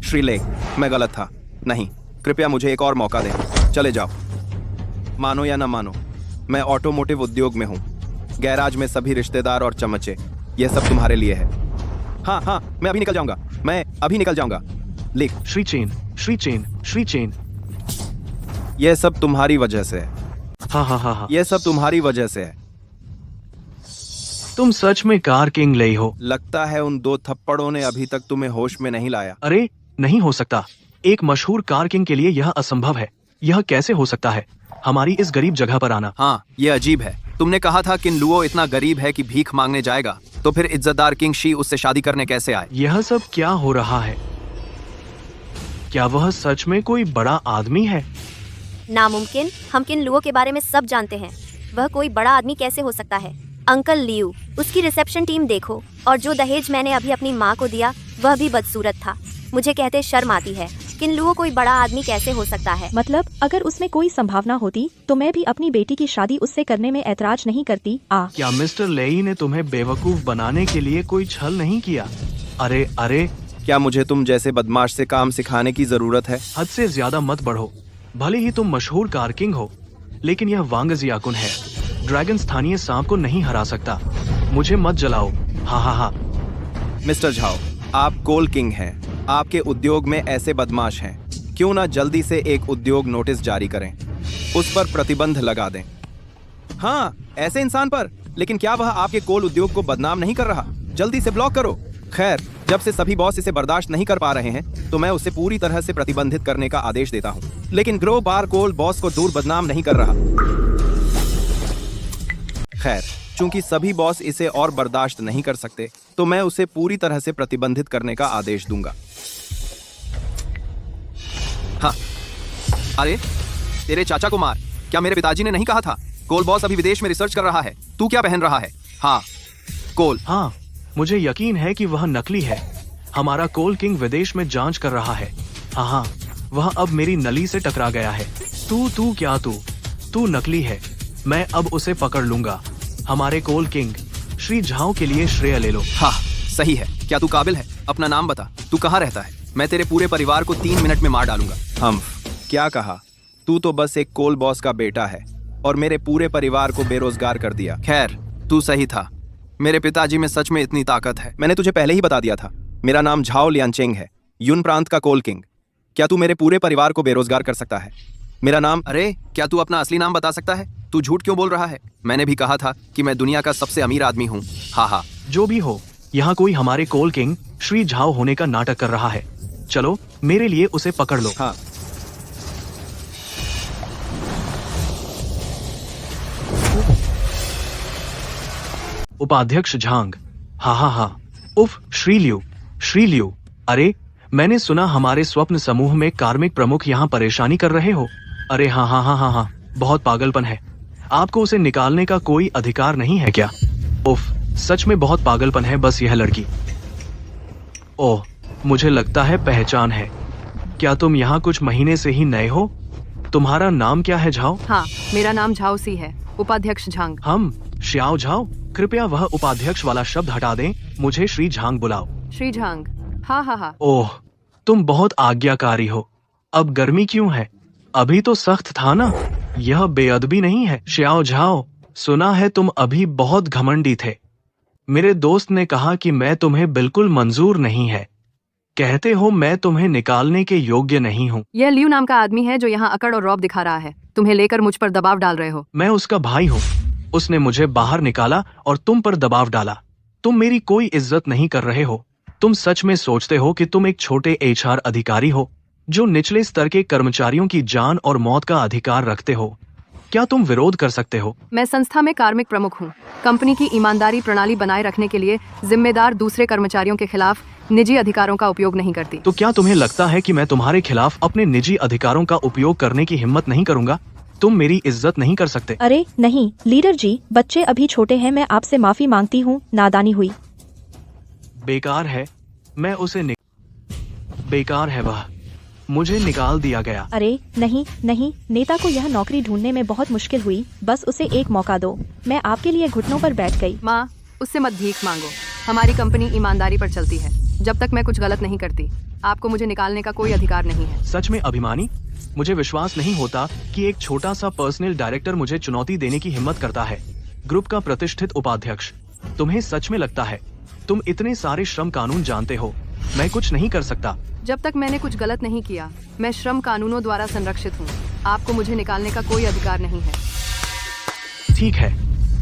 श्री लेई, मैं गलत था। नहीं, कृपया मुझे एक और मौका दें। चले जाओ। मानो या न मानो, मैं ऑटोमोटिव उद्योग में हूँ। गैराज में सभी रिश्तेदार और चमचे, यह सब तुम्हारे लिए है। हाँ, मैं अभी निकल जाऊंगा। मैं अभी निकल जाऊंगा। लिख। Shri chain, Shri chain, Shri chain. यह सब तुम्हारी वजह से है। हाँ। यह सब तुम्हारी वजह से है। तुम सच में कार किंग लेई हो। लगता है उन 2 थप्पड़ों ने अभी तक तुम्हें होश में नहीं लाया। अरे नहीं हो सकता। एक मशहूर कार किंग के लिए यह असंभव है। यह कैसे हो सकता है? हमारी इस गरीब जगह पर आना। हाँ, यह अजीब है। तुमने कहा था कि लुओ इतना गरीब है कि भीख मांगने जाएगा, तो फिर इज्जतदार किंग शी उससे शादी करने कैसे आए? यह सब क्या हो रहा है? क्या वह सच में कोई बड़ा आदमी है? नामुमकिन। हम किन लुओ के बारे में सब जानते हैं। वह कोई बड़ा आदमी कैसे हो सकता है? अंकल लियू, उसकी रिसेप्शन टीम देखो, और जो दहेज मैंने अभी अपनी माँ को दिया वह भी बदसूरत था। मुझे कहते शर्म आती है। किन लुओ कोई बड़ा आदमी कैसे हो सकता है? मतलब अगर उसमें कोई संभावना होती तो मैं भी अपनी बेटी की शादी उससे करने में ऐतराज नहीं करती। क्या मिस्टर लेई ने तुम्हें बेवकूफ बनाने के लिए कोई छल नहीं किया? अरे अरे, क्या मुझे तुम जैसे बदमाश से काम सिखाने की जरूरत है? हद से ज्यादा मत बढ़ो। भले ही तुम मशहूर कार किंग हो, लेकिन यह वांग जियाकुन है। ड्रैगन स्थानीय सांप को नहीं हरा सकता। मुझे मत जलाओ। हाँ हाँ हाँ। मिस्टर झाओ, आप कोल किंग हैं। आपके उद्योग में ऐसे बदमाश हैं। क्यों ना जल्दी से एक उद्योग नोटिस जारी करें, उस पर प्रतिबंध लगा दें। हाँ, ऐसे इंसान पर। लेकिन क्या वह आपके कोल उद्योग को बदनाम नहीं कर रहा? जल्दी से ब्लॉक करो। खैर, जब से सभी बॉस इसे बर्दाश्त नहीं कर पा रहे हैं तो मैं उसे पूरी तरह से प्रतिबंधित करने का आदेश देता हूँ। लेकिन ग्रो बार कोल बॉस को दूर बदनाम नहीं कर रहा। खैर, चूंकि सभी बॉस इसे और बर्दाश्त नहीं कर सकते तो मैं उसे पूरी तरह से प्रतिबंधित करने का आदेश दूंगा। हाँ, अरे तेरे चाचा को मार। क्या मेरे पिताजी ने नहीं कहा था कोल बॉस अभी विदेश में रिसर्च कर रहा है? तू क्या पहन रहा है? हाँ कोल। हाँ, मुझे यकीन है कि वह नकली है। हमारा कोल किंग विदेश में जांच कर रहा है। हाँ हाँ, वह अब मेरी नली से टकरा गया है। तू नकली है। मैं अब उसे पकड़ लूंगा। हमारे कोल किंग श्री झाओ के लिए श्रेय ले लो। हाँ सही है। क्या तू काबिल है? अपना नाम बता। तू कहाँ रहता है? मैं तेरे पूरे परिवार को 3 मिनट में मार डालूंगा। हम क्या कहा? तू तो बस एक कोल बॉस का बेटा है और मेरे पूरे परिवार को बेरोजगार कर दिया। खैर, तू सही था। मेरे पिताजी में सच में इतनी ताकत है। मैंने तुझे पहले ही बता दिया था। मेरा नाम झाओ लियांचेंग है, यून प्रांत का कोल किंग। क्या तू मेरे पूरे परिवार को बेरोजगार कर सकता है? मेरा नाम। अरे, क्या तू अपना असली नाम बता सकता है? तू झूठ क्यों बोल रहा है? मैंने भी कहा था कि मैं दुनिया का सबसे अमीर आदमी हूँ। हाँ हाँ। जो भी हो, यहाँ कोई हमारे कोल किंग श्री झाओ होने का नाटक कर रहा है। चलो, मेरे लिए उसे पकड़ लो। हाँ। उपाध्यक्ष झांग। हाँ हाँ हाँ। उफ, श्री लियू। अरे, मैंने सुना हमारे स्वप्न समूह में कार्मिक प्रमुख यहाँ परेशानी कर रहे हो। अरे हाँ हाँ हाँ हाँ हाँ, बहुत पागलपन है। आपको उसे निकालने का कोई अधिकार नहीं है क्या? उफ, सच में बहुत पागलपन है बस यह लड़की। ओह, मुझे लगता है पहचान है। क्या तुम यहाँ कुछ महीने से ही नए हो? तुम्हारा नाम क्या है झाओ? हाँ, मेरा नाम झाओ सी है, उपाध्यक्ष झांग। हम श्याओ झाओ, कृपया वह उपाध्यक्ष वाला शब्द हटा दें। मुझे श्री झांग बुलाओ। श्री झांग। हाँ हाँ हाँ। ओह, तुम बहुत आज्ञाकारी हो। अब गर्मी क्यों है? अभी तो सख्त था ना। यह बेअदबी नहीं है। श्याओ झाओ, सुना है तुम अभी बहुत घमंडी थे। मेरे दोस्त ने कहा कि मैं तुम्हें बिल्कुल मंजूर नहीं है। कहते हो मैं तुम्हें निकालने के योग्य नहीं हूँ। यह लियू नाम का आदमी है जो यहाँ अकड़ और रौब दिखा रहा है। तुम्हें लेकर मुझ पर दबाव डाल रहे हो। मैं उसका भाई हूँ। उसने मुझे बाहर निकाला और तुम पर दबाव डाला। तुम मेरी कोई इज्जत नहीं कर रहे हो। तुम सच में सोचते हो कि तुम एक छोटे HR अधिकारी हो जो निचले स्तर के कर्मचारियों की जान और मौत का अधिकार रखते हो? क्या तुम विरोध कर सकते हो? मैं संस्था में कार्मिक प्रमुख हूँ। कंपनी की ईमानदारी प्रणाली बनाए रखने के लिए जिम्मेदार दूसरे कर्मचारियों के खिलाफ निजी अधिकारों का उपयोग नहीं करती। तो क्या तुम्हें लगता है कि मैं तुम्हारे खिलाफ अपने निजी अधिकारों का उपयोग करने की हिम्मत नहीं करूंगा? तुम मेरी इज्जत नहीं कर सकते। अरे नहीं लीडर जी, बच्चे अभी छोटे हैं। मैं आपसे माफी मांगती हूँ, नादानी हुई। बेकार है। मैं उसे बेकार है वह। मुझे निकाल दिया गया। अरे नहीं नहीं, नेता को यह नौकरी ढूंढने में बहुत मुश्किल हुई। बस उसे एक मौका दो। मैं आपके लिए घुटनों पर बैठ गई। माँ, उससे मत भीख मांगो। हमारी कंपनी ईमानदारी पर चलती है। जब तक मैं कुछ गलत नहीं करती, आपको मुझे निकालने का कोई अधिकार नहीं है। सच में अभिमानी, मुझे विश्वास नहीं होता कि एक छोटा सा पर्सनल डायरेक्टर मुझे चुनौती देने की हिम्मत करता है। ग्रुप का प्रतिष्ठित उपाध्यक्ष। तुम्हें सच में लगता है तुम इतने सारे श्रम कानून जानते हो? मैं कुछ नहीं कर सकता। जब तक मैंने कुछ गलत नहीं किया, मैं श्रम कानूनों द्वारा संरक्षित हूँ। आपको मुझे निकालने का कोई अधिकार नहीं है। ठीक है,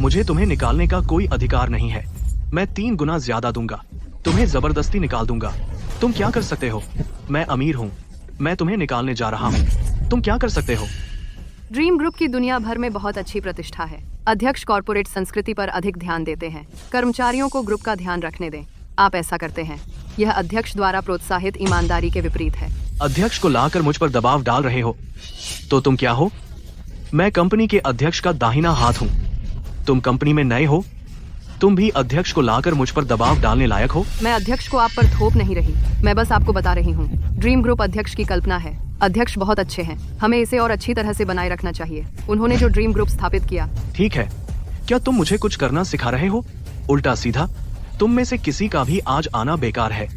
मुझे तुम्हें निकालने का कोई अधिकार नहीं है। मैं 3 गुना ज्यादा दूंगा। तुम्हें जबरदस्ती निकाल दूंगा। तुम क्या कर सकते हो? मैं अमीर हूँ। मैं तुम्हें निकालने जा रहा हूँ। तुम क्या कर सकते हो? ड्रीम ग्रुप की दुनिया भर में बहुत अच्छी प्रतिष्ठा है। अध्यक्ष कॉर्पोरेट संस्कृति पर अधिक ध्यान देते हैं। कर्मचारियों को ग्रुप का ध्यान रखने दें। आप ऐसा करते हैं। यह अध्यक्ष द्वारा प्रोत्साहित ईमानदारी के विपरीत है। अध्यक्ष को लाकर मुझ पर दबाव डाल रहे हो। तो तुम क्या हो? मैं कंपनी के अध्यक्ष का दाहिना हाथ हूँ। तुम कंपनी में नए हो। तुम भी अध्यक्ष को लाकर मुझ पर दबाव डालने लायक हो। मैं अध्यक्ष को आप पर थोप नहीं रही, मैं बस आपको बता रही हूँ। ड्रीम ग्रुप अध्यक्ष की कल्पना है। अध्यक्ष बहुत अच्छे हैं, हमें इसे और अच्छी तरह से बनाए रखना चाहिए। उन्होंने जो ड्रीम ग्रुप स्थापित किया। ठीक है, क्या तुम मुझे कुछ करना सिखा रहे हो? उल्टा सीधा, तुम में से किसी का भी आज आना बेकार है।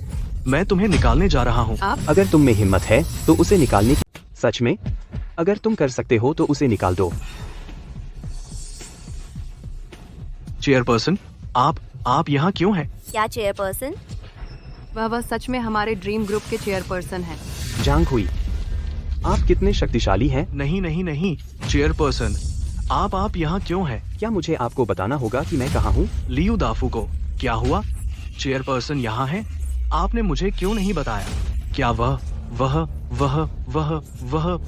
मैं तुम्हें निकालने जा रहा हूँ। आप अगर तुम में हिम्मत है तो उसे निकालने की, सच में अगर तुम कर सकते हो तो उसे निकाल दो। चेयरपर्सन, आप यहाँ क्यों हैं? क्या चेयरपर्सन? वह सच में हमारे ड्रीम ग्रुप के चेयरपर्सन हैं। जांग हुई, आप कितने शक्तिशाली हैं। नहीं, चेयरपर्सन, आप यहाँ क्यों हैं? क्या मुझे आपको बताना होगा कि मैं कहाँ हूँ? लियू दाफू को क्या हुआ? चेयरपर्सन यहाँ है, आपने मुझे क्यों नहीं बताया? क्या वह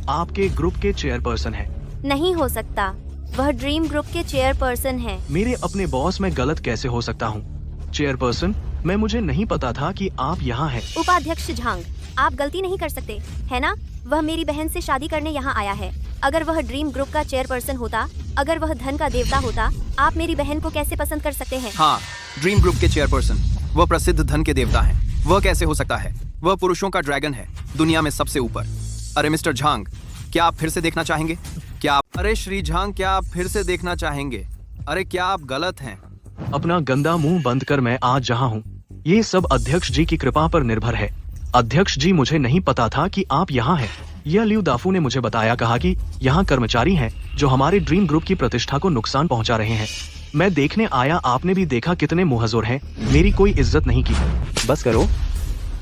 आपके ग्रुप के चेयरपर्सन है? नहीं हो सकता, वह ड्रीम ग्रुप के चेयरपर्सन है। मेरे अपने बॉस में गलत कैसे हो सकता हूँ? चेयरपर्सन, मुझे नहीं पता था कि आप यहाँ हैं। उपाध्यक्ष झांग, आप गलती नहीं कर सकते, है ना? वह मेरी बहन से शादी करने यहाँ आया है। अगर वह ड्रीम ग्रुप का चेयरपर्सन होता, अगर वह धन का देवता होता, आप मेरी बहन को कैसे पसंद कर सकते हैं? हाँ, ड्रीम ग्रुप के चेयरपर्सन, वह प्रसिद्ध धन के देवता हैं। वह कैसे हो सकता है? वह पुरुषों का ड्रैगन है, दुनिया में सबसे ऊपर। अरे मिस्टर झांग, क्या आप फिर से देखना चाहेंगे? अरे श्री झांग, क्या आप फिर से देखना चाहेंगे? अरे क्या आप गलत हैं? अपना गंदा मुंह बंद कर मैं आज जहाँ हूँ, ये सब अध्यक्ष जी की कृपा पर निर्भर है। अध्यक्ष जी, मुझे नहीं पता था कि आप यहाँ हैं। यह लियू दाफू ने मुझे बताया, कहा कि यहाँ कर्मचारी हैं जो हमारे ड्रीम ग्रुप की प्रतिष्ठा को नुकसान पहुँचा रहे हैं। मैं देखने आया, आपने भी देखा कितने मुहज़्ज़र हैं। मेरी कोई इज्जत नहीं की। बस करो,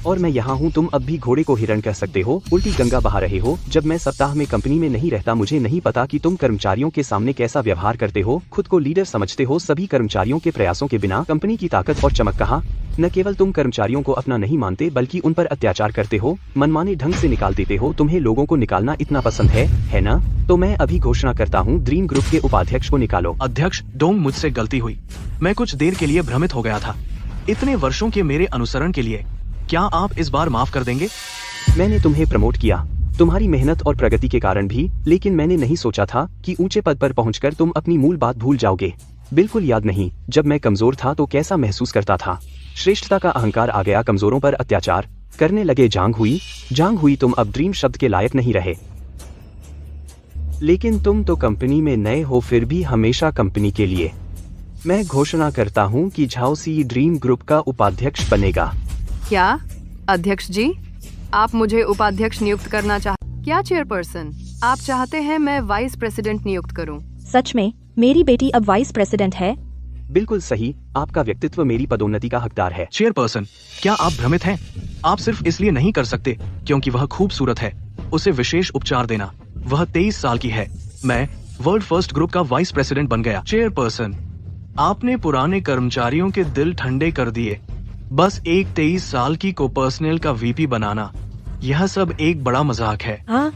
और मैं यहाँ हूँ। तुम अब भी घोड़े को हिरण कह सकते हो। उल्टी गंगा बहा रहे हो। जब मैं सप्ताह में कंपनी में नहीं रहता, मुझे नहीं पता कि तुम कर्मचारियों के सामने कैसा व्यवहार करते हो। खुद को लीडर समझते हो। सभी कर्मचारियों के प्रयासों के बिना कंपनी की ताकत और चमक कहाँ। न केवल तुम कर्मचारियों को अपना नहीं मानते, बल्कि उन पर अत्याचार करते हो, मनमाने ढंग से निकाल देते हो। तुम्हें लोगों को निकालना इतना पसंद है ना? तो मैं अभी घोषणा करता हूँ, ड्रीम ग्रुप के उपाध्यक्ष को निकालो। अध्यक्ष डोंग, मुझसे गलती हुई। मैं कुछ देर के लिए भ्रमित हो गया था। इतने वर्षों के मेरे अनुसरण के लिए क्या आप इस बार माफ कर देंगे? मैंने तुम्हें प्रमोट किया तुम्हारी मेहनत और प्रगति के कारण भी, लेकिन मैंने नहीं सोचा था कि ऊंचे पद पर पहुंचकर तुम अपनी मूल बात भूल जाओगे। बिल्कुल याद नहीं, जब मैं कमजोर था तो कैसा महसूस करता था। श्रेष्ठता का अहंकार आ गया, कमजोरों पर अत्याचार करने लगे। जांग हुई, तुम अब ड्रीम शब्द के लायक नहीं रहे। लेकिन तुम तो कंपनी में नए हो, फिर भी हमेशा कंपनी के लिए। मैं घोषणा करता हूँ कि झाओ सी ड्रीम ग्रुप का उपाध्यक्ष बनेगा। क्या अध्यक्ष जी, आप मुझे उपाध्यक्ष नियुक्त करना क्या चेयरपर्सन, आप चाहते हैं मैं वाइस प्रेसिडेंट नियुक्त करूं? सच में मेरी बेटी अब वाइस प्रेसिडेंट है? बिल्कुल सही, आपका व्यक्तित्व मेरी पदोन्नति का हकदार है। चेयरपर्सन, क्या आप भ्रमित हैं? आप सिर्फ इसलिए नहीं कर सकते क्योंकि वह खूबसूरत है। उसे विशेष उपचार देना। वह 23 साल की है। मैं वर्ल्ड फर्स्ट ग्रुप का वाइस प्रेसिडेंट बन गया। चेयरपर्सन, आपने पुराने कर्मचारियों के दिल ठंडे कर दिए। बस एक 23 साल की को पर्सनल का वीपी बनाना, यह सब एक बड़ा मजाक है। हाँ।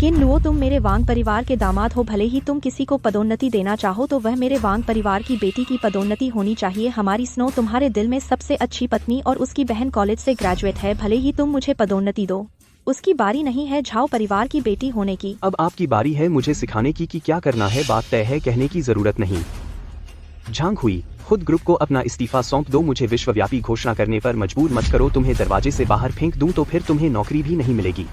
किन लुओ, तुम मेरे वांग परिवार के दामाद हो। भले ही तुम किसी को पदोन्नति देना चाहो तो वह मेरे वांग परिवार की बेटी की पदोन्नति होनी चाहिए। हमारी स्नो तुम्हारे दिल में सबसे अच्छी पत्नी और उसकी बहन कॉलेज से ग्रेजुएट है। भले ही तुम मुझे पदोन्नति दो, उसकी बारी नहीं है झाओ परिवार की बेटी होने की। अब आपकी बारी है मुझे सिखाने की कि क्या करना है। बात तय है, कहने की जरूरत नहीं। झांग हुई, खुद ग्रुप को अपना इस्तीफा सौंप दो। मुझे विश्वव्यापी घोषणा करने पर मजबूर मत करो। तुम्हें दरवाजे से बाहर फेंक दूं तो फिर तुम्हें नौकरी भी नहीं मिलेगी।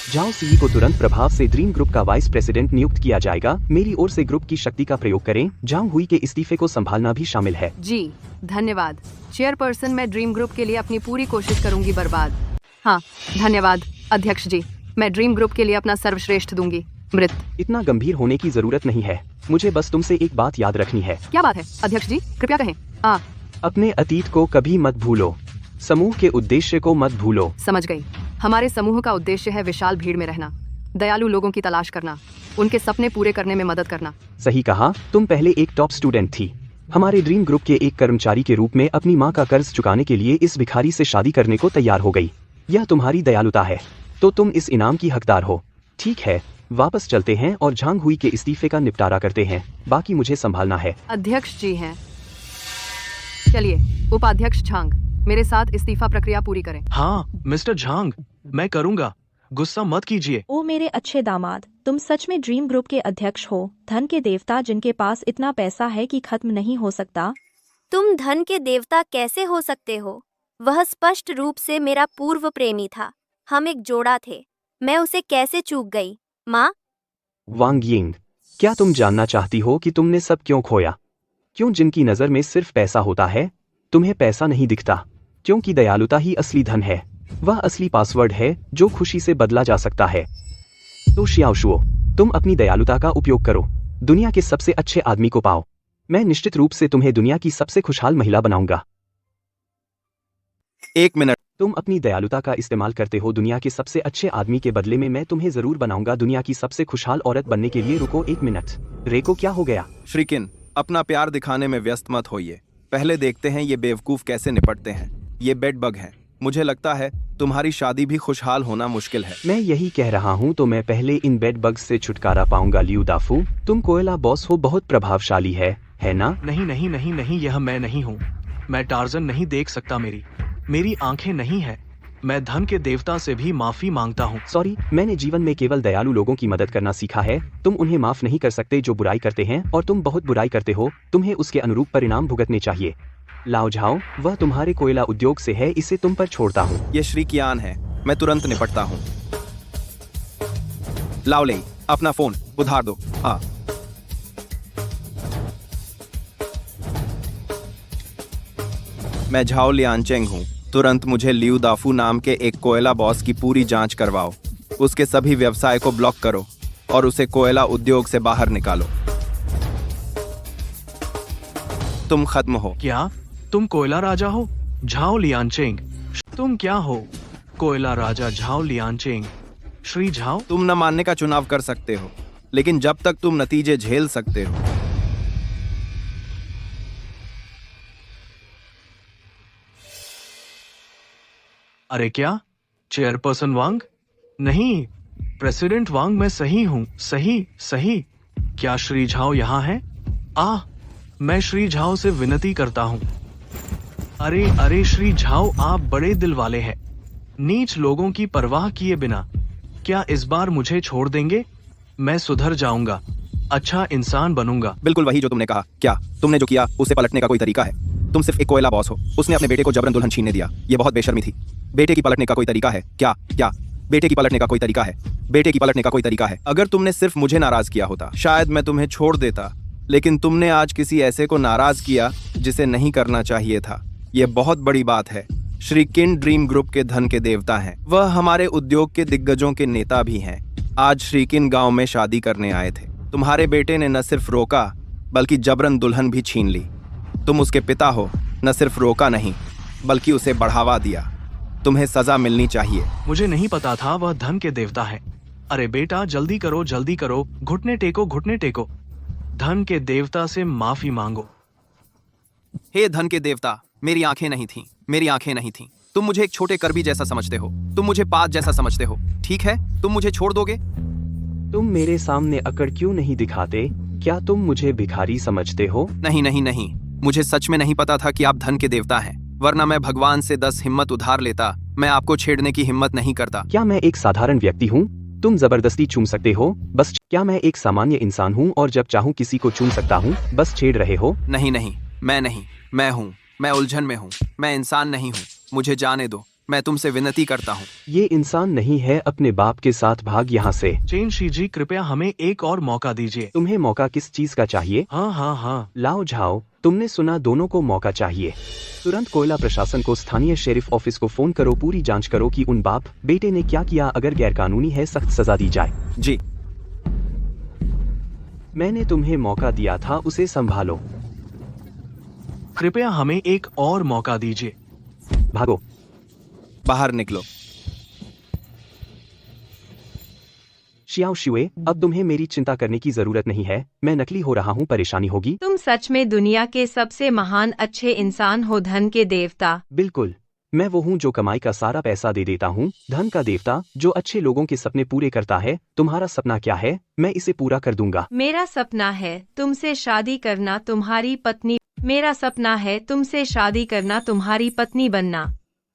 जाओ सी को तुरंत प्रभाव से ड्रीम ग्रुप का वाइस प्रेसिडेंट नियुक्त किया जाएगा। मेरी ओर से ग्रुप की शक्ति का प्रयोग करें। जांग हुई के इस्तीफे को संभालना भी शामिल है। जी धन्यवाद चेयरपर्सन, मैं ड्रीम ग्रुप के लिए अपनी पूरी कोशिश करूंगी। बर्बाद। हाँ धन्यवाद अध्यक्ष जी, मैं ड्रीम ग्रुप के लिए अपना सर्वश्रेष्ठ दूंगी। मृत। इतना गंभीर होने की जरूरत नहीं है। मुझे बस तुमसे एक बात याद रखनी है। क्या बात है अध्यक्ष जी, कृपया कहें। अपने अतीत को कभी मत भूलो, समूह के उद्देश्य को मत भूलो। समझ गई। हमारे समूह का उद्देश्य है विशाल भीड़ में रहना, दयालु लोगों की तलाश करना, उनके सपने पूरे करने में मदद करना। सही कहा, तुम पहले एक टॉप स्टूडेंट थी। हमारे ड्रीम ग्रुप के एक कर्मचारी के रूप में अपनी माँ का कर्ज चुकाने के लिए इस भिखारी से शादी करने को तैयार हो गई। यह तुम्हारी दयालुता है, तो तुम इस इनाम की हकदार हो। ठीक है, वापस चलते हैं और झांग हुई के इस्तीफे का निपटारा करते हैं। बाकी मुझे संभालना है। अध्यक्ष जी हैं। चलिए उपाध्यक्ष झांग, मेरे साथ इस्तीफा प्रक्रिया पूरी करें। हाँ मिस्टर झांग, मैं करूँगा। गुस्सा मत कीजिए। ओ मेरे अच्छे दामाद, तुम सच में ड्रीम ग्रुप के अध्यक्ष हो, धन के देवता जिनके पास इतना पैसा है कि खत्म नहीं हो सकता। तुम धन के देवता कैसे हो सकते हो? वह स्पष्ट रूप से मेरा पूर्व प्रेमी था। हम एक जोड़ा थे। मैं उसे कैसे चूक गई? माँ, वांग यिंग, क्या तुम जानना चाहती हो कि तुमने सब क्यों खोया? क्यों जिनकी नज़र में सिर्फ पैसा होता है? तुम्हें पैसा नहीं दिखता, क्योंकि दयालुता ही असली धन है। वह असली पासवर्ड है जो खुशी से बदला जा सकता है। तो शियाओशुओ, तुम अपनी दयालुता का उपयोग करो, दुनिया के सबसे अच्छे आदमी को पाओ। मैं निश्चित रूप से तुम्हें दुनिया की सबसे खुशहाल महिला बनाऊंगा। 1 मिनट। तुम अपनी दयालुता का इस्तेमाल करते हो दुनिया के सबसे अच्छे आदमी के बदले में मैं तुम्हें जरूर बनाऊंगा दुनिया की सबसे खुशहाल औरत बनने के लिए। रुको 1 मिनट। रेको, क्या हो गया? श्रीकिन, अपना प्यार दिखाने में व्यस्त मत होइए। पहले देखते हैं ये बेवकूफ कैसे निपटते हैं। ये बेड बग है। मुझे लगता है तुम्हारी शादी भी खुशहाल होना मुश्किल है। मैं यही कह रहा हूँ, तो मैं पहले इन बेड बग्स से छुटकारा पाऊंगा। लियू दाफू, तुम कोयला बॉस हो, बहुत प्रभावशाली है ना? नहीं नहीं नहीं नहीं, यह मैं नहीं हूँ। मैं टार्जन नहीं देख सकता, मेरी आंखें नहीं है। मैं धन के देवता से भी माफी मांगता हूँ। सॉरी, मैंने जीवन में केवल दयालु लोगों की मदद करना सीखा है। तुम उन्हें माफ नहीं कर सकते जो बुराई करते हैं, और तुम बहुत बुराई करते हो। तुम्हें उसके अनुरूप परिणाम भुगतने चाहिए। लाओ झाओ, वह तुम्हारे कोयला उद्योग से है, इसे तुम पर छोड़ता हूँ। ये श्री कियान है, मैं तुरंत निपटता हूँ। लाओ ले, अपना फोन उधार दो। हाँ, मैं झाओ लियांचेंग हूँ। तुरंत मुझे लियू दाफू नाम के एक कोयला बॉस की पूरी जांच करवाओ। उसके सभी व्यवसाय को ब्लॉक करो और उसे कोयला उद्योग से बाहर निकालो। तुम खत्म हो। क्या तुम कोयला राजा हो, झाओ लियांचेंग? तुम क्या हो, कोयला राजा झाओ लियांचेंग? श्री झाओ, तुम न मानने का चुनाव कर सकते हो, लेकिन जब तक तुम नतीजे झेल सकते हो। अरे क्या चेयरपर्सन वांग? नहीं, प्रेसिडेंट वांग, मैं सही हूँ। सही सही। क्या श्री झाओ यहाँ है? मैं श्री झाओ से विनती करता हूँ। अरे अरे श्री झाओ, आप बड़े दिल वाले हैं। नीच लोगों की परवाह किए बिना क्या इस बार मुझे छोड़ देंगे? मैं सुधर जाऊंगा, अच्छा इंसान बनूंगा। बिल्कुल वही जो तुमने कहा। क्या तुमने जो किया उसे पलटने का कोई तरीका है? तुम सिर्फ एक कोयला बॉस हो। उसने अपने बेटे को जबरन दुल्हन छीनने दिया। ये बहुत बेशर्मी थी। बेटे की पलटने का कोई तरीका है क्या? क्या बेटे की पलटने का कोई तरीका है? बेटे की पलटने का कोई तरीका है? अगर तुमने सिर्फ मुझे नाराज किया होता, शायद मैं तुम्हें छोड़ देता, लेकिन तुमने आज किसी ऐसे को नाराज किया जिसे नहीं करना चाहिए था। यह बहुत बड़ी बात है। श्री किन ड्रीम ग्रुप के धन के देवता हैं। वह हमारे उद्योग के दिग्गजों के नेता भी हैं। आज श्री किन गांव में शादी करने आए थे। तुम्हारे बेटे ने न सिर्फ रोका, बल्कि जबरन दुल्हन भी छीन ली। तुम उसके पिता हो, न सिर्फ रोका नहीं, बल्कि उसे बढ़ावा दिया। तुम्हें सजा मिलनी चाहिए। मुझे नहीं पता था वह धन के देवता है। अरे बेटा, जल्दी करो, घुटने टेको। धन के देवता से माफी मांगो। हे धन के देवता, मेरी आंखें नहीं थीं। तुम मुझे एक छोटे कर्मी जैसा समझते हो। तुम मुझे पाद जैसा समझते हो। ठीक है, तुम मुझे छोड़ दोगे? तुम मेरे सामने अकड़ क्यों नहीं दिखाते? क्या तुम मुझे भिखारी समझते हो? नहीं, मुझे सच में नहीं पता था कि आप धन के देवता हैं, वरना मैं भगवान से 10 हिम्मत उधार लेता। मैं आपको छेड़ने की हिम्मत नहीं करता। क्या मैं एक साधारण व्यक्ति हूँ? तुम जबरदस्ती चूम सकते हो? बस क्या मैं एक सामान्य इंसान हूँ और जब चाहूँ किसी को चूम सकता हूँ? बस छेड़ रहे हो। नहीं, मैं हूँ। मैं उलझन में हूँ। मैं इंसान नहीं हूँ। मुझे जाने दो। मैं तुमसे विनती करता हूँ। ये इंसान नहीं है, अपने बाप के साथ भाग यहाँ से। चेन शी जी, कृपया हमें एक और मौका दीजिए। तुम्हें मौका किस चीज का चाहिए? हाँ। लाओ झाओ, तुमने सुना, दोनों को मौका चाहिए। तुरंत कोयला प्रशासन को, स्थानीय शेरिफ ऑफिस को फोन करो, पूरी जांच करो कि उन बाप बेटे ने क्या किया। अगर गैरकानूनी है, सख्त सजा दी जाए। जी। मैंने तुम्हें मौका दिया था, उसे संभालो। कृपया हमें एक और मौका दीजिए। भागो, बाहर निकलो। शियाओ शुए, अब तुम्हें मेरी चिंता करने की जरूरत नहीं है। मैं नकली हो रहा हूँ, परेशानी होगी। तुम सच में दुनिया के सबसे महान अच्छे इंसान हो, धन के देवता। बिल्कुल, मैं वो हूँ जो कमाई का सारा पैसा दे देता हूँ। धन का देवता जो अच्छे लोगों के सपने पूरे करता है। तुम्हारा सपना क्या है? मैं इसे पूरा कर दूंगा। मेरा सपना है तुमसे शादी करना, तुम्हारी पत्नी। मेरा सपना है तुमसे शादी करना, तुम्हारी पत्नी बनना।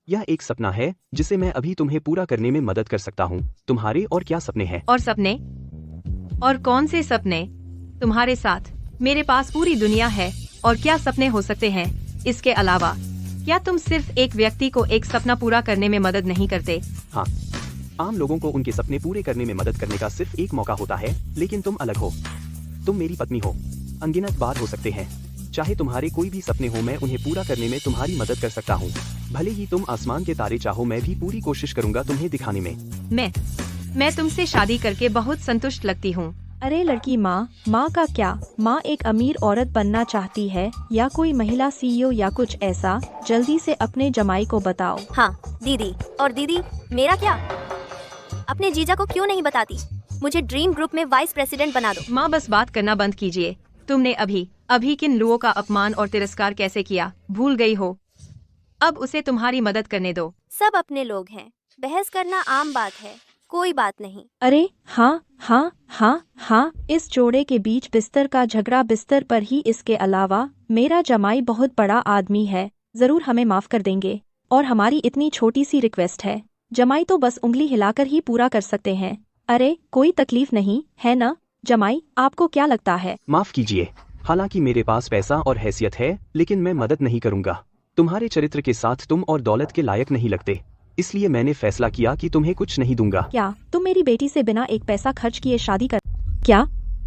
यह एक सपना है जिसे मैं अभी तुम्हें पूरा करने में मदद कर सकता हूँ। तुम्हारे और क्या सपने हैं? और सपने? और कौन से सपने? तुम्हारे साथ मेरे पास पूरी दुनिया है, और क्या सपने हो सकते हैं इसके अलावा? क्या तुम सिर्फ एक व्यक्ति को एक सपना पूरा करने में मदद नहीं करते? हाँ, आम लोगों को उनके सपने पूरे करने में मदद करने का सिर्फ एक मौका होता है, लेकिन तुम अलग हो। तुम मेरी पत्नी हो। अनगिनत बार हो सकते हैं, चाहे तुम्हारे कोई भी सपने हो, मैं उन्हें पूरा करने में तुम्हारी मदद कर सकता हूँ। भले ही तुम आसमान के तारे चाहो, मैं भी पूरी कोशिश करूंगा तुम्हें दिखाने में। मैं तुमसे शादी करके बहुत संतुष्ट लगती हूँ। अरे लड़की माँ का क्या? माँ एक अमीर औरत बनना चाहती है या कोई महिला CEO या कुछ ऐसा? जल्दी से अपने जमाई को बताओ। हाँ दीदी। और दीदी मेरा क्या? अपने जीजा को क्यों नहीं बताती? मुझे ड्रीम ग्रुप में वाइस प्रेसिडेंट बना दो। माँ बस बात करना बंद कीजिए। तुमने अभी किन लोगों का अपमान और तिरस्कार कैसे किया भूल गई हो? अब उसे तुम्हारी मदद करने दो। सब अपने लोग हैं, बहस करना आम बात है, कोई बात नहीं। अरे हाँ, इस जोड़े के बीच बिस्तर का झगड़ा बिस्तर पर ही। इसके अलावा मेरा जमाई बहुत बड़ा आदमी है, जरूर हमें माफ कर देंगे। और हमारी इतनी छोटी सी रिक्वेस्ट है, जमाई तो बस उंगली हिलाकर ही पूरा कर सकते हैं। अरे कोई तकलीफ नहीं है ना जमाई? आपको क्या लगता है? माफ कीजिए, हालांकि मेरे पास पैसा और हैसियत है, लेकिन मैं मदद नहीं करूंगा। तुम्हारे चरित्र के साथ तुम और दौलत के लायक नहीं लगते, इसलिए मैंने फैसला किया कि तुम्हें कुछ नहीं दूंगा। क्या तुम मेरी बेटी से बिना एक पैसा खर्च किए शादी कर? क्या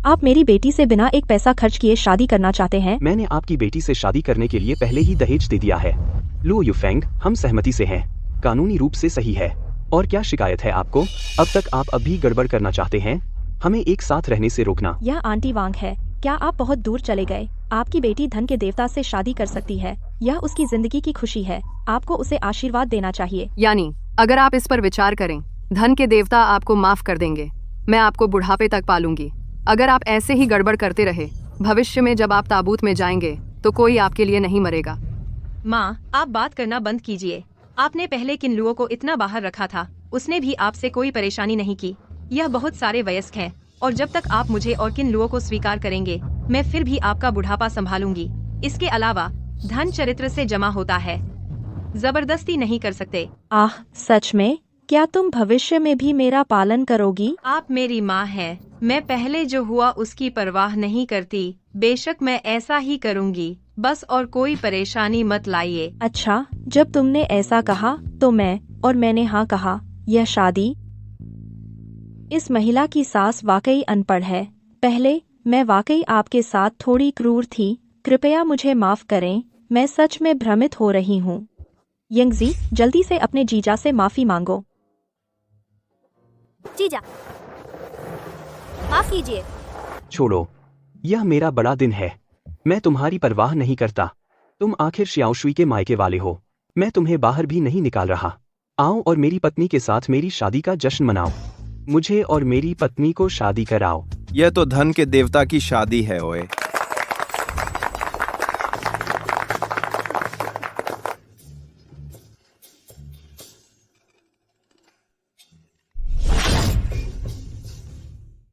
आप मेरी बेटी से बिना एक पैसा खर्च किए शादी करना चाहते हैं? मैंने आपकी बेटी से शादी करने के लिए पहले ही दहेज दे दिया है। लुओ युफेंग, हम सहमति से हैं, कानूनी रूप से सही है। और क्या शिकायत है आपको? अब तक आप अभी गड़बड़ करना चाहते हैं, हमें एक साथ रहने से रोकना। यह आंटी वांग है। क्या आप बहुत दूर चले गए? आपकी बेटी धन के देवता से शादी कर सकती है, यह उसकी जिंदगी की खुशी है। आपको उसे आशीर्वाद देना चाहिए। यानी अगर आप इस पर विचार करें, धन के देवता आपको माफ कर देंगे। मैं आपको बुढ़ापे तक पालूंगी। अगर आप ऐसे ही गड़बड़ करते रहे, भविष्य में जब आप ताबूत में जाएंगे तो कोई आपके लिए नहीं मरेगा। माँ आप बात करना बंद कीजिए। आपने पहले किन लोगों को इतना बाहर रखा था, उसने भी आपसे कोई परेशानी नहीं की। यह बहुत सारे वयस्क हैं, और जब तक आप मुझे और किन लोगों को स्वीकार करेंगे, मैं फिर भी आपका बुढ़ापा संभालूंगी। इसके अलावा धन चरित्र से जमा होता है, जबरदस्ती नहीं कर सकते। आह सच में? क्या तुम भविष्य में भी मेरा पालन करोगी? आप मेरी माँ हैं, मैं पहले जो हुआ उसकी परवाह नहीं करती। बेशक मैं ऐसा ही करूँगी, बस और कोई परेशानी मत लाइए। अच्छा, जब तुमने ऐसा कहा तो मैंने हाँ कहा। यह शादी? इस महिला की सास वाकई अनपढ़ है। पहले मैं वाकई आपके साथ थोड़ी क्रूर थी, कृपया मुझे माफ करें, मैं सच में भ्रमित हो रही हूँ। यंगजी, जल्दी से अपने जीजा से माफी मांगो। जीजा माफ कीजिए। छोड़ो, यह मेरा बड़ा दिन है, मैं तुम्हारी परवाह नहीं करता। तुम आखिर श्याओशुई के मायके वाले हो, मैं तुम्हें बाहर भी नहीं निकाल रहा। आओ और मेरी पत्नी के साथ मेरी शादी का जश्न मनाओ। मुझे और मेरी पत्नी को शादी कराओ। यह तो धन के देवता की शादी है ओए।